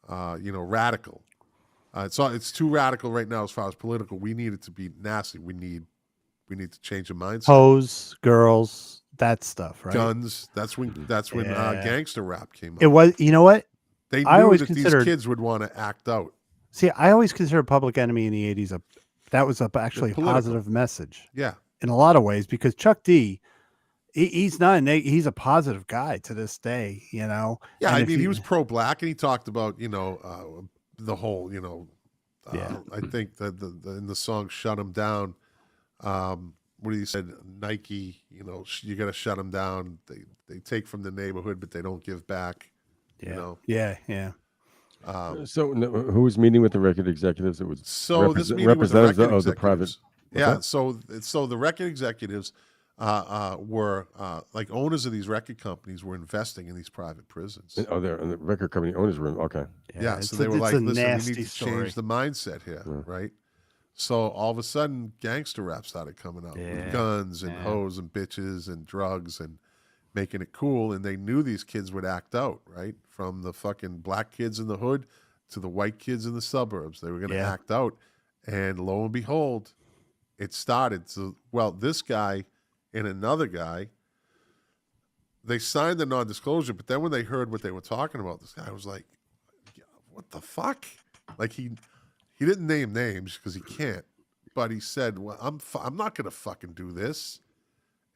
S1: radical. So it's too radical right now as far as political. We need it to be nasty. We need to change the mindset.
S4: Hoes, girls, that stuff, right?
S1: Guns. That's when gangster rap came up.
S4: It was. You know what?
S1: They knew that these kids would want to act out.
S4: See, I always considered Public Enemy in the '80s actually a positive message.
S1: Yeah,
S4: in a lot of ways, because Chuck D, he's a positive guy to this day. Yeah,
S1: and I mean he was pro-black and he talked about the whole I think that in the song "Shut 'Em Down." What he said, Nike, you got to shut them down. They take from the neighborhood, but they don't give back.
S4: Yeah.
S3: So who was meeting with the record executives? It was
S1: this meeting with the record executives.
S3: The private.
S1: Yeah. So the record executives were like owners of these record companies were investing in these private prisons.
S3: Oh, the record company owners were okay.
S1: Yeah. So they were like, listen, we need to change the mindset here, right? So all of a sudden, gangster rap started coming out with guns and hoes and bitches and drugs and making it cool. And they knew these kids would act out, right? From the fucking black kids in the hood to the white kids in the suburbs. They were going to act out. And lo and behold, it started. So, this guy and another guy, they signed the non-disclosure. But then when they heard what they were talking about, this guy was like, what the fuck? Like he didn't name names because he can't. but he said, well, I'm not going to fucking do this.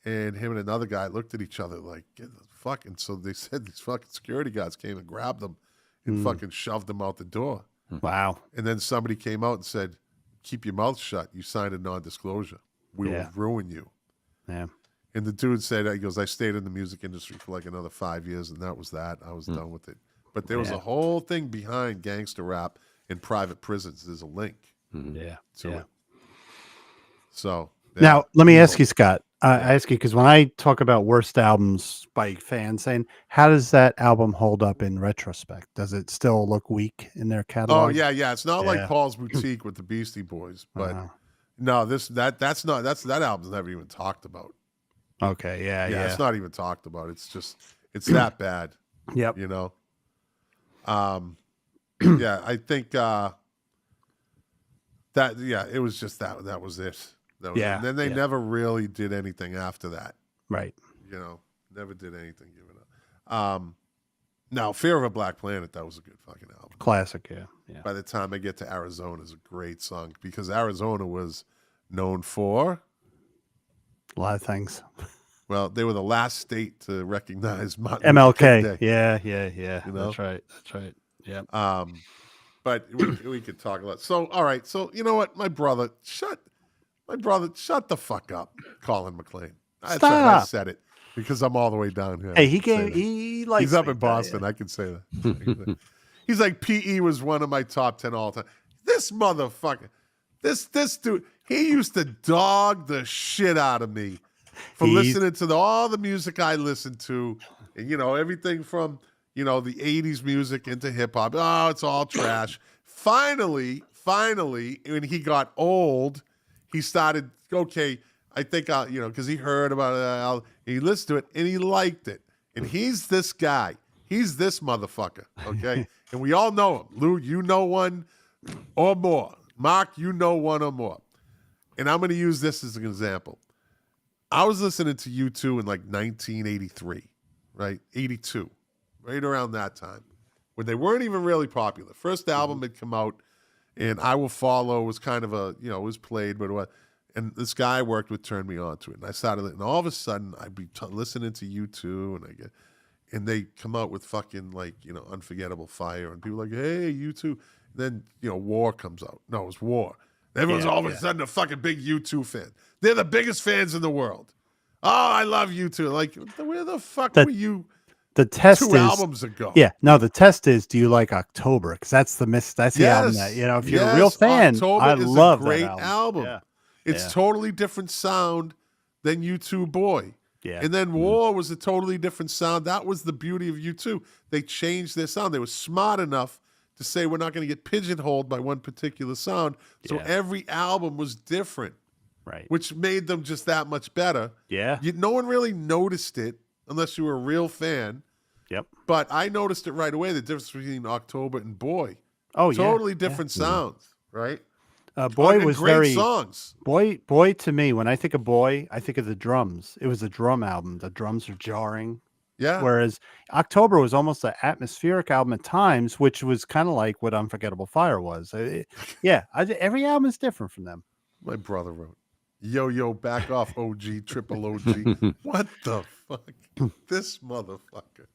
S1: And him and another guy looked at each other like, get the fuck. And so they said these fucking security guards came and grabbed them and fucking shoved them out the door.
S4: Wow.
S1: And then somebody came out and said, keep your mouth shut. You signed a non-disclosure. We will ruin you.
S4: Yeah.
S1: And the dude said, he goes, I stayed in the music industry for like another 5 years, and that was that. I was done with it. But there was a whole thing behind gangster rap in private prisons. There's a link
S4: Yeah.
S1: to it. So
S4: now let me ask you, Scott. I ask you because when I talk about worst albums by fans, saying how does that album hold up in retrospect? Does it still look weak in their catalog?
S1: Oh yeah. It's not like Paul's Boutique with the Beastie Boys, but no, that album's never even talked about.
S4: Okay, yeah.
S1: It's not even talked about. It's just that bad.
S4: Yep.
S1: You know. Yeah, I think it was just that. That was it. That was it. And then they never really did anything after that.
S4: Right.
S1: You know, never did anything. Give it up. Now, Fear of a Black Planet, that was a good fucking album.
S4: Classic, yeah.
S1: By the time I get to Arizona, is a great song because Arizona was known for
S4: a lot of things.
S1: Well, they were the last state to recognize Martin
S4: MLK.
S1: Luther King Day.
S4: Yeah.
S1: You know?
S4: That's right. Yeah.
S1: But we could talk a lot. So, all right. So, you know what? My brother, shut the fuck up, Colin McLean.
S4: Stop.
S1: I said it because I'm all the way down here.
S4: Hey, he's
S1: up in Boston. I can say that. He's like, PE was one of my top 10 all time. This motherfucker, this dude, he used to dog the shit out of me for listening to all the music I listened to, and everything from the 80s music into hip hop. Oh, it's all trash. Finally, when he got old, he started, okay, I think because he heard about it, he listened to it and he liked it. And he's this guy. He's this motherfucker, okay? And we all know him. Lou, you know one or more. Mark, you know one or more. And I'm going to use this as an example. I was listening to U2 in like 1983, right? 82, right around that time, when they weren't even really popular. First album had come out, and I Will Follow was kind of a, it was played, but it was, and this guy I worked with turned me on to it. And I started, and all of a sudden, I'd be listening to U2, and they come out with fucking like, Unforgettable Fire, and people are like, hey, U2. Then, War comes out. No, it was War. Everyone's all of a sudden a fucking big U2 fan. They're the biggest fans in the world. Oh, I love U2. Like, where the fuck were you
S4: the test
S1: 2 albums ago?
S4: Yeah, no, the test is, do you like October? Because that's the album that, if you're a real fan,
S1: October
S4: I love
S1: a great
S4: that
S1: album.
S4: Yeah.
S1: It's totally different sound than U2 Boy.
S4: Yeah.
S1: And then War was a totally different sound. That was the beauty of U2. They changed their sound. They were smart enough to say we're not going to get pigeonholed by one particular sound. So every album was different.
S4: Right.
S1: Which made them just that much better.
S4: Yeah.
S1: No one really noticed it unless you were a real fan.
S4: Yep.
S1: But I noticed it right away, the difference between October and Boy.
S4: Oh,
S1: totally different sounds, right?
S4: Boy was
S1: great
S4: very
S1: songs.
S4: Boy to me, when I think of Boy, I think of the drums. It was a drum album. The drums are jarring.
S1: Yeah.
S4: Whereas October was almost an atmospheric album at times, which was kind of like what Unforgettable Fire was. Every album is different from them.
S1: My brother wrote, yo, back off, OG, triple OG. What the fuck? This motherfucker.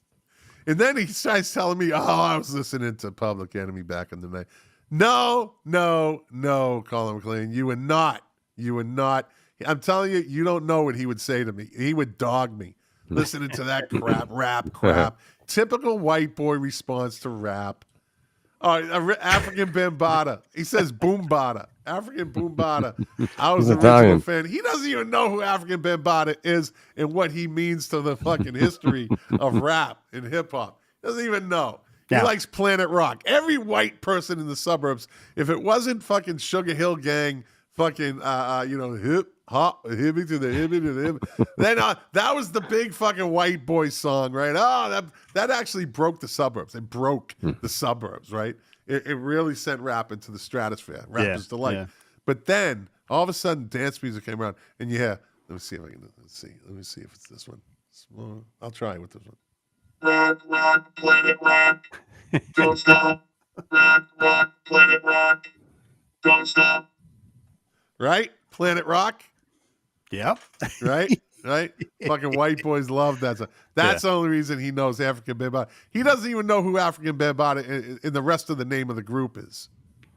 S1: And then he starts telling me, I was listening to Public Enemy back in the night. No, Colin McLean, you were not. I'm telling you, you don't know what he would say to me. He would dog me. Listening to that crap. Typical white boy response to rap. African Bambaataa. He says Boombada. African Boombada. I was an original fan. He doesn't even know who African Bambaataa is and what he means to the fucking history of rap and hip hop. Doesn't even know. He likes Planet Rock. Every white person in the suburbs, if it wasn't fucking Sugar Hill Gang, fucking hip hop, hippie to the hippie to the hippie. Then that was the big fucking white boy song, right? Oh, that actually broke the suburbs. It broke the suburbs, right? It really sent rap into the stratosphere. Rapper's delight. Yeah. But then all of a sudden, dance music came around, and let me see if I can see. Let me see if it's this one. I'll try with this one. Rock, Planet Rock, don't stop. Rock, Planet Rock, don't stop. right? Planet Rock,
S4: Yep.
S1: right? Right? Fucking white boys love that song. That's the only reason he knows African Bambaataa. He doesn't even know who African Bambaataa in the rest of the name of the group is,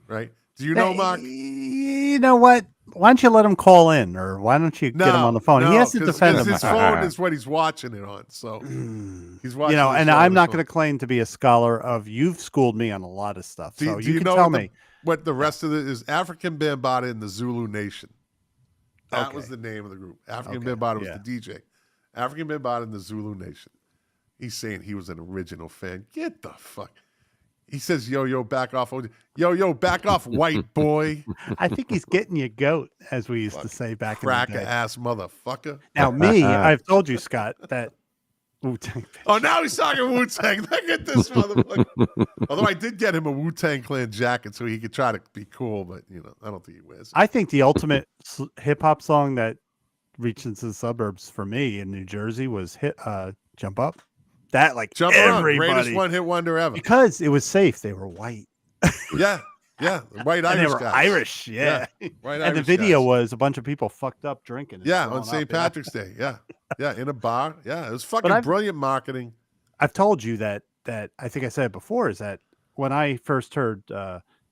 S1: right? Do you know, Mark?
S4: You know what? Why don't you let him call in, or why don't you get him on the phone? He has to defend him.
S1: His phone is what he's watching it on, so he's watching.
S4: And I'm not going to claim to be a scholar of. You've schooled me on a lot of stuff, so you can
S1: know
S4: tell me
S1: what the rest of it is. African Bambaataa in the Zulu Nation. That was the name of the group. African Bambaataa was the DJ. African Bambaataa in the Zulu Nation. He's saying he was an original fan. Get the fuck. He says, yo, back off. Yo, back off, white boy.
S4: I think he's getting you goat, as we used to say back in the day.
S1: Cracker-ass motherfucker.
S4: Now, I've told you, Scott, that Wu-Tang.
S1: Oh, now he's talking Wu-Tang. Look at this motherfucker. Although I did get him a Wu-Tang Clan jacket so he could try to be cool, but, I don't think he wears it.
S4: I think the ultimate hip-hop song that reached into the suburbs for me in New Jersey was Jump Up. That
S1: Jump
S4: everybody.
S1: Around, greatest one-hit wonder ever.
S4: Because it was safe. They were white.
S1: Yeah, white Irish
S4: they were
S1: guys.
S4: Irish,
S1: White
S4: and
S1: Irish
S4: the video
S1: guys.
S4: was a bunch of people fucked up drinking.
S1: Yeah, on St. Patrick's Day. Yeah, in a bar. Yeah, it was fucking brilliant marketing.
S4: I've told you that I think I said it before, is that when I first heard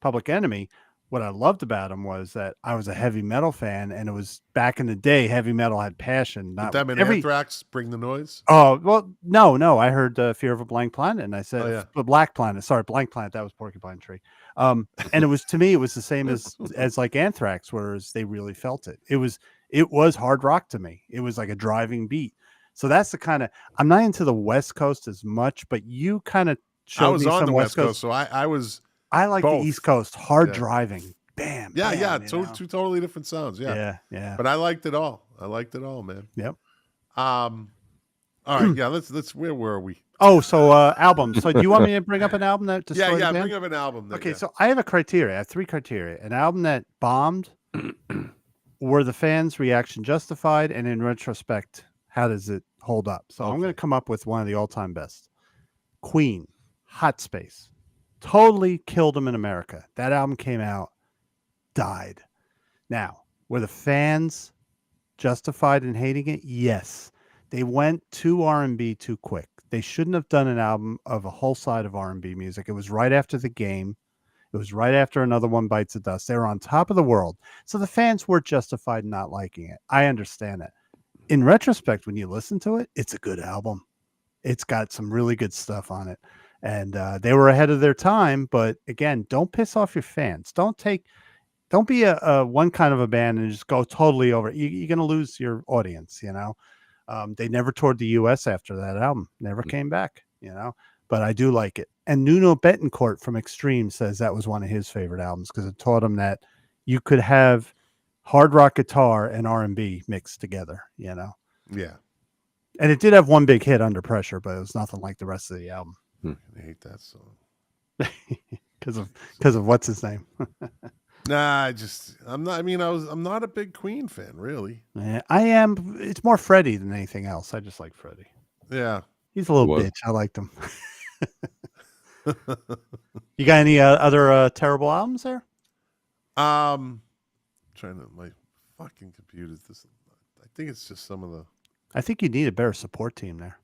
S4: Public Enemy, what I loved about him was that I was a heavy metal fan, and it was back in the day, heavy metal had passion. Not
S1: them in Anthrax, Bring the Noise.
S4: Oh, well, no. I heard Fear of a Blank Planet, and I said, the Black Planet. Sorry, Blank Planet. That was Porcupine Tree. And it was, to me, it was the same as like Anthrax, whereas they really felt it. It was hard rock to me. It was like a driving beat. So that's the kind of, I'm not into the West Coast as much, but you kind of showed me
S1: I was on
S4: some
S1: the West Coast, so I was.
S4: I like
S1: both.
S4: the East Coast, hard driving. Bam.
S1: Yeah.
S4: Bam,
S1: Two totally different sounds. Yeah. But I liked it all. Man.
S4: Yep.
S1: All right. Yeah. Let's. Where were we?
S4: Oh, so albums. So do you want me to bring up an album that?
S1: Bring up an album.
S4: Okay. So I have a criteria. I have 3 criteria. An album that bombed. Were the fans' reaction justified? And in retrospect, how does it hold up? So I'm going to come up with one of the all-time best. Queen, Hot Space. Totally killed them in America. That album came out, died. Now, were the fans justified in hating it? Yes. They went to R&B too quick. They shouldn't have done an album of a whole side of R&B music. It was right after The Game. It was right after Another One Bites the Dust. They were on top of the world. So the fans were justified in not liking it. I understand it. In retrospect, when you listen to it, it's a good album. It's got some really good stuff on it. And they were ahead of their time, but again, don't piss off your fans. Don't be a one kind of a band and just go totally over. You're going to lose your audience, They never toured the U.S. after that album. Never came back, But I do like it. And Nuno Betancourt from Extreme says that was one of his favorite albums because it taught him that you could have hard rock guitar and R&B mixed together, Yeah. And it did have one big hit, Under Pressure, but it was nothing like the rest of the album.
S1: I hate that song
S4: because of what's his name.
S1: Nah, I'm not a big Queen fan, really.
S4: Yeah, I am. It's more Freddie than anything else. I just like Freddie.
S1: Yeah,
S4: he's a little bitch. I liked him. You got any other terrible albums there?
S1: My fucking computer's this. I think it's just some of the.
S4: I think you need a better support team there.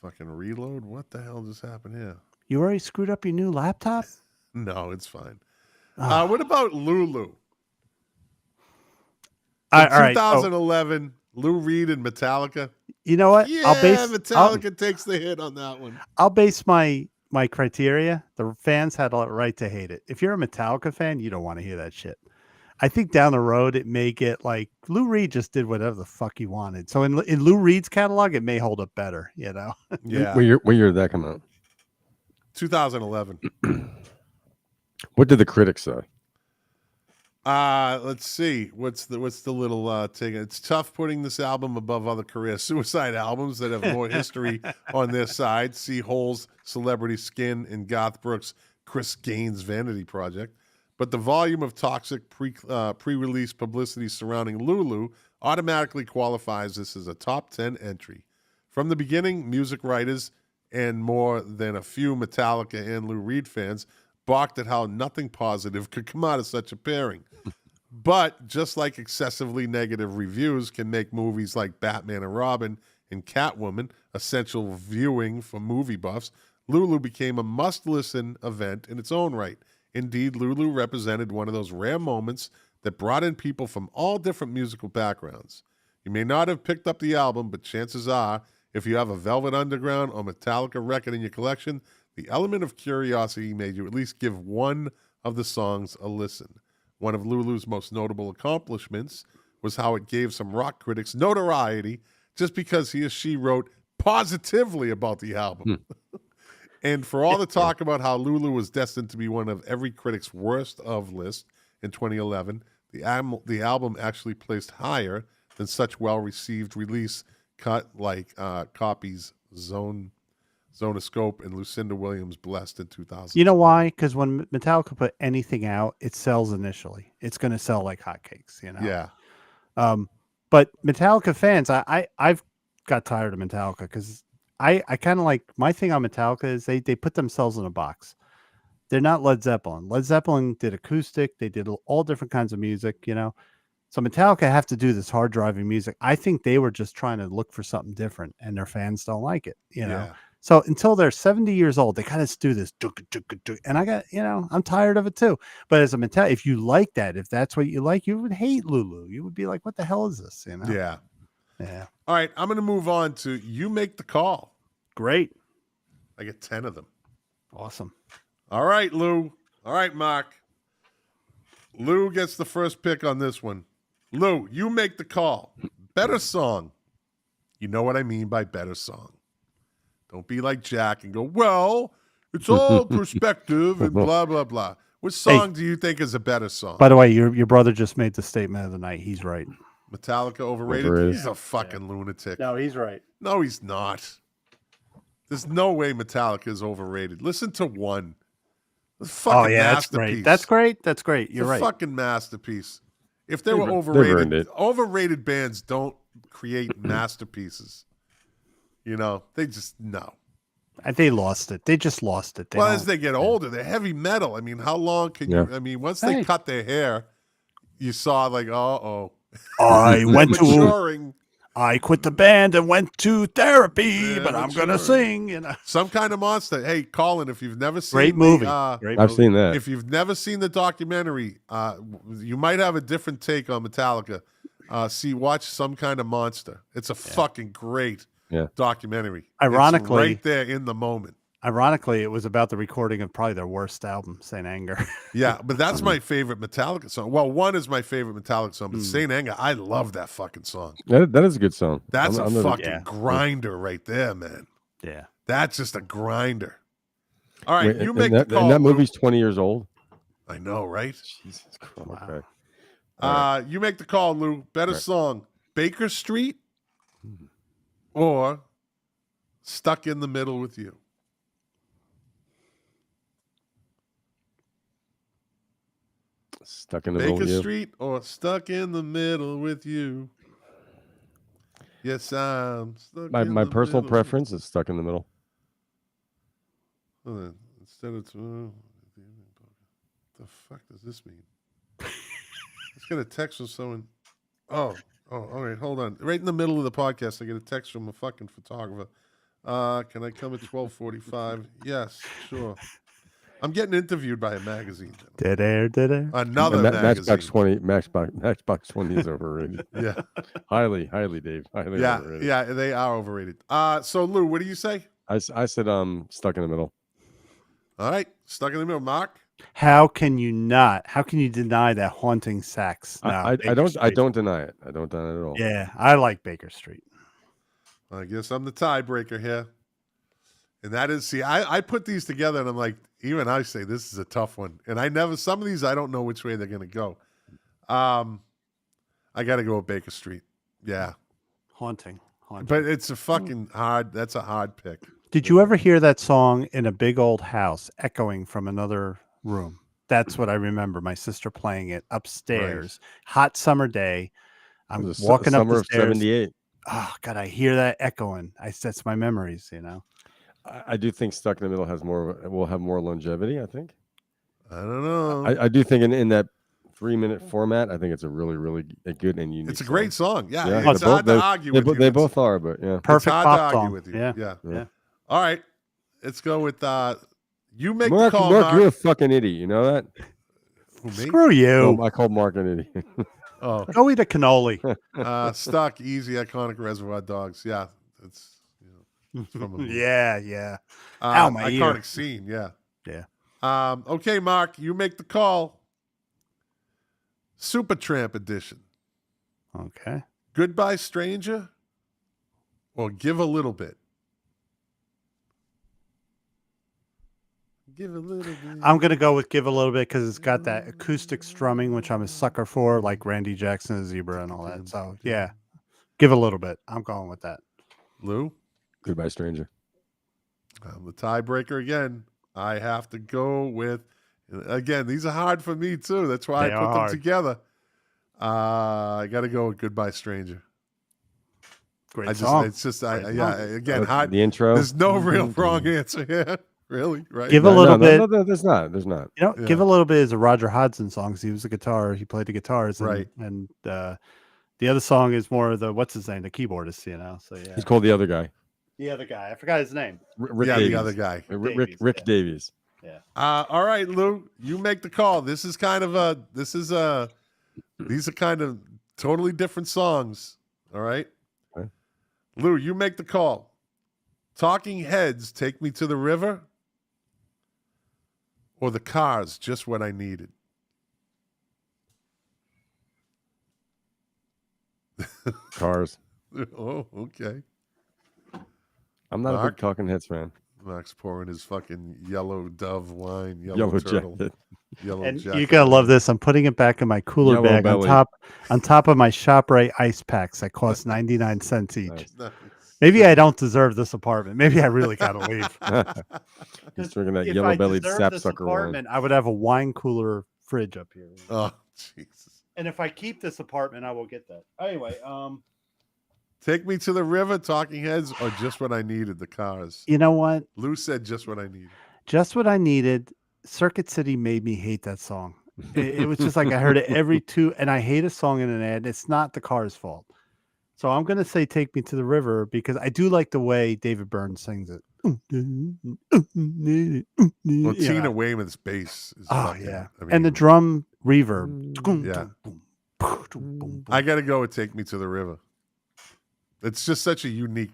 S1: Fucking reload? What the hell just happened here?
S4: You already screwed up your new laptop?
S1: No, it's fine. What about Lulu?
S4: All right.
S1: 2011, Lou Reed and Metallica.
S4: You know what?
S1: Yeah, Metallica takes the hit on that one.
S4: I'll base my criteria. The fans had a right to hate it. If you're a Metallica fan, you don't want to hear that shit. I think down the road it may get like Lou Reed just did whatever the fuck he wanted. So in Lou Reed's catalog, it may hold up better,
S1: Yeah.
S3: What year did that come out?
S1: 2011.
S3: What did the critics say?
S1: Let's see. What's the little thing? It's tough putting this album above other career suicide albums that have more history on their side. See Hole's Celebrity Skin and Garth Brooks' Chris Gaines Vanity Project. But the volume of toxic pre-release publicity surrounding Lulu automatically qualifies this as a top 10 entry. From the beginning, music writers and more than a few Metallica and Lou Reed fans balked at how nothing positive could come out of such a pairing. But just like excessively negative reviews can make movies like Batman and Robin and Catwoman essential viewing for movie buffs, Lulu became a must-listen event in its own right. Indeed, Lulu represented one of those rare moments that brought in people from all different musical backgrounds. You may not have picked up the album, but chances are, if you have a Velvet Underground or Metallica record in your collection, the element of curiosity made you at least give one of the songs a listen. One of Lulu's most notable accomplishments was how it gave some rock critics notoriety just because he or she wrote positively about the album. And for all the talk about how Lulu was destined to be one of every critic's worst of list in 2011, the album actually placed higher than such well-received release cut like copies Zonoscope and Lucinda Williams Blessed in 2000.
S4: You know why? Because when Metallica put anything out, it sells initially. It's going to sell like hotcakes, you know?
S1: Yeah.
S4: But Metallica fans, I've got tired of Metallica because I kind of like, my thing on Metallica is they put themselves in a box. They're not Led Zeppelin. Led Zeppelin did acoustic. They did all different kinds of music, you know? So Metallica have to do this hard driving music. I think they were just trying to look for something different and their fans don't like it, you know?
S1: Yeah.
S4: So until they're 70 years old, they kind of do this. And I got, I'm tired of it too. But as a Metallica, if you like that, if that's what you like, you would hate Lulu. You would be like, what the hell is this? You know?
S1: Yeah.
S4: Yeah.
S1: All right. I'm going to move on to You Make the Call.
S4: Great.
S1: I get 10 of them.
S4: Awesome.
S1: All right, Lou. All right, Mark. Lou gets the first pick on this one. Lou, You Make the Call. Better song. You know what I mean by better song. Don't be like Jack and go, well, it's all perspective and blah, blah, blah. Which song do you think is a better song?
S4: By the way, your brother just made the statement of the night. He's right.
S1: Metallica overrated? He's a fucking lunatic.
S4: No, he's right.
S1: No, he's not. There's no way Metallica is overrated. Listen to One.
S4: Oh, yeah, that's great. That's great. That's great. You're right.
S1: It's a fucking masterpiece. If they were overrated, overrated bands don't create masterpieces. You know, they just, no.
S4: They lost it. They just lost it.
S1: As they get older, they're heavy metal. I mean, how long can you, I mean, once they cut their hair, you saw like,
S4: I went to
S1: maturing.
S4: I quit the band and went to therapy, but I'm going to sing, you know.
S1: Some Kind of Monster. Hey, Colin, if you've never seen
S4: Great movie.
S3: I've seen that.
S1: If you've never seen the documentary, you might have a different take on Metallica. Watch Some Kind of Monster. It's a fucking great documentary.
S4: Ironically,
S1: it's right there in the moment.
S4: Ironically, it was about the recording of probably their worst album, Saint Anger.
S1: Yeah, but that's my favorite Metallica song. Well, One is my favorite Metallica song, but Saint Anger, I love that fucking song.
S3: That is a good song.
S1: That's a fucking grinder right there, man.
S4: Yeah.
S1: That's just a grinder. All right, you make
S3: the call. And that movie's 20 years old.
S1: I know, right?
S3: Jesus Christ. Okay.
S1: You make the call, Lou. Better song, Baker Street or Stuck in the Middle with You?
S3: Stuck in the Middle with You.
S1: Baker Street or Stuck in the Middle with You? Yes, I'm stuck
S3: my personal preference is Stuck in the Middle.
S1: Instead of the fuck does this mean? Let's get a text from someone. Oh, all right, hold on. Right in the middle of the podcast, I get a text from a fucking photographer. Can I come at 12:45? Yes, sure. I'm getting interviewed by a magazine.
S4: Dead air.
S1: Another magazine.
S3: Matchbox 20 is overrated.
S1: Yeah.
S3: highly, Dave. Highly overrated.
S1: Yeah, they are overrated. So Lou, what do you say?
S3: I said Stuck in the Middle.
S1: All right, Stuck in the Middle. Mark?
S4: How can you deny that haunting sax? No,
S3: I don't deny it. I don't deny it at all.
S4: Yeah, I like Baker Street.
S1: I guess I'm the tiebreaker here. And that is, I put these together and I'm like, even I say this is a tough one. And some of these, I don't know which way they're going to go. I got to go with Baker Street. Yeah.
S4: Haunting.
S1: But it's a fucking that's a hard pick.
S4: Did you ever hear that song in a big old house echoing from another room? That's what I remember. My sister playing it upstairs. Right. Hot summer day. I'm walking up the stairs.
S3: Summer of 78.
S4: Oh, God, I hear that echoing. That's my memories, you know.
S3: I do think Stuck in the Middle will have more longevity, I think.
S1: I don't know.
S3: I do think in that 3-minute format, I think it's a really, really good and unique.
S1: It's a great song. Yeah,
S3: Yeah,
S1: it's hard to argue with you.
S3: They both are, but yeah.
S4: Perfect
S1: it's hard
S4: pop
S1: to argue
S4: song.
S1: with you.
S4: Yeah.
S1: Yeah. All right, let's go with you make
S3: Mark,
S1: the call.
S3: Mark, you're a fucking idiot. You know that?
S1: Who, me?
S4: Screw you.
S3: I called Mark an idiot.
S1: Oh,
S4: Go eat a cannoli.
S1: Stuck, easy, iconic Reservoir Dogs. Yeah, it's from a movie.
S4: Yeah. Ow, my
S1: iconic
S4: ear.
S1: scene. Yeah.
S4: Yeah.
S1: Okay, Mark, you make the call. Supertramp edition.
S4: Okay.
S1: Goodbye, Stranger, or Give a Little Bit. Give a little bit.
S4: I'm going to go with Give a Little Bit because it's got that acoustic strumming, which I'm a sucker for, like Randy Jackson and Zebra and all that. So, yeah, Give a Little Bit. I'm going with that.
S1: Lou?
S3: Goodbye, Stranger.
S1: I'm the tiebreaker again. I have to go with, again, these are hard for me too. That's why
S4: They
S1: I put
S4: are
S1: them
S4: hard.
S1: together. I got to go with Goodbye, Stranger.
S4: Great song.
S1: It's just,
S4: Great
S1: again, hard.
S3: The intro.
S1: There's no real wrong answer here. Really? Right?
S4: Give a little bit.
S3: No, there's not. There's not.
S4: You know,
S1: Yeah.
S4: Give a Little Bit is a Roger Hodgson song because he was a guitar. He played the guitars. And,
S1: Right.
S4: And the other song is more of the, what's his name? The keyboardist, you know? So, yeah.
S3: He's called the other guy.
S4: The other guy. I forgot his name.
S3: Rick
S1: Yeah,
S3: Davies.
S1: the other guy.
S3: Rick Davies.
S4: Yeah.
S1: All right, Lou, you make the call. This is kind of these are kind of totally different songs. All right.
S3: Okay.
S1: Lou, you make the call. Talking Heads, Take Me to the River, or The Cars, Just What I Needed.
S3: Cars.
S1: Oh, okay.
S3: I'm not a
S1: Mark?
S3: big Talking Heads fan.
S1: Max pouring his fucking yellow Dove wine, yellow
S3: Yellow
S1: turtle,
S3: jacket.
S1: yellow
S4: And
S1: jacket.
S4: you gotta love this. I'm putting it back in my cooler
S3: Yellow
S4: bag
S3: belly.
S4: on top of my ShopRite ice packs that cost 99 cents each.
S3: Nice.
S1: Nice.
S4: Maybe I don't deserve this apartment. Maybe I really gotta leave.
S3: He's drinking that
S4: If
S3: yellow
S4: I
S3: bellied
S4: deserve this
S3: sapsucker wine.
S4: apartment, I would have a wine cooler fridge up here.
S1: Oh, Jesus.
S4: And if I keep this apartment, I will get that. Anyway,
S1: Take Me to the River, Talking Heads, or Just What I Needed, The Cars.
S4: you know what?
S1: Lou said Just What I Needed.
S4: Just what I needed. Circuit City made me hate that song. It was just like I heard it every two, and I hate a song in an ad. It's not the car's fault. So I'm gonna say Take Me to the River because I do like the way David Byrne sings it.
S1: Well,
S4: You
S1: Tina
S4: know.
S1: Weymouth's bass is
S4: Oh
S1: fucking,
S4: yeah,
S1: I mean,
S4: and the drum reverb.
S1: Yeah. I got to go with Take Me to the River. It's just such a unique.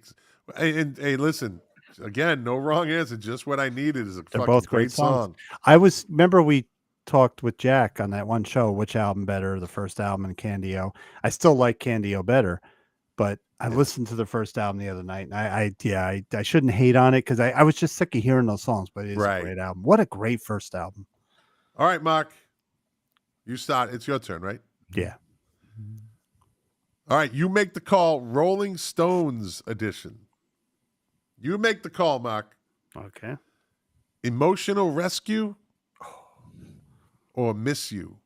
S1: And hey, listen, again, no wrong answer. Just What I Needed is a
S4: They're
S1: fucking
S4: both
S1: great
S4: great songs.
S1: song.
S4: Remember we talked with Jack on that one show, which album better, the first album and Candy-O. I still like Candy-O better, but I listened to the first album the other night, and I shouldn't hate on it because I was just sick of hearing those songs, but it is
S1: Right.
S4: a great album. What a great first album.
S1: All right, Mark, you start. It's your turn, right?
S4: Yeah.
S1: All right, you make the call. Rolling Stones edition. You make the call, Mark.
S4: Okay.
S1: Emotional Rescue or Miss You?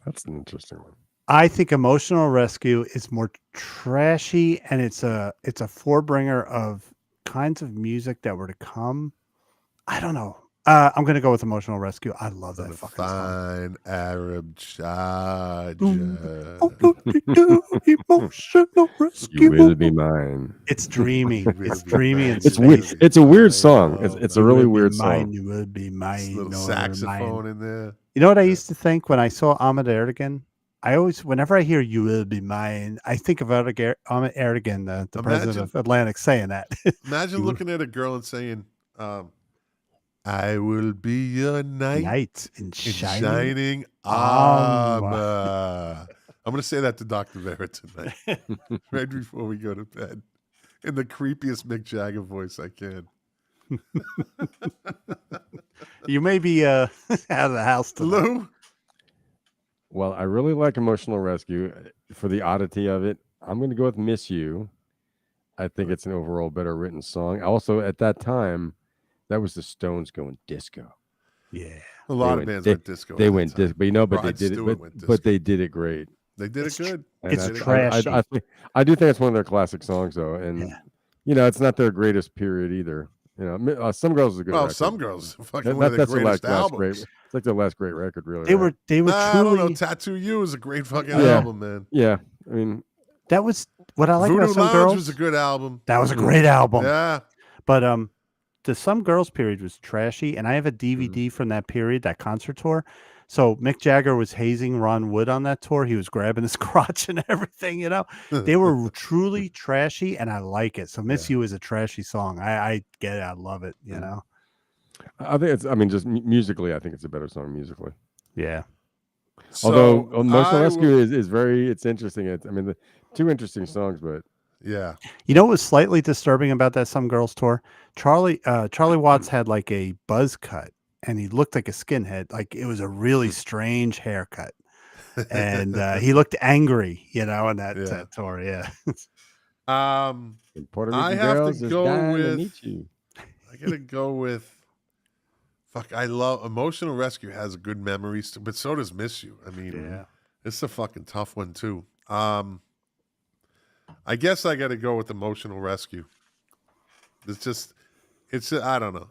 S3: That's an interesting one.
S4: I think Emotional Rescue is more trashy, and it's a forebringer of kinds of music that were to come. I don't know. I'm gonna go with Emotional Rescue. I love that
S1: The
S4: fucking song.
S1: fine Arab charger.
S4: Emotional Rescue.
S3: You will be mine.
S4: It's dreamy. It's dreamy and
S3: It's weird.
S4: space.
S3: It's a weird song. It's a
S4: You
S3: really
S4: will be
S3: weird
S4: mine,
S3: song.
S4: You will be mine.
S1: Little
S4: or
S1: saxophone
S4: mine.
S1: in there.
S4: You know what I used to think when I saw Ahmed Erdogan? I always, whenever I hear "You will be mine," I think of Ahmed Erdogan, the president of Atlantic, saying that.
S1: Imagine looking at a girl and saying, I will be your knight
S4: Night in
S1: in
S4: shining.
S1: shining
S4: armor.
S1: armor. I'm going to say that to Dr. Vera tonight, right before we go to bed, in the creepiest Mick Jagger voice I can.
S4: You may be out of the house tonight.
S1: Lou?
S3: Well, I really like Emotional Rescue for the oddity of it. I'm going to go with Miss You. I think it's an overall better written song. Also, at that time, that was the Stones going disco.
S4: Yeah.
S1: A lot of bands went disco.
S3: They
S1: at that
S3: went
S1: time.
S3: disco, but you know, but
S1: Rod
S3: they did
S1: Stewart
S3: it.
S1: went
S3: But
S1: disco.
S3: they did it great.
S1: They did
S4: It's
S1: it good.
S3: And
S4: It's
S3: I
S4: trashy.
S3: I do think it's one of their classic songs, though, and
S4: Yeah.
S3: you know, it's not their greatest period either. You know, Some Girls is a good
S1: Well,
S3: record.
S1: Some Girls fucking one of the
S3: That's
S1: greatest
S3: their last
S1: albums.
S3: great. It's like their last great record, really.
S4: They
S3: right?
S4: were
S1: I don't know.
S4: truly.
S1: Tattoo You is a great fucking
S3: Yeah.
S1: album, man.
S3: Yeah, I mean,
S4: That was what I like
S1: Voodoo
S4: about Some
S1: Lounge
S4: Girls.
S1: was a good album.
S4: That was a great album.
S1: Yeah.
S4: But the Some Girls period was trashy, and I have a DVD from that period, that concert tour. So Mick Jagger was hazing Ron Wood on that tour. He was grabbing his crotch and everything, you know. They were truly trashy, and I like it. So Miss You is a trashy song. I get it. I love it, you know.
S3: I think it's. I mean, just musically, I think it's a better song musically.
S4: Yeah.
S3: Although
S1: So
S3: Emotional
S1: I
S3: Rescue
S1: will-
S3: is very. It's interesting. I mean, the two interesting songs, but
S1: Yeah.
S4: You know what was slightly disturbing about that Some Girls tour? Charlie Watts had like a buzz cut, and he looked like a skinhead. Like it was a really strange haircut, and he looked angry, you know, on that tour. Yeah.
S3: Puerto
S1: I
S3: Rican
S1: have
S3: Girls
S1: to
S3: is
S1: go
S3: dying to
S1: with-
S3: meet you.
S1: I gotta go with. Fuck, I love Emotional Rescue has good memories, but so does Miss You. I mean, it's a fucking tough one too. I guess I got to go with Emotional Rescue. I don't know.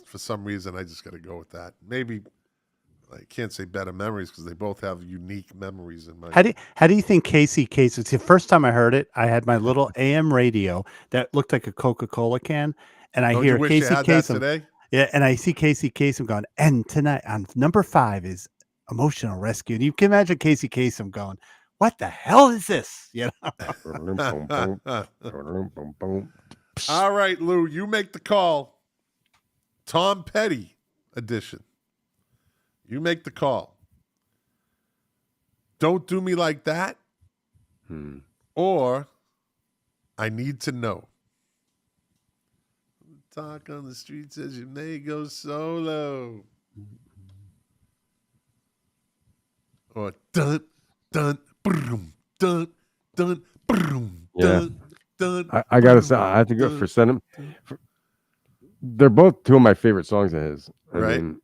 S1: For some reason, I just got to go with that. Maybe I can't say better memories because they both have unique memories in my.
S4: How do you think Casey Kasem? The first time I heard it, I had my little AM radio that looked like a Coca-Cola can, and I
S1: Don't
S4: hear
S1: you wish
S4: Casey
S1: you had that
S4: Kasem.
S1: today?
S4: Yeah, and I see Casey Kasem going, and tonight on number 5 is Emotional Rescue. And you can imagine Casey Kasem going, "What the hell is this?" You know.
S1: All right, Lou, you make the call. Tom Petty edition. You make the call. Don't Do Me Like That. Or I Need to Know. Talk on the streets as you may go solo. Or dun, dun, boom, dun, dun, boom, dun, dun.
S3: I gotta say, I have to go for Sentiment. They're both two of my favorite songs of his.
S1: Right.
S3: I mean,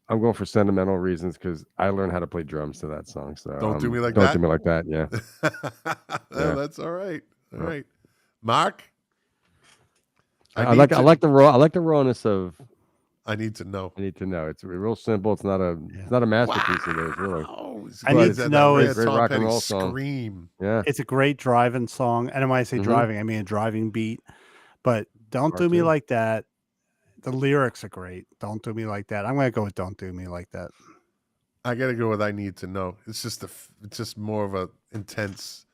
S3: I'm going for sentimental reasons because I learned how to play drums to that song. So
S1: Don't Do Me Like
S3: Don't
S1: That?
S3: Do Me Like That. Yeah.
S1: Yeah, that's all right. All right. Mark?
S3: I like the rawness of
S1: I Need to Know.
S3: I Need to Know. It's real simple. It's not a masterpiece of theirs, really.
S4: I Need to Know is
S3: great
S1: Tom
S3: rock and
S1: Petty
S3: roll song.
S1: scream.
S3: Yeah.
S4: It's a great driving song. And when I say driving, I mean a driving beat. But Don't Do Me Like That. The lyrics are great. Don't Do Me Like That. I'm going to go with Don't Do Me Like That.
S1: I got to go with I Need to Know. It's just more of a intense,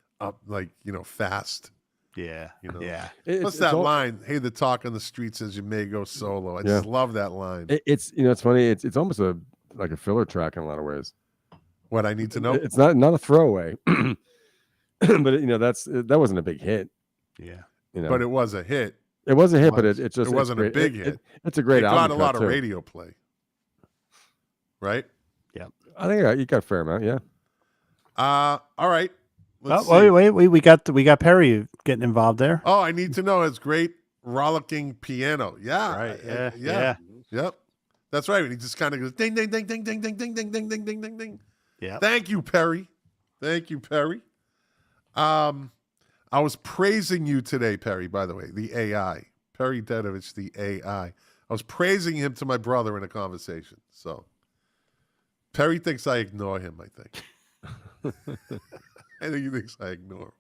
S1: fast.
S4: Yeah.
S1: You know?
S4: Yeah.
S1: What's that line? Hey, the talk on the streets as you may go solo. I just love that line.
S3: It's funny. It's almost like a filler track in a lot of ways.
S1: What I Need to Know?
S3: It's not a throwaway, but that wasn't a big hit.
S4: Yeah.
S1: But it was a hit.
S3: It was a hit, but it
S1: wasn't a big hit.
S3: It's a great album.
S1: It got a lot of radio play. Right?
S4: Yeah.
S3: I think you got a fair amount, yeah.
S1: All right.
S4: Wait. We got Perry getting involved there.
S1: Oh, I Need to Know. It's great rollicking piano. Yeah.
S4: Right.
S1: Yeah. Yep. That's right. And he just kind of goes ding, ding, ding, ding, ding, ding, ding, ding, ding, ding, ding, ding, ding.
S4: Yeah.
S1: Thank you, Perry. Thank you, Perry. I was praising you today, Perry, by the way, the AI. Perry Dedovich, the AI. I was praising him to my brother in a conversation. So Perry thinks I ignore him, I think. I think he thinks I ignore him.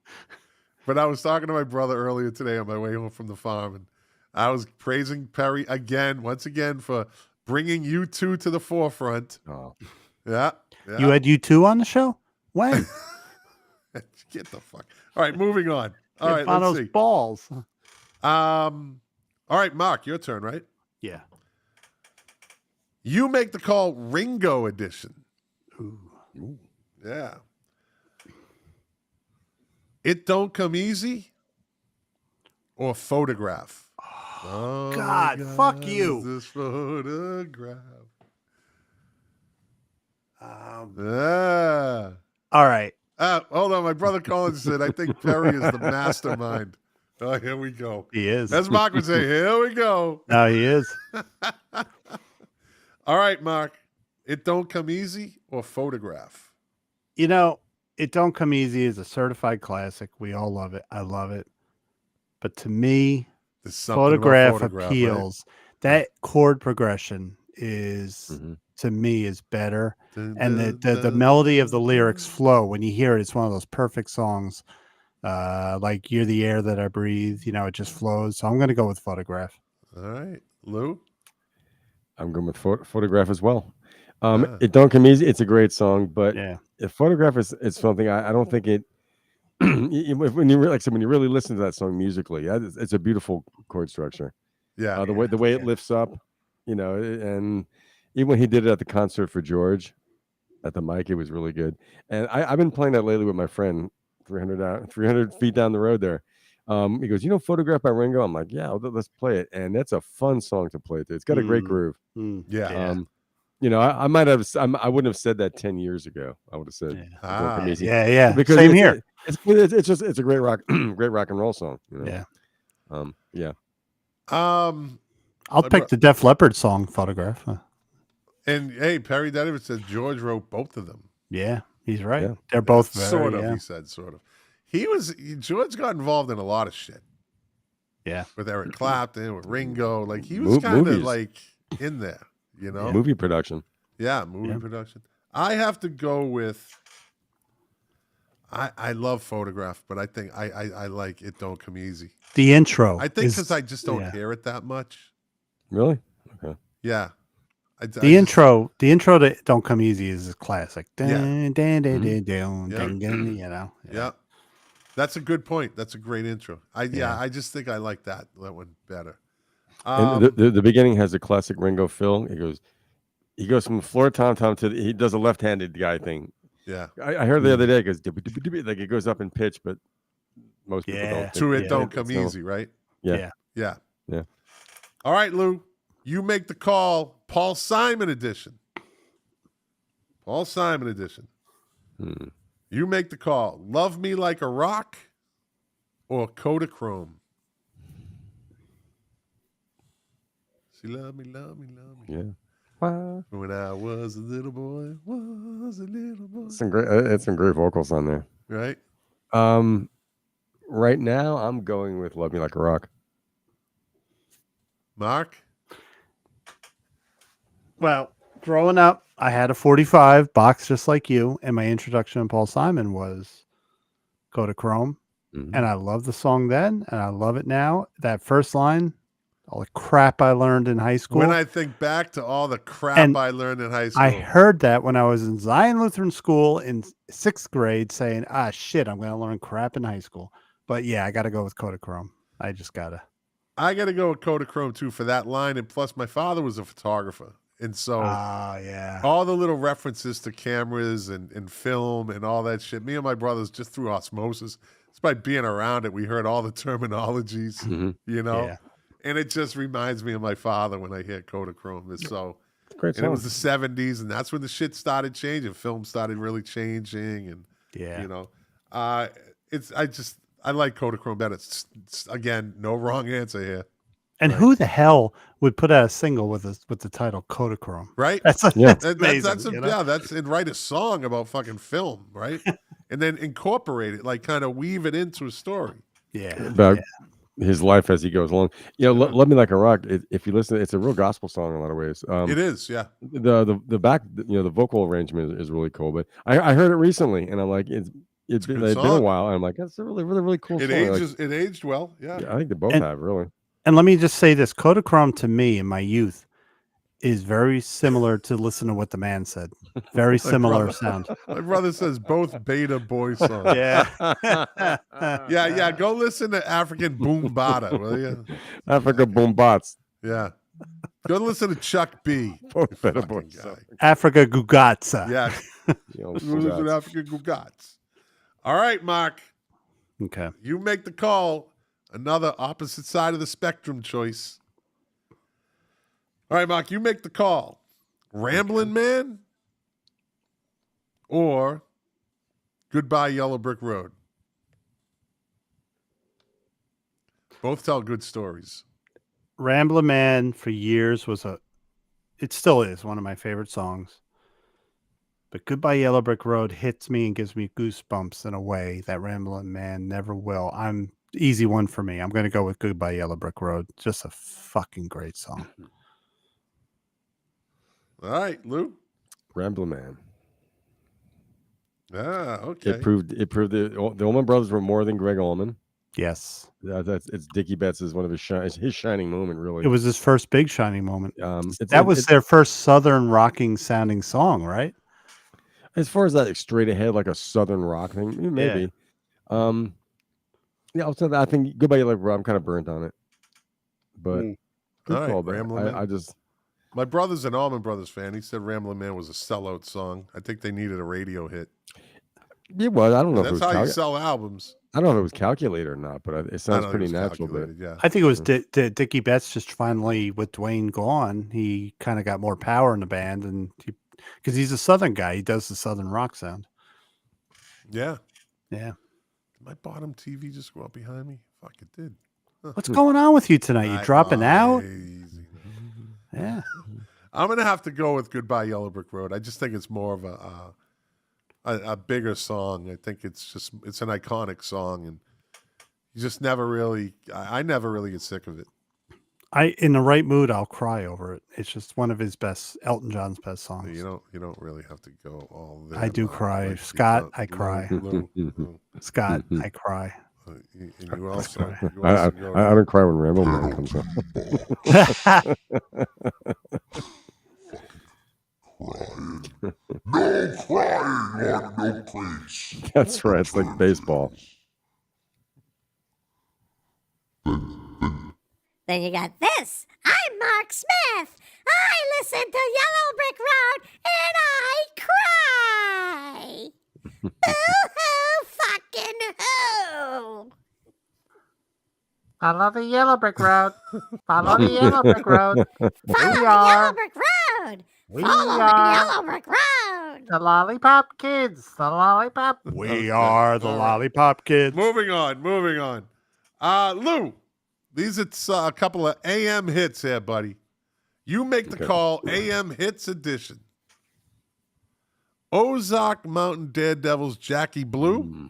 S1: But I was talking to my brother earlier today on my way home from the farm, and I was praising Perry once again, for bringing you two to the forefront.
S3: Oh.
S1: Yeah.
S4: You had U2 on the show? When?
S1: Get the fuck. All right, moving on. All right,
S4: on
S1: let's
S4: those
S1: see.
S4: balls.
S1: All right, Mark, your turn, right?
S4: Yeah.
S1: You make the call, Ringo edition.
S4: Ooh.
S1: Yeah. It Don't Come Easy or Photograph? Oh,
S4: God, fuck you.
S1: This photograph.
S4: All right.
S1: Hold on. My brother Colin said, I think Perry is the mastermind. Oh, here we go.
S4: He is.
S1: As Mark would say, here we go.
S4: No, he is.
S1: All right, Mark. It Don't Come Easy or Photograph?
S4: You know, It Don't Come Easy is a certified classic. We all love it. I love it. But to me,
S1: There's something
S4: Photograph
S1: about Photograph,
S4: appeals.
S1: right?
S4: That chord progression is
S3: Mhm.
S4: to me is better,
S1: Dun,
S4: and
S1: dun,
S4: the
S1: dun,
S4: melody of the
S1: dun,
S4: lyrics
S1: dun.
S4: flow when you hear it. It's one of those perfect songs. Like "You're the Air That I Breathe." You know, it just flows. So I'm going to go with Photograph.
S1: All right, Lou.
S3: I'm going with Photograph as well.
S1: Ah.
S3: It don't come easy. It's a great song, but
S4: Yeah.
S3: if Photograph is something I don't think it. When you like I said, when you really listen to that song musically, it's a beautiful chord structure.
S1: Yeah.
S3: The way it lifts up, and even when he did it at the concert for George, at the mic, it was really good. And I've been playing that lately with my friend, 300 feet down the road there. He goes, Photograph by Ringo? I'm like, yeah, let's play it. And that's a fun song to play. It's got a great groove.
S1: Yeah.
S3: I might have, I wouldn't have said that 10 years ago. I would have said, "Don't come easy."
S4: Yeah.
S3: Because
S4: Same here.
S3: It's a great rock and roll song.
S4: Yeah.
S3: Yeah.
S4: I'll pick the Def Leppard song "Photograph."
S1: And hey, Perry David said George wrote both of them.
S4: Yeah, he's right.
S3: Yeah.
S4: They're both
S1: Sort of.
S4: Yeah.
S1: He said sort of. George got involved in a lot of shit.
S4: Yeah.
S1: With Eric Clapton, with Ringo, like he was kind of
S3: movies.
S1: like in there,
S3: Movie production.
S1: Yeah, movie production. I have to go with. I love Photograph, but I think I like It Don't Come Easy.
S4: The intro.
S1: I think because I just don't hear it that much.
S3: Really? Okay.
S1: Yeah.
S4: The intro to "Don't Come Easy" is a classic.
S1: Yeah.
S4: Yeah.
S1: That's a good point. That's a great intro. I just think I like that one better.
S3: And the beginning has a classic Ringo fill. He goes from the floor tom to he does a left-handed guy thing.
S1: Yeah.
S3: I heard the other day it goes like it goes up in pitch, but most people don't.
S1: To It Don't Come Easy, right?
S3: Yeah.
S1: All right, Lou, you make the call. Paul Simon edition. Paul Simon edition. You make the call. Love Me Like a Rock or Kodachrome? She love me, love me, love me.
S3: Yeah.
S1: When I was a little boy,
S3: It's some great vocals on there.
S1: Right?
S3: Right now I'm going with Love Me Like a Rock.
S1: Mark?
S4: Well, growing up, I had a 45 box just like you, and my introduction to Paul Simon was Kodachrome.
S3: Mhm.
S4: And I love the song then, and I love it now. That first line, all the crap I learned in high school.
S1: When I think back to all the crap I learned in high school.
S4: I heard that when I was in Zion Lutheran School in 6th grade saying, shit, I'm going to learn crap in high school. But yeah, I got to go with Kodachrome. I got
S1: to go with Kodachrome too for that line. And plus my father was a photographer. And so all the little references to cameras and film and all that shit, me and my brothers just through osmosis, just by being around it, we heard all the terminologies,
S4: Yeah.
S1: And it just reminds me of my father when I hear Kodachrome. So,
S3: Great song.
S1: and it was the 70s, and that's when the shit started changing. Film started really changing, and I like Kodachrome better. It's, again, no wrong answer here.
S4: And who the hell would put out a single with the title Kodachrome?
S1: Right?
S4: That's amazing.
S1: And write a song about fucking film, right? And then incorporate it, like kind of weave it into a story.
S4: Yeah.
S3: About his life as he goes along. Love Me Like a Rock. If you listen, it's a real gospel song in a lot of ways.
S1: It is, yeah.
S3: The back, the vocal arrangement is really cool. But I heard it recently, and I'm like, it's been a while, and I'm like, that's a really, really, really cool song.
S1: It aged well, yeah.
S3: I think they both have, really.
S4: And let me just say this: Kodachrome to me in my youth is very similar to "Listen to What the Man Said." Very similar sound.
S1: My brother says both Beta Boy songs. Yeah. Go listen to African Boom Bada, will you?
S3: Africa Boom Bots.
S1: Yeah. Go listen to Chuck B.
S3: Both Beta Boys.
S4: Africa Gugatsa.
S1: Yeah. Go listen to African Gugats. All right, Mark.
S4: Okay.
S1: You make the call. Another opposite side of the spectrum choice. All right, Mark, you make the call. Ramblin' Man or Goodbye Yellow Brick Road? Both tell good stories.
S4: Ramblin' Man for years it still is one of my favorite songs. But Goodbye Yellow Brick Road hits me and gives me goosebumps in a way that Ramblin' Man never will. I'm easy one for me. I'm going to go with Goodbye Yellow Brick Road. Just a fucking great song.
S1: All right, Lou.
S3: Ramblin' Man.
S1: Okay.
S3: It proved the Allman Brothers were more than Greg Allman.
S4: Yes.
S3: It's Dickie Betts is one of his shining moment, really.
S4: It was his first big shining moment.
S3: That
S4: was their first Southern rocking sounding song, right?
S3: As far as that straight ahead, like a Southern rock thing, maybe. Yeah, I think Goodbye Yellow Brick Road, I'm kind of burnt on it. But good call, I just...
S1: My brother's an Allman Brothers fan. He said Ramblin' Man was a sellout song. I think they needed a radio hit.
S3: Yeah, well, I don't know.
S1: That's how you sell albums.
S3: I don't know if it was calculated or not, but it sounds pretty natural. But
S1: yeah,
S4: I think it was Dickie Betts. Just finally, with Dwayne gone, he kind of got more power in the band, and because he's a Southern guy, he does the Southern rock sound.
S1: Yeah.
S4: Did
S1: my bottom TV just go up behind me? Fuck, it did.
S4: What's going on with you tonight? You dropping out?
S1: Easy.
S4: Yeah.
S1: I'm gonna have to go with Goodbye Yellow Brick Road. I just think it's more of a bigger song. I think it's an iconic song, and you just never really. I never really get sick of it.
S4: In the right mood, I'll cry over it. It's just one of his best, Elton John's best songs.
S1: You don't really have to go all there.
S4: I do cry, Scott. I cry. Scott, I cry.
S1: And you also,
S3: I don't cry when Ramblin' Man comes up.
S5: No crying on Milk Crates.
S3: That's right. It's like baseball.
S6: Then you got this. I'm Mark Smith. I listen to Yellow Brick Road and I cry. Boo-hoo, fucking hoo.
S7: Follow the Yellow Brick Road. Follow the Yellow Brick Road.
S6: Follow the Yellow Brick Road. Follow the Yellow Brick Road.
S7: The Lollipop Kids. The Lollipop.
S4: We are the Lollipop Kids.
S1: Moving on. Lou, it's a couple of AM hits here, buddy. You make the call. AM hits edition. Ozark Mountain Daredevils, Jackie Blue.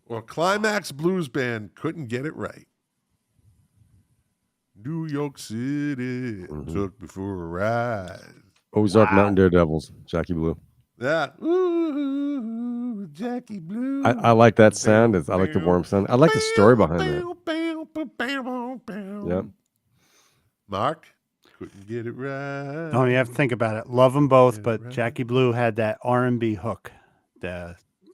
S1: Or Climax Blues Band, Couldn't Get It Right. New York City took me for a ride.
S3: Ozark Mountain Daredevils, Jackie Blue.
S1: Yeah. Ooh, Jackie Blue.
S3: I like that sound. I like the warm sound. I like the story behind that. Yep.
S1: Mark, couldn't get it right.
S4: Oh, you have to think about it. Love them both, but Jackie Blue had that R&B hook.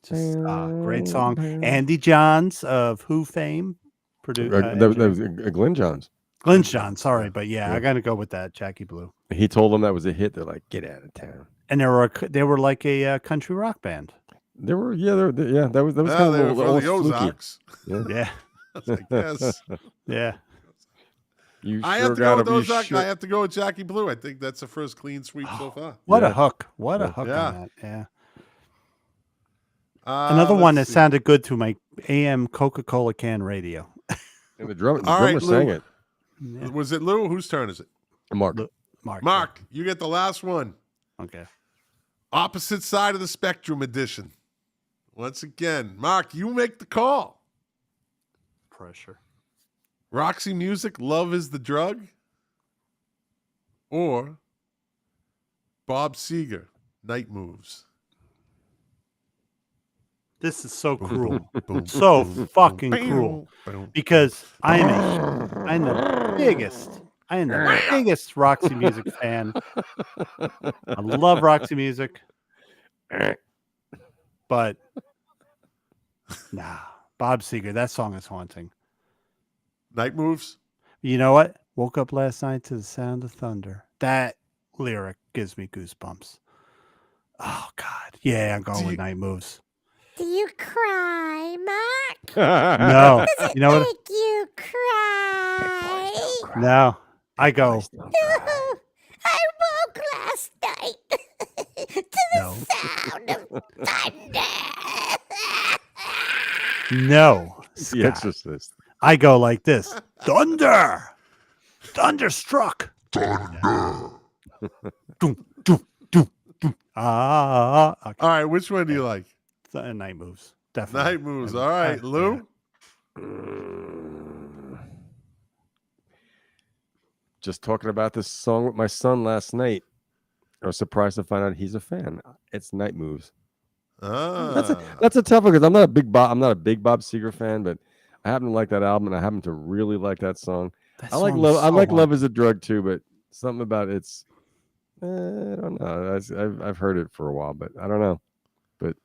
S4: Great song. Andy Johns of Who fame produced.
S3: That was Glenn Johns.
S4: Glenn Johns, sorry, but I got to go with that. Jackie Blue.
S3: He told them that was a hit. They're like, get out of town.
S4: And they were like a country rock band.
S3: They were, that was kind of
S1: a little the Ozarks.
S4: Yeah.
S1: I guess.
S4: Yeah.
S1: I have to go with Ozark. I have to go with Jackie Blue. I think that's the first clean sweep so far.
S4: What a hook. What a hook on that. Yeah. Another one that sounded good to my AM Coca-Cola can radio.
S3: And the drummer sang it.
S1: Yeah. Was it Lou? Whose turn is it?
S3: Mark.
S1: Mark, you get the last one.
S4: Okay.
S1: Opposite Side of the Spectrum edition. Once again, Mark, you make the call.
S4: Pressure.
S1: Roxy Music, Love is the Drug. Or Bob Seger, Night Moves.
S4: This is so cruel. So fucking cruel. Because I am the biggest Roxy Music fan. I love Roxy Music. But Bob Seger, that song is haunting.
S1: Night Moves?
S4: You know what? Woke up last night to the sound of thunder. That lyric gives me goosebumps. Oh God. Yeah, I'm going with Night Moves.
S6: Do you cry, Mark?
S4: No.
S6: Does it
S4: you know
S6: make
S4: what?
S6: you cry?
S4: No. I go.
S6: I woke last night to the sound of thunder.
S4: No.
S3: The
S4: Scott.
S3: Exorcist.
S4: I go like this. Thunder. Thunderstruck.
S5: Thunder.
S4: Doom, doom, doom, doom. Okay.
S1: All right, which one do you like?
S4: Night Moves. definitely.
S1: Night Moves. All right, Lou.
S3: Just talking about this song with my son last night. I was surprised to find out he's a fan. It's Night Moves. That's a tough one because I'm not a big Bob Seger fan, but I happen to like that album and I happen to really like that song. I like Love Is a Drug too, but something about it's I don't know. I've heard it for a while, but I don't know. But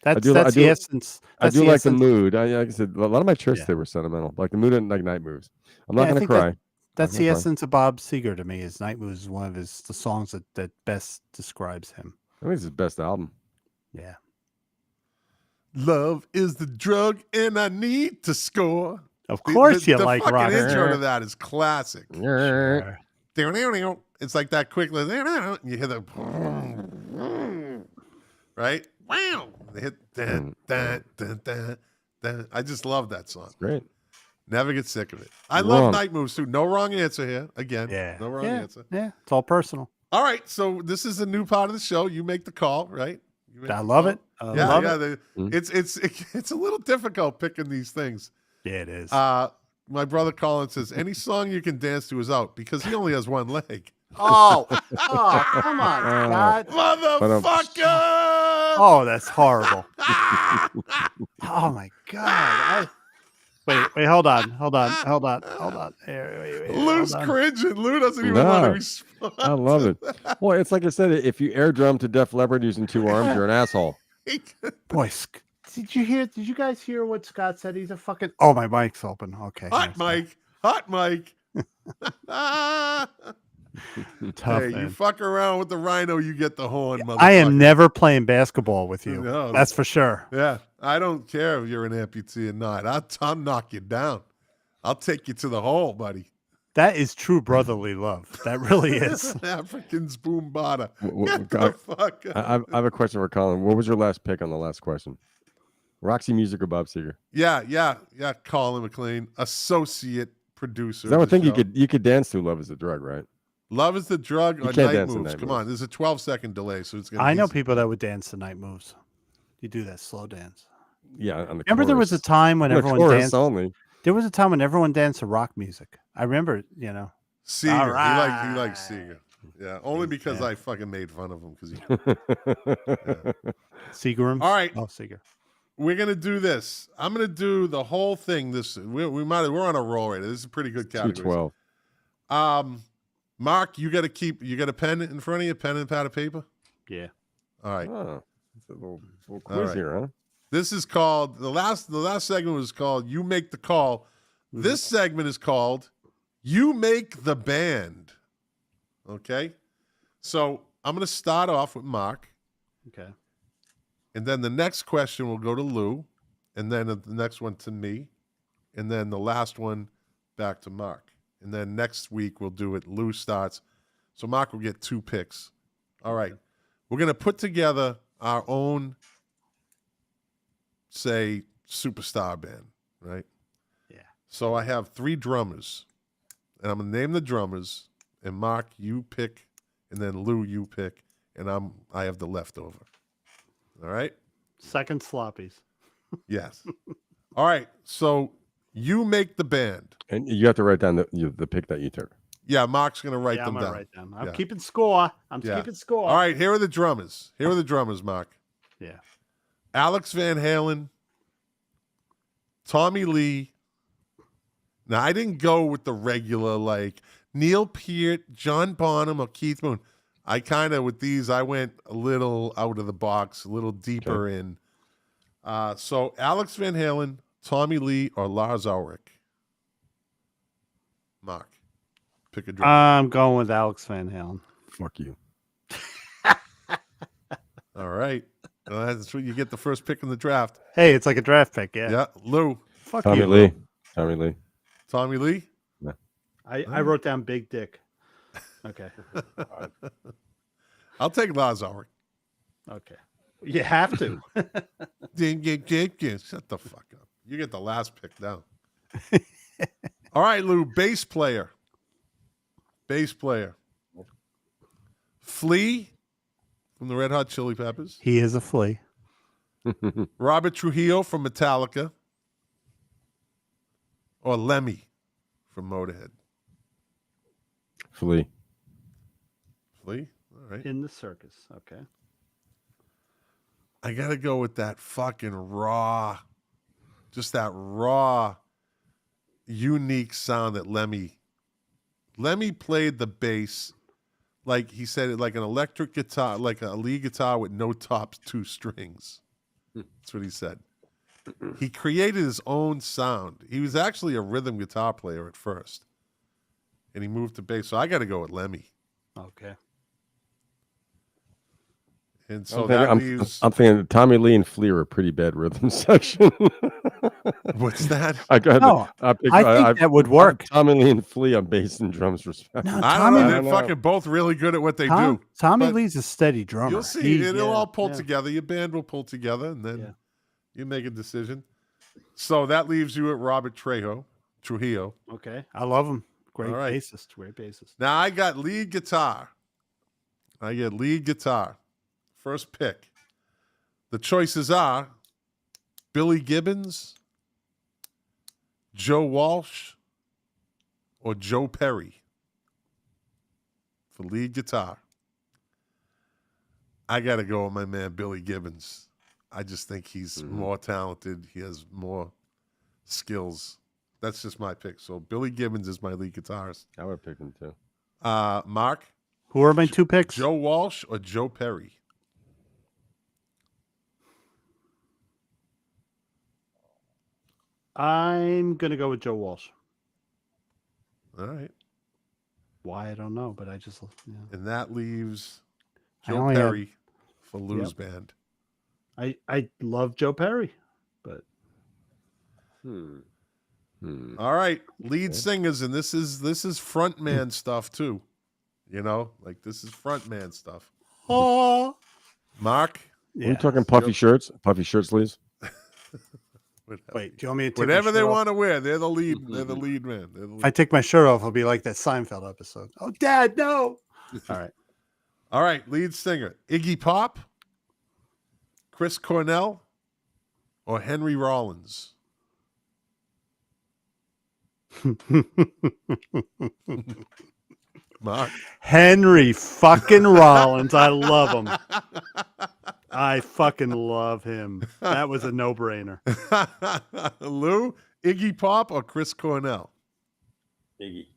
S4: that's the essence.
S3: I do like the mood. Like I said, a lot of my choices they were sentimental. Like the mood and like Night Moves. I'm not gonna cry.
S4: That's the essence of Bob Seger to me. Is Night Moves is one of the songs that best describes him.
S3: I think it's his best album.
S4: Yeah.
S1: Love is the drug, and I need to score.
S4: Of course, you like rock.
S1: The intro to that is classic.
S4: Sure.
S1: It's like that quick. You hear the right. Wow. They hit. I just love that song.
S3: It's great.
S1: Never get sick of it. I love Night Moves too. No wrong answer here. Again, no wrong answer.
S4: Yeah, it's all personal.
S1: All right, so this is a new part of the show. You make the call, right?
S4: I love it. Love it.
S1: It's a little difficult picking these things.
S4: Yeah, it is.
S1: My brother Colin says any song you can dance to is out because he only has one leg.
S4: Oh, come on, God,
S1: motherfucker!
S4: Oh, that's horrible. Oh my God. Wait, hold on. Wait,
S1: Lou's cringing. Lou doesn't even want to respond.
S3: I love it. Well, it's like I said, if you air drum to Def Leppard using two arms, you're an asshole.
S4: Boys, did you guys hear what Scott said? He's a fucking. Oh, my mic's open. Okay.
S1: Hot mic.
S4: Tough,
S1: hey,
S4: man.
S1: you fuck around with the rhino, you get the horn, motherfucker.
S4: I am never playing basketball with you.
S1: No.
S4: That's for sure.
S1: Yeah, I don't care if you're an amputee or not. I'll knock you down. I'll take you to the hole, buddy.
S4: That is true brotherly love. That really is.
S1: Africans boom bada.
S3: I have a question for Colin. What was your last pick on the last question? Roxy Music or Bob Seger?
S1: Yeah. Colin McLean, associate producer.
S3: Is that one thing you could dance to? Love Is a Drug, right?
S1: Love Is the Drug or Night Moves. Come on, there's a 12-second delay, so it's gonna.
S4: I know people that would dance to Night Moves. You do that slow dance.
S3: Yeah, on the
S4: remember
S3: chorus.
S4: there was a time when everyone danced.
S3: Only.
S4: There was a time when everyone danced to rock music. I remember,
S1: Seger.
S4: Right.
S1: He likes Seger. Yeah, only because I fucking made fun of him because he.
S4: Seger.
S1: All right.
S4: Oh, Seger.
S1: We're gonna do this. I'm gonna do the whole thing. We're on a roll right now. This is a pretty good category.
S3: 212.
S1: Mark, you got a pen in front of you, pen and pad of paper?
S4: Yeah.
S1: All right.
S3: Oh, it's a little quiz here, huh?
S1: This is called the last segment was called You Make the Call. This segment is called You Make the Band. Okay? So I'm gonna start off with Mark.
S4: Okay.
S1: And then the next question will go to Lou, and then the next one to me, and then the last one back to Mark. And then next week we'll do it. Lou starts. So Mark will get 2 picks. All right. We're going to put together our own, say, superstar band, right?
S4: Yeah.
S1: So I have 3 drummers. And I'm going to name the drummers. And Mark, you pick. And then Lou, you pick. And I have the leftover. All right?
S4: Second sloppies.
S1: Yes. All right. So you make the band.
S3: And you have to write down the pick that you took.
S1: Yeah, Mark's going to write them down.
S4: Write them. I'm keeping score. Keeping score.
S1: All right, here are the drummers. Mark.
S4: Yeah.
S1: Alex Van Halen, Tommy Lee. Now, I didn't go with the regular, like Neil Peart, John Bonham, or Keith Moon. I kind of, with these, I went a little out of the box, a little deeper in. So, Alex Van Halen, Tommy Lee, or Lars Ulrich? Mark, pick a drummer.
S4: I'm going with Alex Van Halen.
S3: Fuck you.
S1: All right. Well, that's what you get the first pick in the draft.
S4: Hey, it's like a draft pick, yeah.
S1: Yeah, Lou.
S4: Fuck
S3: Tommy
S4: you.
S3: Lee. Tommy Lee.
S1: Tommy Lee?
S3: Yeah.
S4: I wrote down Big Dick. Okay.
S1: I'll take Lars Ulrich.
S4: Okay. You have to.
S1: Shut the fuck up. You get the last pick down. All right, Lou, bass player. Flea from the Red Hot Chili Peppers.
S4: He is a flea.
S1: Robert Trujillo from Metallica, or Lemmy from Motorhead?
S3: Flea.
S1: Flea? All right.
S4: In the Circus. Okay.
S1: I got to go with that fucking raw, just that raw, unique sound that Lemmy played the bass like he said it like an electric guitar, like a lead guitar with no top 2 strings. That's what he said. He created his own sound. He was actually a rhythm guitar player at first, and he moved to bass. So I got to go with Lemmy.
S4: Okay.
S1: And so
S3: I'm thinking Tommy Lee and Flea are a pretty bad rhythm section.
S1: What's that?
S4: I think that would work.
S3: Tommy Lee and Flea on bass and drums, respectively.
S4: No,
S1: I don't know. They're fucking both really good at what they do.
S4: Tommy Lee's a steady drummer.
S1: You'll see. It'll all pull together. Your band will pull together, and then you make a decision. So that leaves you at Robert Trujillo.
S4: Okay. I love him. Great
S1: right.
S4: bassist. Great bassist.
S1: Now I got lead guitar. First pick. The choices are Billy Gibbons, Joe Walsh, or Joe Perry for lead guitar. I got to go with my man Billy Gibbons. I just think he's more talented. He has more skills. That's just my pick. So Billy Gibbons is my lead guitarist.
S3: I would pick him too.
S1: Mark?
S4: Who are my 2 picks?
S1: Joe Walsh or Joe Perry?
S4: I'm going to go with Joe Walsh.
S1: All right.
S4: Why, I don't know, but I just... Yeah.
S1: And that leaves Joe Perry for Lou's band.
S4: I love Joe Perry, but...
S1: All right. Lead singers, and this is frontman stuff, too. You know? Like, this is frontman stuff.
S4: Oh!
S1: Mark?
S3: Are you talking puffy shirts? Puffy shirt sleeves?
S4: Wait, do you want me to take
S1: whatever they
S4: off?
S1: want to wear, they're the lead. They're the lead man.
S4: If I take my shirt off, I'll be like that Seinfeld episode. Oh, Dad, no! All
S1: right. Lead singer: Iggy Pop, Chris Cornell, or Henry Rollins. Mark.
S4: Henry fucking Rollins. I love him. I fucking love him. That was a no-brainer.
S1: Lou, Iggy Pop or Chris Cornell?
S3: Iggy.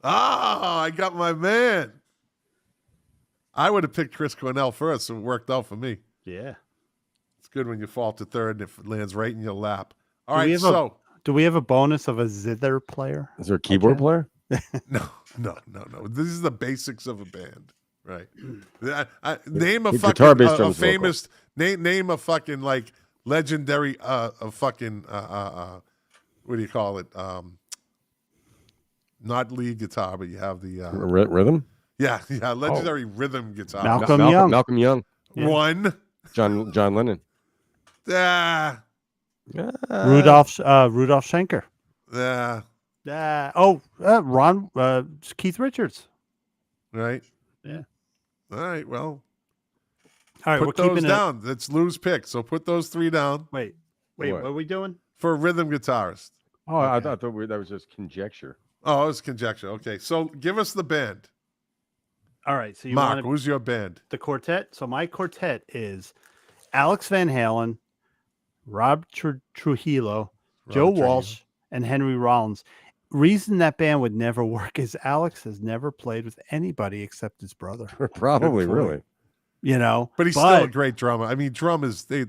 S1: Ah, I got my man. I would have picked Chris Cornell first, so it worked out for me.
S4: Yeah.
S1: It's good when you fall to third and it lands right in your lap. All right,
S4: do we have a bonus of a zither player?
S3: Is there a keyboard player?
S1: No. This is the basics of a band, right? Name a fucking a famous name a fucking like legendary a fucking what do you call it? Not lead guitar, but you have the
S3: rhythm.
S1: Yeah, legendary rhythm guitar.
S4: Malcolm Young.
S3: Yeah.
S1: One.
S3: John Lennon.
S4: Rudolph Schenker.
S1: Yeah.
S4: Keith Richards.
S1: Right.
S4: Yeah.
S1: All right. Well.
S4: All right.
S1: Put those down. That's Lou's pick. So put those 3 down.
S4: Wait. What are we doing?
S1: For a rhythm guitarist.
S3: Oh, okay. I thought that was just conjecture.
S1: Oh, it was conjecture. Okay. So give us the band.
S4: All right. So
S1: Mark, who's your band?
S4: The quartet. So my quartet is Alex Van Halen, Rob Trujillo, Joe Walsh, and Henry Rollins. Reason that band would never work is Alex has never played with anybody except his brother.
S3: Probably, really.
S4: You know,
S1: but he's still a great drummer. I mean, drummers, they.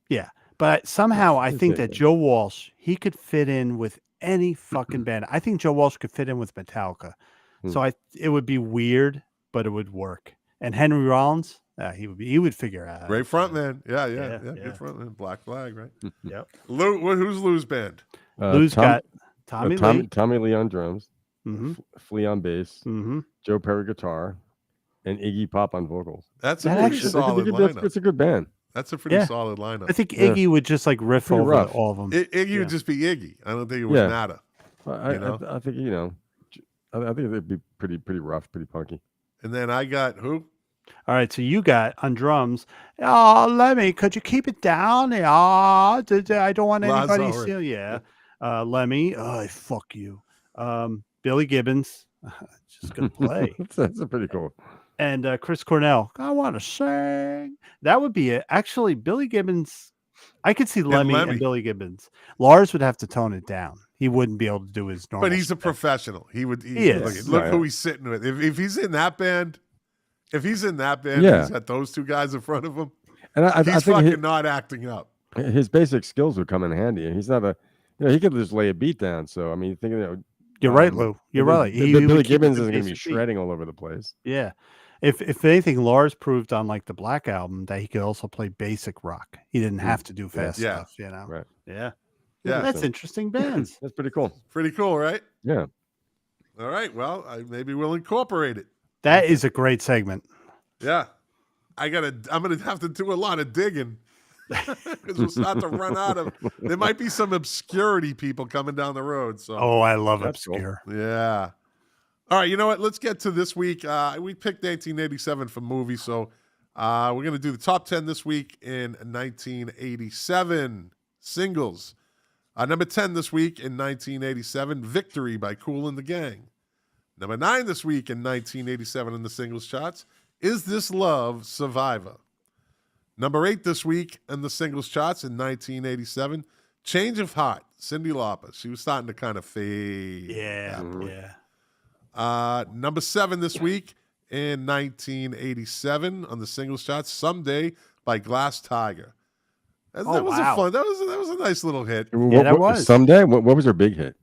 S4: Yeah, but somehow I think that Joe Walsh, he could fit in with any fucking band. I think Joe Walsh could fit in with Metallica. So it would be weird, but it would work. And Henry Rollins, he would figure out.
S1: Great frontman. Yeah. Good frontman. Black Flag, right?
S4: Yep.
S1: Lou, who's Lou's band?
S4: Lou's got Tommy
S3: Lee on drums, Flea on bass,
S4: Mm-hmm.
S3: Joe Perry guitar, and Iggy Pop on vocals.
S1: That's a pretty solid lineup.
S3: It's a good band.
S1: That's a pretty solid lineup.
S4: I think Iggy would just like riff over all of them.
S1: Iggy would just be Iggy. I don't think it would matter.
S3: I think I think it'd be pretty rough, pretty punky.
S1: And then I got who?
S4: All right, so you got on drums. Oh, Lemmy, could you keep it down? I don't want anybody
S1: Lazo,
S4: steal. Yeah, Lemmy. Oh, fuck you. Billy Gibbons, just gonna play,
S3: That's a pretty cool.
S4: and Chris Cornell. I want to sing. That would be it. Actually, Billy Gibbons. I could see Lemmy and Billy Gibbons. Lars would have to tone it down. He wouldn't be able to do his normal.
S1: But he's a professional. He is. Look who he's sitting with. If he's in that band, he's got those two guys in front of him.
S3: And I
S1: he's
S3: think
S1: fucking not acting up.
S3: His basic skills would come in handy. And he's not he could just lay a beat down. So I mean, thinking,
S4: you're right, Lou. You're right.
S3: Billy Gibbons is going to be shredding all over the place.
S4: Yeah. If anything, Lars proved on like the Black Album that he could also play basic rock. He didn't have to do fast stuff, you know.
S3: Right.
S4: Yeah.
S1: Yeah.
S4: That's interesting bands.
S3: That's pretty cool.
S1: Pretty cool, right?
S3: Yeah.
S1: All right. Well, maybe we'll incorporate it.
S4: That is a great segment.
S1: Yeah. I'm gonna have to do a lot of digging. Because we'll start to run out of. There might be some obscurity people coming down the road. So.
S4: Oh, I love obscure.
S1: Cool. Yeah. All right, you know what? Let's get to this week. We picked 1987 for movies, so we're going to do the top 10 this week in 1987 singles. Number 10 this week in 1987, Victory by Kool and the Gang. Number 9 this week in 1987 in the singles charts, Is This Love, Survivor. Number 8 this week in the singles charts in 1987, Change of Heart, Cyndi Lauper. She was starting to kind of fade.
S4: Yeah.
S1: Number 7 this week in 1987 on the singles charts, Someday by Glass Tiger. That was a nice little hit.
S4: Yeah, that was.
S3: Someday? What was her big hit?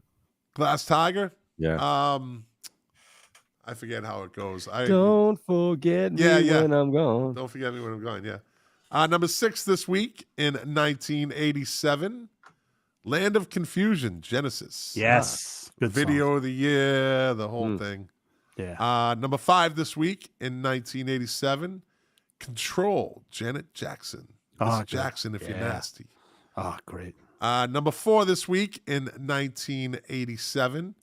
S1: Glass Tiger?
S3: Yeah.
S1: I forget how it goes.
S3: Don't forget me when I'm gone.
S1: Don't forget me when I'm gone, yeah. Number 6 this week in 1987, Land of Confusion, Genesis.
S4: Yes. Good
S1: Video
S4: song.
S1: of the year, the whole thing.
S4: Yeah.
S1: Number 5 this week in 1987, Control, Janet Jackson. Miss Jackson, if you're nasty.
S4: Oh, great.
S1: Number 4 this week in 1987,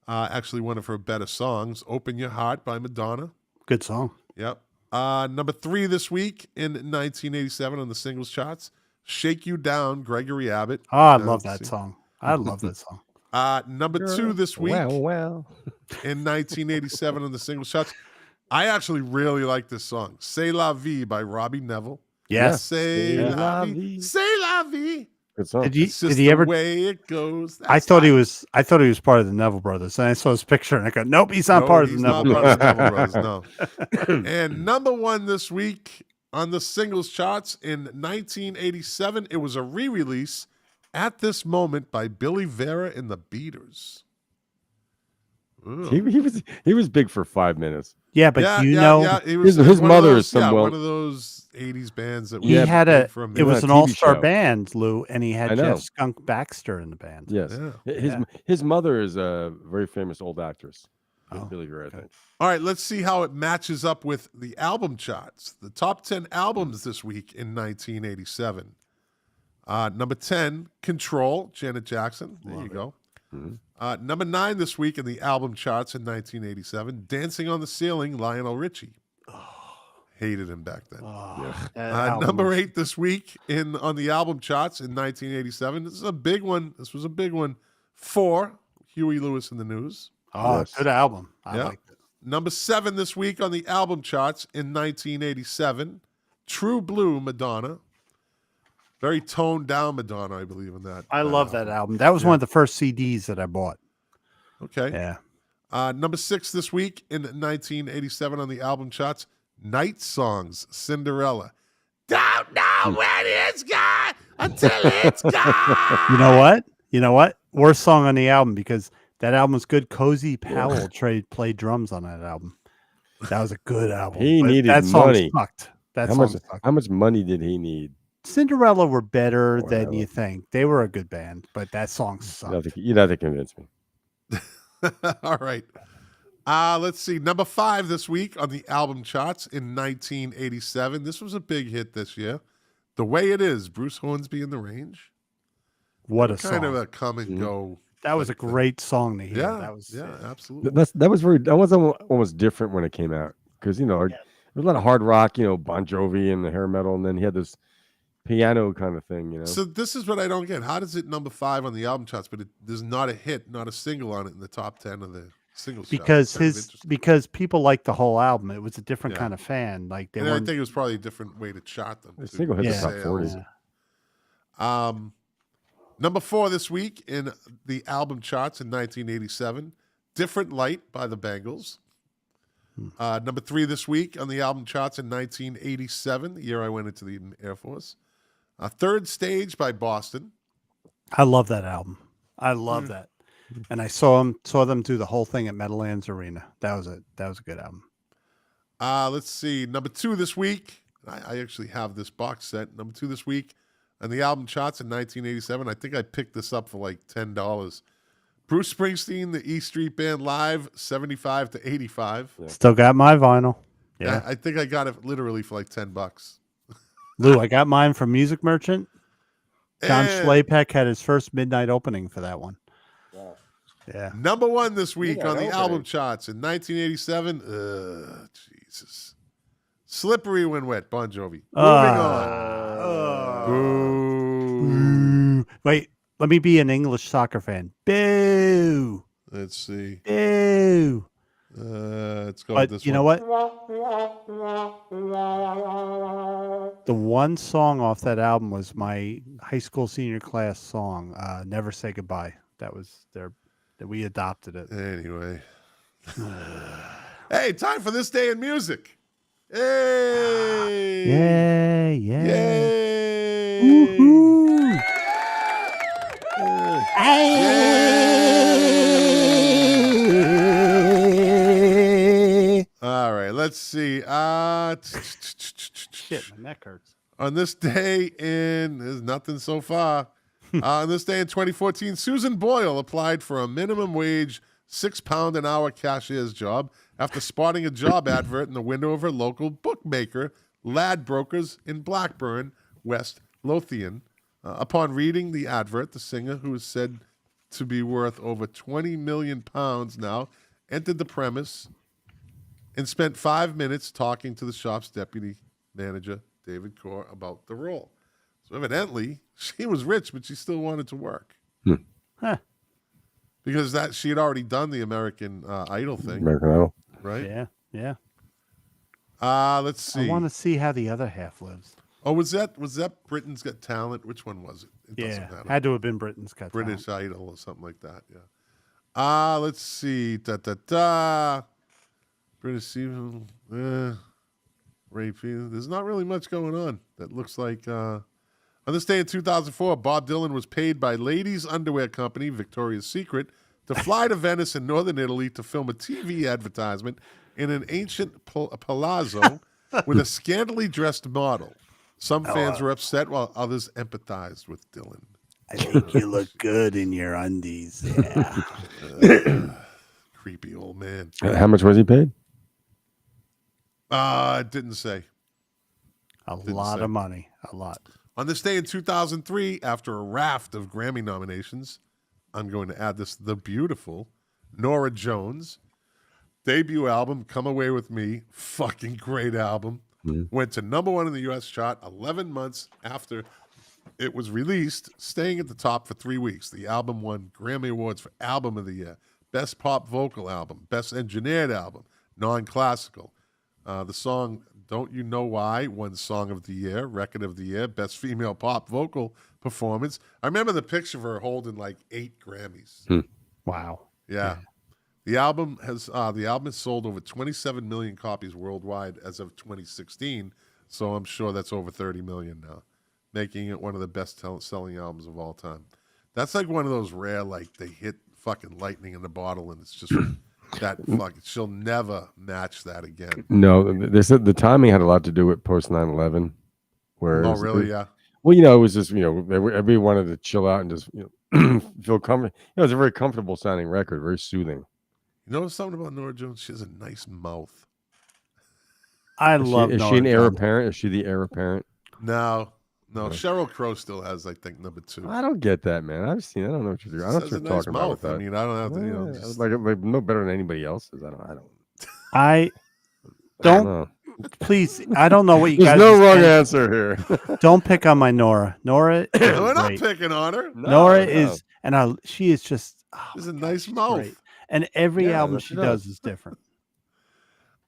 S1: actually one of her better songs, Open Your Heart by Madonna.
S4: Good song.
S1: Yep. Number 3 this week in 1987 on the singles charts, Shake You Down, Gregory Abbott.
S4: Oh, I love that song. I love that song.
S1: Number 2 this week
S3: Well.
S1: in 1987 on the singles charts. I actually really like this song, C'est La Vie by Robbie Neville.
S4: Yes.
S1: C'est La Vie. C'est La Vie.
S3: Good song.
S4: Did
S1: It's just
S4: he ever?
S1: the way it goes.
S4: I thought he was part of the Neville Brothers, and I saw his picture, and I go, "Nope, he's not part of the Neville Brothers."
S1: No. And number 1 this week on the singles charts in 1987, it was a re-release, At This Moment by Billy Vera and the Beaters.
S3: He was big for 5 minutes.
S4: Yeah, but
S3: his mother is
S1: one of those 80s bands that
S4: he had it was an all-star
S3: show.
S4: Band, Lou, and he had Jeff Skunk Baxter in the band.
S3: Yes. His mother is a very famous old actress. Billy Vera, I think.
S1: All right, let's see how it matches up with the album charts. The top 10 albums this week in 1987. Number 10, Control, Janet Jackson. There you go.
S3: Mm-hmm.
S1: Number 9 this week in the album charts in 1987, Dancing on the Ceiling, Lionel Richie. Hated him back then. Number 8 this week on the album charts in 1987. This is a big one. This was a big one. 4, Huey Lewis and the News.
S4: Oh, good album. I like it.
S1: Number 7 this week on the album charts in 1987, True Blue, Madonna. Very toned down Madonna, I believe in that.
S4: I love that album. That was one of the first CDs that I bought.
S1: Okay.
S4: Yeah.
S1: Number 6 this week in 1987 on the album charts, Night Songs, Cinderella. Don't know when it's gone until it's gone.
S4: You know what? Worst song on the album because that album was good. Cozy Powell played drums on that album. That was a good album.
S3: He needed
S4: that song
S3: money.
S4: Sucked.
S3: How much money did he need?
S4: Cinderella were better than you think. They were a good band, but that song sucked.
S3: You'd have to convince me.
S1: All right. Let's see. Number 5 this week on the album charts in 1987. This was a big hit this year. The Way It Is, Bruce Hornsby and the Range.
S4: What a
S1: kind
S4: song.
S1: of a come and go.
S4: That was a great song to hear.
S1: Yeah,
S4: that was
S1: absolutely.
S3: That was almost different when it came out because it There's a lot of hard rock, Bon Jovi and the hair metal, and then he had this piano kind of thing,
S1: So this is what I don't get. How does it number 5 on the album charts, but there's not a hit, not a single on it in the top 10 of the singles
S4: because
S1: charts?
S4: because people liked the whole album. It was a different kind of fan. Like
S1: I think it was probably a different way to chart them.
S3: The single hit the top 40.
S1: Number 4 this week in the album charts in 1987, Different Light by the Bangles. Number 3 this week on the album charts in 1987, the year I went into the Air Force. Third Stage by Boston.
S4: I love that album. I love that. And I saw them do the whole thing at Meadowlands Arena. That was a good album.
S1: Let's see. Number 2 this week. I actually have this box set. Number 2 this week on the album charts in 1987. I think I picked this up for like $10. Bruce Springsteen, the E Street Band Live, 75 to 85.
S4: Yeah. Still got my vinyl.
S1: Yeah, I think I got it literally for like $10.
S4: Lou, I got mine from Music Merchant. John Schlapek had his first midnight opening for that one.
S1: Wow.
S4: Yeah.
S1: Number 1 this week on the album charts in 1987. Jesus. Slippery When Wet, Bon Jovi. Moving on.
S4: Wait, let me be an English soccer fan. Boo.
S1: Let's see.
S4: Boo.
S1: Let's go
S4: but
S1: with this
S4: you
S1: one.
S4: know what? The one song off that album was my high school senior class song, Never Say Goodbye. That was that we adopted it.
S1: Anyway. Hey, time for This Day in Music. Hey!
S4: Yay!
S1: Yay!
S4: Woohoo!
S1: All right, let's see.
S4: Shit, my neck hurts.
S1: On this day there's nothing so far. On this day in 2014, Susan Boyle applied for a minimum wage £6 an hour cashier's job after spotting a job advert in the window of her local bookmaker, Ladbrokers in Blackburn, West Lothian. Upon reading the advert, the singer, who is said to be worth over £20 million now, entered the premise and spent 5 minutes talking to the shop's deputy manager, David Core, about the role. So evidently, she was rich, but she still wanted to work.
S4: Huh.
S1: Because she had already done the American Idol thing.
S3: American Idol.
S1: Right?
S4: Yeah.
S1: Let's see.
S4: I want to see how the other half lives.
S1: Oh, was that Britain's Got Talent? Which one was it? It doesn't matter.
S4: Had to have been Britain's Got
S1: British
S4: Talent.
S1: Idol or something like that, yeah. Let's see. British rape. There's not really much going on. That looks like on this day in 2004, Bob Dylan was paid by ladies' underwear company Victoria's Secret to fly to Venice in northern Italy to film a TV advertisement in an ancient palazzo with a scantily dressed model. Some fans were upset while others empathized with Dylan.
S4: I think you look good in your undies. Yeah.
S1: Creepy old man.
S3: How much was he paid?
S1: It didn't say.
S4: A lot of money. A lot.
S1: On this day in 2003, after a raft of Grammy nominations, I'm going to add this, the beautiful Norah Jones debut album, Come Away With Me, fucking great album, went to number 1 in the U.S. chart 11 months after it was released, staying at the top for 3 weeks. The album won Grammy Awards for Album of the Year, Best Pop Vocal Album, Best Engineered Album, Non-Classical. The song Don't You Know Why won Song of the Year, Record of the Year, Best Female Pop Vocal Performance. I remember the picture of her holding like 8 Grammys.
S4: Wow.
S1: Yeah. The album has sold over 27 million copies worldwide as of 2016, so I'm sure that's over 30 million now, making it one of the best selling albums of all time. That's like one of those rare, like they hit fucking lightning in the bottle and it's just that fucking, she'll never match that again.
S3: No, they said the timing had a lot to do with post 9/11.
S1: Oh, really? Yeah.
S3: Well, it was just, everybody wanted to chill out and just, feel comfortable. It was a very comfortable sounding record, very soothing.
S1: You know something about Norah Jones? She has a nice mouth.
S4: I love
S3: Is
S4: Norah
S3: she an heir
S4: Jones.
S3: apparent? Is she the heir apparent?
S1: No. Sheryl Crow still has, I think, number 2.
S3: I don't get that, man. I've seen. I don't know what you're doing. I don't know what you're talking about with that.
S1: I mean, I don't have to.
S3: Like no better than anybody else's. I don't.
S4: I don't Please, I don't know what you
S3: There's
S4: guys.
S3: no wrong answer here.
S4: Don't pick on my Nora. Nora is
S1: We're not
S4: great.
S1: picking on her.
S4: Nora is, and she is just.
S1: She's a nice mouth.
S4: Great. And every
S3: Yeah,
S4: album
S3: that
S4: she
S3: she
S4: does
S3: does.
S4: is different.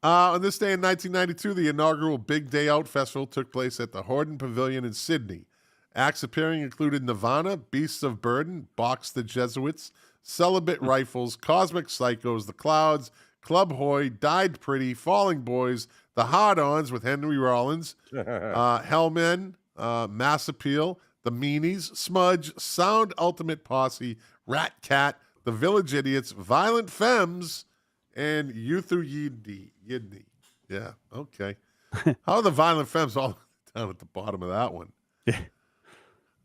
S1: On this day in 1992, the inaugural Big Day Out Festival took place at the Horden Pavilion in Sydney. Acts appearing included Nirvana, Beasts of Burden, Box the Jesuits, Celibate Rifles, Cosmic Psychos, The Clouds, Club Hoy, Died Pretty, Falling Boys, The Hard-Ons with Henry Rollins, Hellmen, Mass Appeal, The Meanies, Smudge, Sound Ultimate Posse, Rat Cat, The Village Idiots, Violent Femmes, and Yuthu Yidney. Yeah, okay. How are the Violent Femmes all down at the bottom of that one?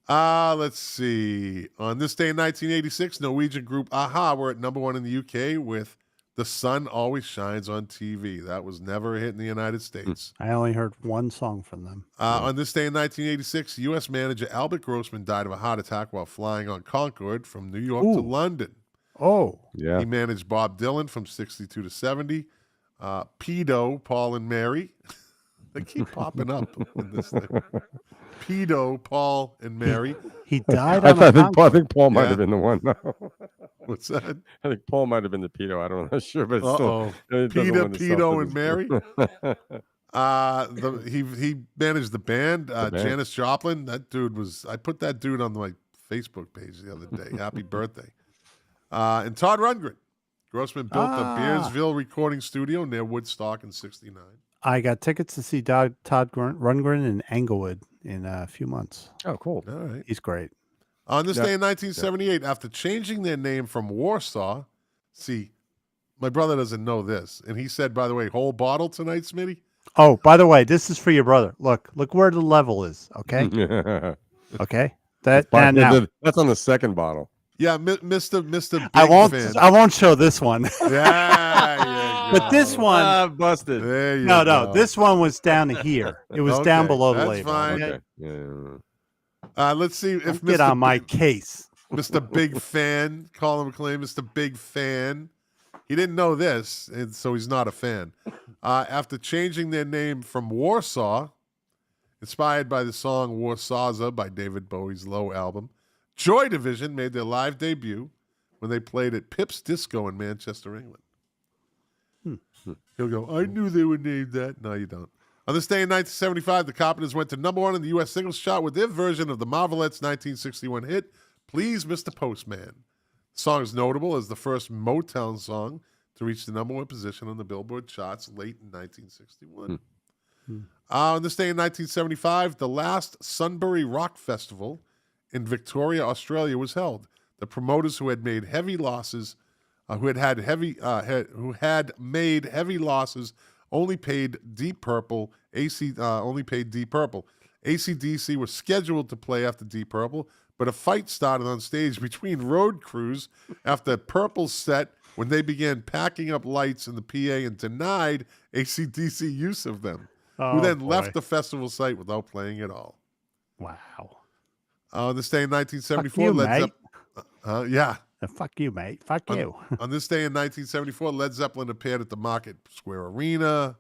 S1: Let's see. On this day in 1986, Norwegian group Aha were at number 1 in the UK with The Sun Always Shines on TV. That was never a hit in the United States.
S4: I only heard one song from them.
S1: On this day in 1986, U.S. manager Albert Grossman died of a heart attack while flying on Concorde from New York to London.
S4: Oh,
S3: Yeah.
S1: He managed Bob Dylan from 62 to 70. Pedo, Paul and Mary. They keep popping up in this thing. Pedo, Paul and Mary.
S4: he died
S3: I
S4: on a
S3: think Paul might
S1: Yeah.
S3: have been the one.
S1: What's that?
S3: I think Paul might have been the pedo. I don't know, sure, but it's still.
S1: Uh-oh.
S3: It doesn't
S1: Peter,
S3: lend itself
S1: Pedo,
S3: to
S1: and
S3: this.
S1: Mary. He managed the band.
S3: band.
S1: Janis Joplin. That dude was. I put that dude on my Facebook page the other day. Happy birthday. And Todd Rundgren. Grossman built the Bearsville recording studio near Woodstock in '69.
S4: I got tickets to see Todd Rundgren in Englewood in a few months.
S3: Oh, cool.
S1: All right.
S4: He's great.
S1: On this day in 1978, after changing their name from Warsaw, see, my brother doesn't know this, and he said, by the way, whole bottle tonight, Smitty?
S4: Oh, by the way, this is for your brother. Look where the level is. Okay, okay. That's
S3: on the second bottle.
S1: Yeah, Mr. Big
S4: I won't show this one.
S1: Yeah,
S4: But this one,
S3: busted.
S1: there you
S4: no,
S1: go.
S4: this one was down here. It was down
S1: Okay,
S4: below the
S1: that's
S4: label.
S1: fine.
S4: Okay?
S3: Yeah.
S1: Let's see if
S4: Get on my case.
S1: Mr. Big Fan, Colin McLean, Mr. Big Fan. He didn't know this, and so he's not a fan. After changing their name from Warsaw, inspired by the song Warsawza by David Bowie's Low album, Joy Division made their live debut when they played at Pip's Disco in Manchester, England. He'll go, I knew they were named that. No, you don't. On this day in 1975, the Carpenters went to number 1 in the U.S. singles chart with their version of the Marvelettes' 1961 hit, Please Mr. Postman. The song is notable as the first Motown song to reach the number 1 position on the Billboard charts late in 1961. On this day in 1975, the last Sunbury Rock Festival in Victoria, Australia, was held. The promoters who had made heavy losses, who had made heavy losses, only paid Deep Purple. AC/DC was scheduled to play after Deep Purple, but a fight started on stage between road crews after Purple's set when they began packing up lights in the PA and denied AC/DC use of them, who then left the festival site without playing at all.
S4: Wow.
S1: On this day in 1974,
S4: Fuck you, mate.
S1: Yeah.
S4: Fuck you, mate. Fuck you.
S1: On this day in 1974, Led Zeppelin appeared at the Market Square Arena.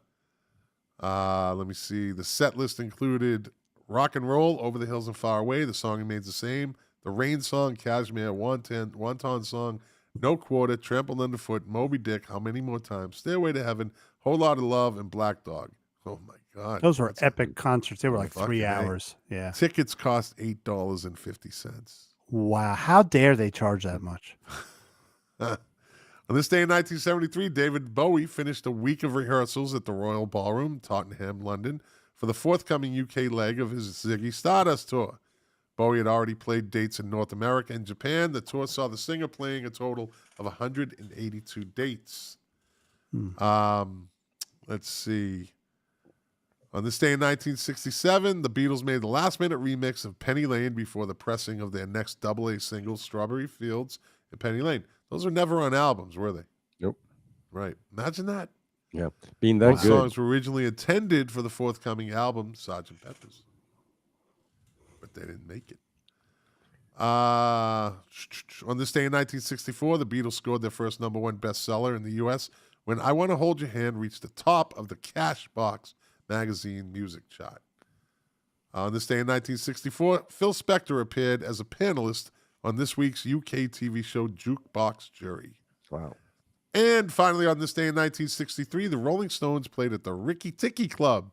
S1: Let me see. The set list included Rock and Roll, Over the Hills and Far Away. The song remains the same. The Rain song, Kashmir, Wonton song, No Quarter, Trampled Underfoot, Moby Dick, How Many More Times, Stairway to Heaven, Whole Lot of Love, and Black Dog. Oh, my God.
S4: Those were epic concerts. They were like
S1: Fucking
S4: 3
S1: A.
S4: hours. Yeah.
S1: Tickets cost $8.50.
S4: Wow. How dare they charge that much?
S1: On this day in 1973, David Bowie finished a week of rehearsals at the Royal Ballroom, Tottenham, London, for the forthcoming UK leg of his Ziggy Stardust tour. Bowie had already played dates in North America and Japan. The tour saw the singer playing a total of 182 dates. Let's see. On this day in 1967, the Beatles made the last-minute remix of Penny Lane before the pressing of their next double-A single, Strawberry Fields and Penny Lane. Those were never on albums, were they?
S3: Nope.
S1: Right. Imagine that.
S3: Yeah. Being that
S1: Those
S3: good.
S1: songs were originally intended for the forthcoming album, Sgt. Pepper's. But they didn't make it. On this day in 1964, the Beatles scored their first number 1 bestseller in the U.S. when I Want to Hold Your Hand reached the top of the cash box Magazine Music Chart. On this day in 1964, Phil Spector appeared as a panelist on this week's UK TV show Jukebox Jury.
S3: Wow.
S1: And finally, on this day in 1963, the Rolling Stones played at the Ricky Ticky Club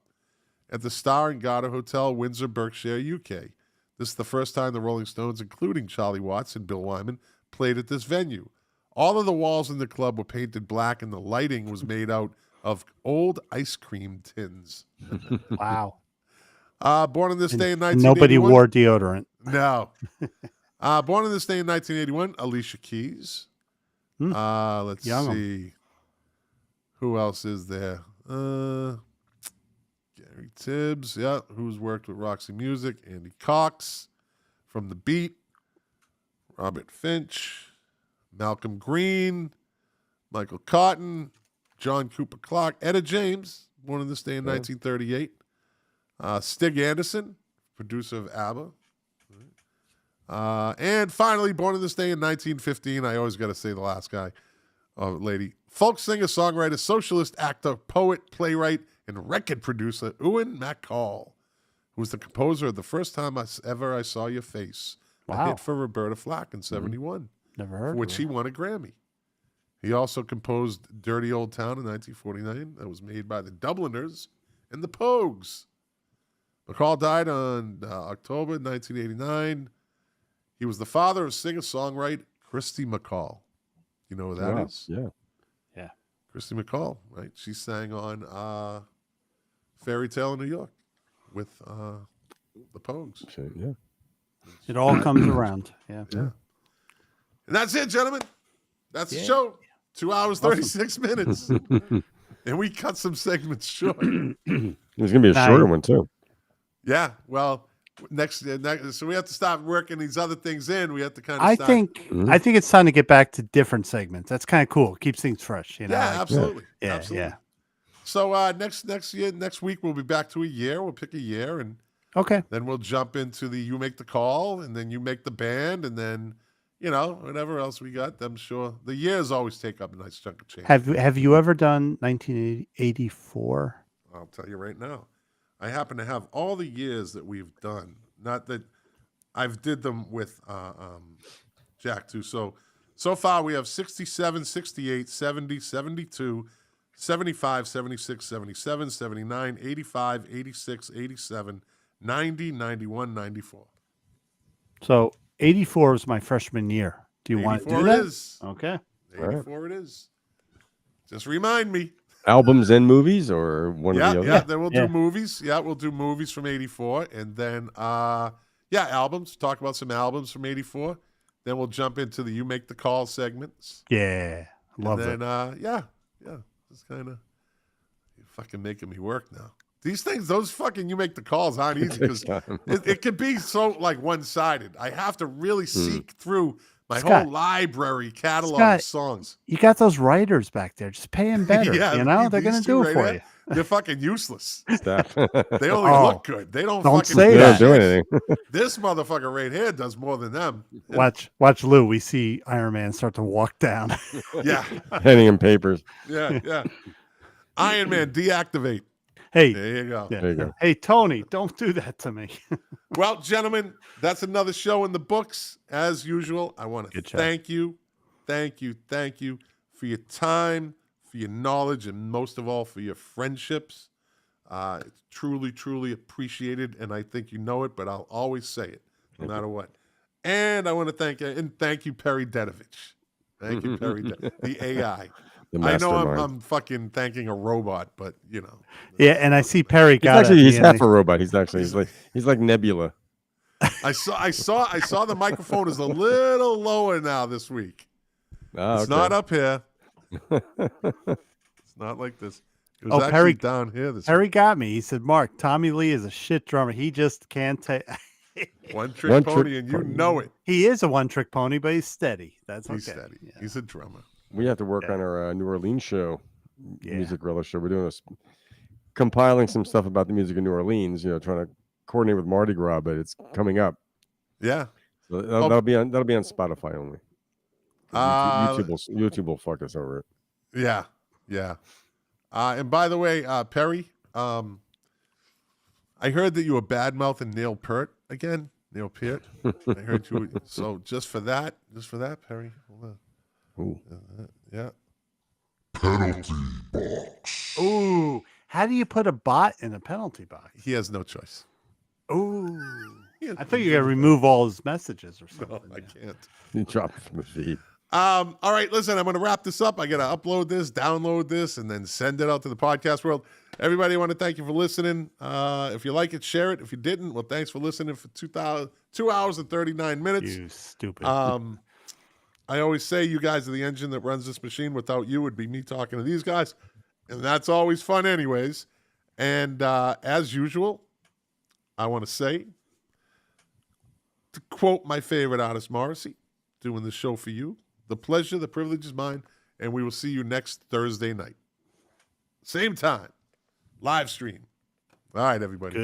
S1: at the Star and Garter Hotel, Windsor, Berkshire, UK. This is the first time the Rolling Stones, including Charlie Watts and Bill Wyman, played at this venue. All of the walls in the club were painted black, and the lighting was made out of old ice cream tins.
S4: Wow.
S1: Born on this day in 1981.
S4: Nobody wore deodorant.
S1: No. Born on this day in 1981, Alicia Keys. Let's see. Who else is there? Gary Tibbs, yeah, who's worked with Roxy Music. Andy Cox from The Beat. Robert Finch. Malcolm Green. Michael Cotton. John Cooper Clarke. Etta James, born on this day in 1938. Stig Anderson, producer of ABBA. And finally, born on this day in 1915, I always got to say the last guy, lady, folk singer, songwriter, socialist, actor, poet, playwright, and record producer, Ewan MacColl, who was the composer of The First Time I Saw Your Face, a hit for Roberta Flack in 71,
S4: Never heard
S1: for which he won a Grammy. He also composed Dirty Old Town in 1949 that was made by the Dubliners and the Pogues. McCall died on October 1989. He was the father of singer-songwriter Christy McCall. You know who that is?
S3: Yeah.
S4: Yeah.
S1: Christy McCall, right? She sang on Fairy Tale in New York with the Pogues.
S3: Yeah.
S4: It all comes around. Yeah.
S1: And that's it, gentlemen. That's the show. 2 hours, 36 minutes. And we cut some segments short.
S3: There's going to be a shorter one, too.
S1: Yeah, well, next, so we have to stop working these other things in. We have to kind of.
S4: I think it's time to get back to different segments. That's kind of cool. Keeps things fresh, you know.
S1: Yeah, absolutely.
S4: Yeah,
S1: absolutely.
S4: yeah.
S1: So next week we'll be back to a year. We'll pick a year, and then we'll jump into the you make the call, and then you make the band, and then whatever else we got. I'm sure the years always take up a nice chunk of change.
S4: Have you ever done 1984?
S1: I'll tell you right now. I happen to have all the years that we've done. Not that I've did them with Jack too. So far we have 67, 68, 70, 72, 75, 76, 77, 79, 85, 86, 87, 90, 91, 94.
S4: So 84 was my freshman year. Do you want to do that?
S1: It is.
S4: Okay.
S1: 84 it is. Just remind me.
S3: Albums and movies, or one of the other?
S1: Yeah, then we'll do movies. Yeah, we'll do movies from 84. And then, albums. Talk about some albums from 84. Then we'll jump into the You Make the Call segments.
S4: Yeah. Love it.
S1: And then, it's kind of, you're fucking making me work now. These things, those fucking You Make the Calls aren't easy because it can be so, like, one-sided. I have to really seek through my whole library catalog of songs.
S4: You got those writers back there. Just pay them better. They're going to do it for you.
S1: They're fucking useless.
S3: Staff.
S1: They only look good. They don't fucking
S4: say that.
S3: They don't do anything.
S1: This motherfucker right here does more than them.
S4: Watch Lou. We see Iron Man start to walk down.
S1: Yeah.
S3: Handing him papers.
S1: Yeah. Iron Man, deactivate.
S4: Hey,
S1: there you go.
S4: Yeah.
S3: There you go.
S4: Hey, Tony, don't do that to me.
S1: Well, gentlemen, that's another show in the books. As usual, I want to thank you for your time, for your knowledge, and most of all, for your friendships. It's truly, truly appreciated, and I think you know it, but I'll always say it, no matter what. And I want to thank you, Perry Dedovich. Thank you, Perry, the AI. I know I'm fucking thanking a robot, but
S4: Yeah, and I see Perry got
S3: he's half a robot. He's like Nebula.
S1: I saw the microphone is a little lower now this week. It's not up here. It's not like this. It was
S4: Perry
S1: down here this
S4: Perry
S1: week.
S4: got me. He said, Mark, Tommy Lee is a shit drummer. He just can't take
S1: One trick pony, and you know it.
S4: He is a one-trick pony, but he's steady. That's okay.
S1: He's steady. Yeah. He's a drummer.
S3: We have to work on our New Orleans show, Music Relish show. We're doing compiling some stuff about the music of New Orleans. Trying to coordinate with Mardi Gras, but it's coming up.
S1: Yeah,
S3: so that'll be on Spotify only. YouTube will fuck us over it.
S1: Yeah. And by the way, Perry, I heard that you were bad-mouthing Neil Peart again. Neil Peart. I heard you. So just for that, Perry. Hold on.
S3: Ooh.
S1: Yeah.
S5: Penalty box.
S4: Ooh, how do you put a bot in a penalty box?
S1: He has no choice.
S4: Ooh, I thought you were gonna remove all his messages or
S1: No,
S4: something.
S1: I can't.
S3: You drop it from the feed.
S1: All right, listen, I'm going to wrap this up. I got to upload this, download this, and then send it out to the podcast world. Everybody, I want to thank you for listening. If you like it, share it. If you didn't, well, thanks for listening for 2 hours and 39 minutes.
S4: You stupid.
S1: I always say you guys are the engine that runs this machine. Without you, it'd be me talking to these guys. And that's always fun anyways. And as usual, I want to say, to quote my favorite artist, Morrissey, doing this show for you, the pleasure, the privilege is mine, and we will see you next Thursday night. Same time. Live stream. All right, everybody. Good.